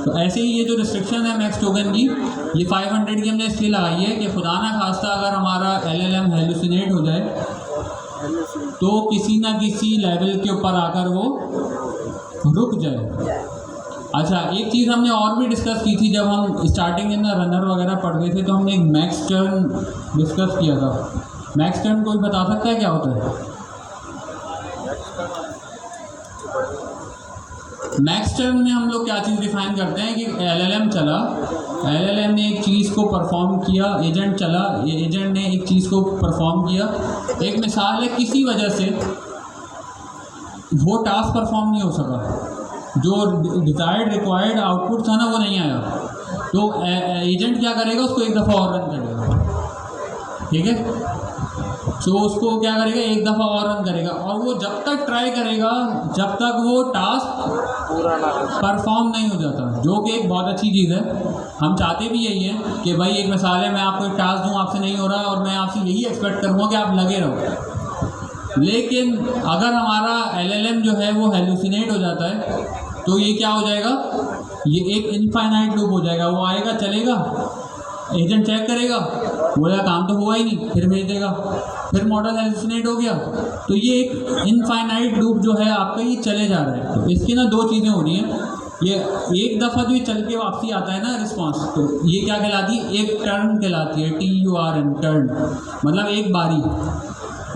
तो ऐसे ही ये जो रिस्ट्रिक्शन है मैक्स टोकन की, ये 500 की हमने इसलिए लगाई है कि खुदा ना खास्ता अगर हमारा LLM हेलुसिनेट हो जाए तो किसी ना किसी लेवल के ऊपर आकर वो रुक जाए। अच्छा, एक चीज़ हमने और भी डिस्कस की थी जब हम स्टार्टिंग में रनर वगैरह पढ़ गए थे, तो हमने एक मैक्स टर्न डिस्कस किया था। मैक्स टर्न कोई बता सकता है क्या होता है? मैक्स टर्न में हम लोग क्या चीज़ डिफाइन करते हैं कि LLM चला, LLM ने एक चीज़ को परफॉर्म किया, एजेंट चला, एजेंट ने एक चीज़ को परफॉर्म किया। एक मिसाल है किसी वजह से वो टास्क परफॉर्म नहीं हो सका, जो डिज़ायर्ड रिक्वायर्ड आउटपुट था ना वो नहीं आया, तो एजेंट क्या करेगा उसको एक दफ़ा और रन करेगा। ठीक है। तो उसको क्या करेगा, एक दफ़ा और रन करेगा, और वो जब तक ट्राई करेगा जब तक वो टास्क पूरा ना हो। परफॉर्म नहीं हो जाता, जो कि एक बहुत अच्छी चीज़ है। हम चाहते भी यही है कि भाई एक मिसाल है, मैं आपको एक टास्क दूँ, आपसे नहीं हो रहा, और मैं आपसे यही एक्सपेक्ट करूँगा कि आप लगे रहो। लेकिन अगर हमारा LLM जो है वो हेलुसिनेट हो जाता है, तो ये क्या हो जाएगा, ये एक इनफाइनाइट लूप हो जाएगा। वो आएगा, चलेगा, एजेंट चेक करेगा, बोला काम तो हुआ ही नहीं, फिर भेज देगा, फिर मॉडल हेलुसिनेट हो गया। तो ये एक इनफाइनाइट लूप जो है आपका, ये चले जा रहा है। तो इसकी ना दो चीज़ें हो रही हैं। ये एक दफ़ा जो ये चल के वापसी आता है ना रिस्पांस, तो ये क्या कहलाती है, एक टर्न कहलाती है, TURN, टर्न, मतलब एक बारी।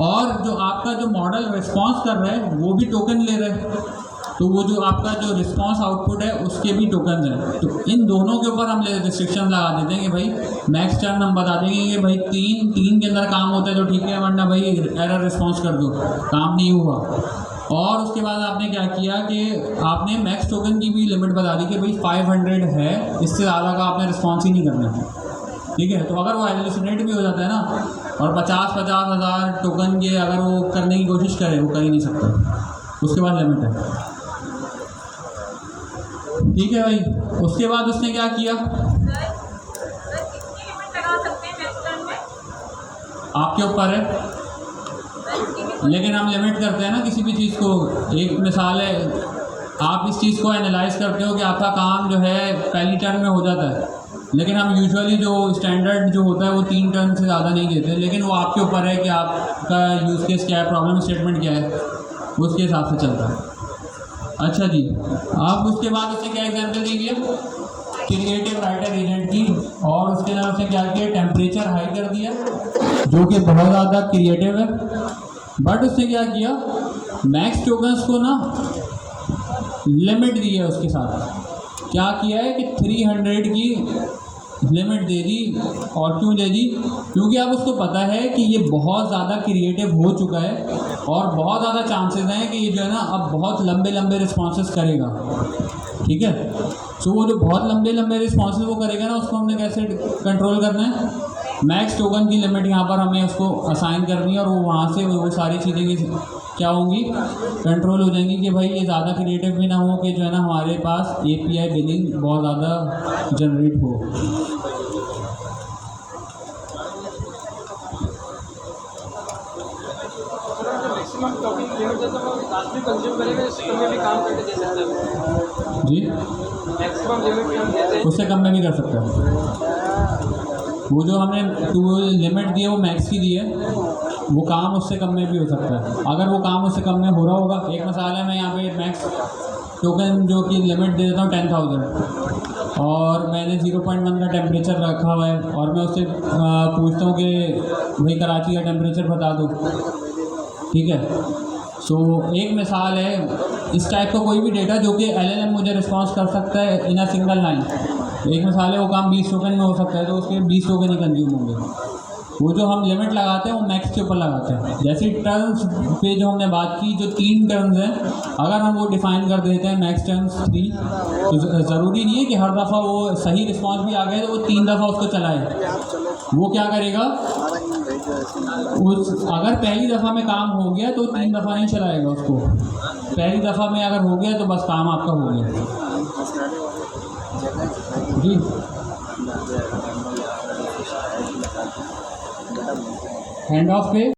और जो आपका जो मॉडल रिस्पांस कर रहा है वो भी टोकन ले रहा है, तो वो जो आपका जो रिस्पांस आउटपुट है उसके भी टोकन हैं। तो इन दोनों के ऊपर हम रिस्ट्रिक्शन लगा देते हैं कि भाई मैक्स टर्न हम बता देंगे कि भाई तीन के अंदर काम होता है तो ठीक है, वरना भाई एरर रिस्पांस कर दो, काम नहीं हुआ। और उसके बाद आपने क्या किया कि आपने मैक्स टोकन की भी लिमिट बता दी कि भाई 500 है, इससे ज़्यादा का आपने रिस्पॉन्स ही नहीं करना है, ठीक है। तो अगर वो हेलुसिनेट भी हो जाता है ना, और 50-50 हज़ार टोकन के अगर वो करने की कोशिश करे, वो कर ही नहीं सकता, उसके बाद लिमिट है, ठीक है भाई। उसके बाद उसने क्या किया, आपके ऊपर है, लेकिन हम लिमिट करते हैं ना किसी भी चीज़ को। एक मिसाल है, आप इस चीज़ को एनालाइज करते हो कि आपका काम जो है पहली टर्न में हो जाता है, लेकिन हम यूजुअली जो स्टैंडर्ड जो होता है वो 3 टर्न से ज़्यादा नहीं देते, लेकिन वो आपके ऊपर है कि आपका यूज़ केस क्या है, प्रॉब्लम स्टेटमेंट क्या है, उसके हिसाब से चलता है। अच्छा जी, आप उसके बाद उसने क्या एग्जाम्पल दी है, क्रिएटिव राइटर एजेंट की, और उसके अंदर उसने क्या किया, टेम्परेचर हाई कर दिया, जो कि बहुत ज़्यादा क्रिएटिव है। बट उसने क्या किया, मैक्स टोकन्स को ना लिमिट दी है, उसके साथ क्या किया है कि 300 की लिमिट दे दी। और क्यों दे दी, क्योंकि अब उसको पता है कि ये बहुत ज़्यादा क्रिएटिव हो चुका है, और बहुत ज़्यादा चांसेस हैं कि ये जो है ना अब बहुत लंबे लंबे रिस्पॉन्सेस करेगा, ठीक है। तो वो जो बहुत लंबे लंबे रिस्पॉन्सेस वो करेगा ना, उसको हमने कैसे कंट्रोल करना है, मैक्स टोकन की लिमिट यहाँ पर हमें उसको असाइन करनी है, और वो वहाँ से वो सारी चीज़ें की क्या होंगी, कंट्रोल हो जाएंगी कि भाई ये ज़्यादा क्रिएटिव भी ना हो कि जो है ना हमारे पास API बिलिंग बहुत ज़्यादा जनरेट हो। मैक्सिमम टॉकिंग लिमिट जैसा वो टास्क भी कंज्यूम करेगा, इससे कम में भी काम करके दे सकता है जी, मैक्सिमम लिमिट हम देते हैं, उससे कम में भी कर सकता है। वो जो हमने लिमिट दी है वो मैक्स की दी है, वो काम उससे कम में भी हो सकता है। अगर वो काम उससे कम में हो रहा होगा, एक मसाला है, मैं यहाँ पे मैक्स टोकन जो कि लिमिट दे देता हूँ 10,000, और मैंने 0.1 का टेम्परेचर रखा हुआ है, और मैं उससे पूछता हूँ कि भाई कराची का टेम्परेचर बता दो, ठीक है। सो एक मिसाल है, इस टाइप का कोई भी डेटा जो कि LLM मुझे रिस्पॉन्स कर सकता है इन अ सिंगल लाइन। एक मिसाल है, वो काम 20 टोकन में हो सकता है, तो उसके 20 टोकन ही कंज्यूम होंगे। वो जो हम लिमिट लगाते हैं वो मैक्स के ऊपर लगाते हैं। जैसे टर्न्स पे जो हमने बात की, जो 3 टर्न्स हैं, अगर हम वो डिफ़ाइन कर देते हैं मैक्स टर्न्स 3, तो ज़रूरी नहीं है कि हर दफ़ा वो सही रिस्पॉन्स भी आ गए तो वो 3 दफ़ा उसको चलाए। वो क्या करेगा, उस अगर पहली दफ़ा में काम हो गया तो 3 दफ़ा नहीं चलाएगा उसको, पहली दफ़ा में अगर हो गया तो बस काम आपका हो गया जी। हैंड ऑफ पे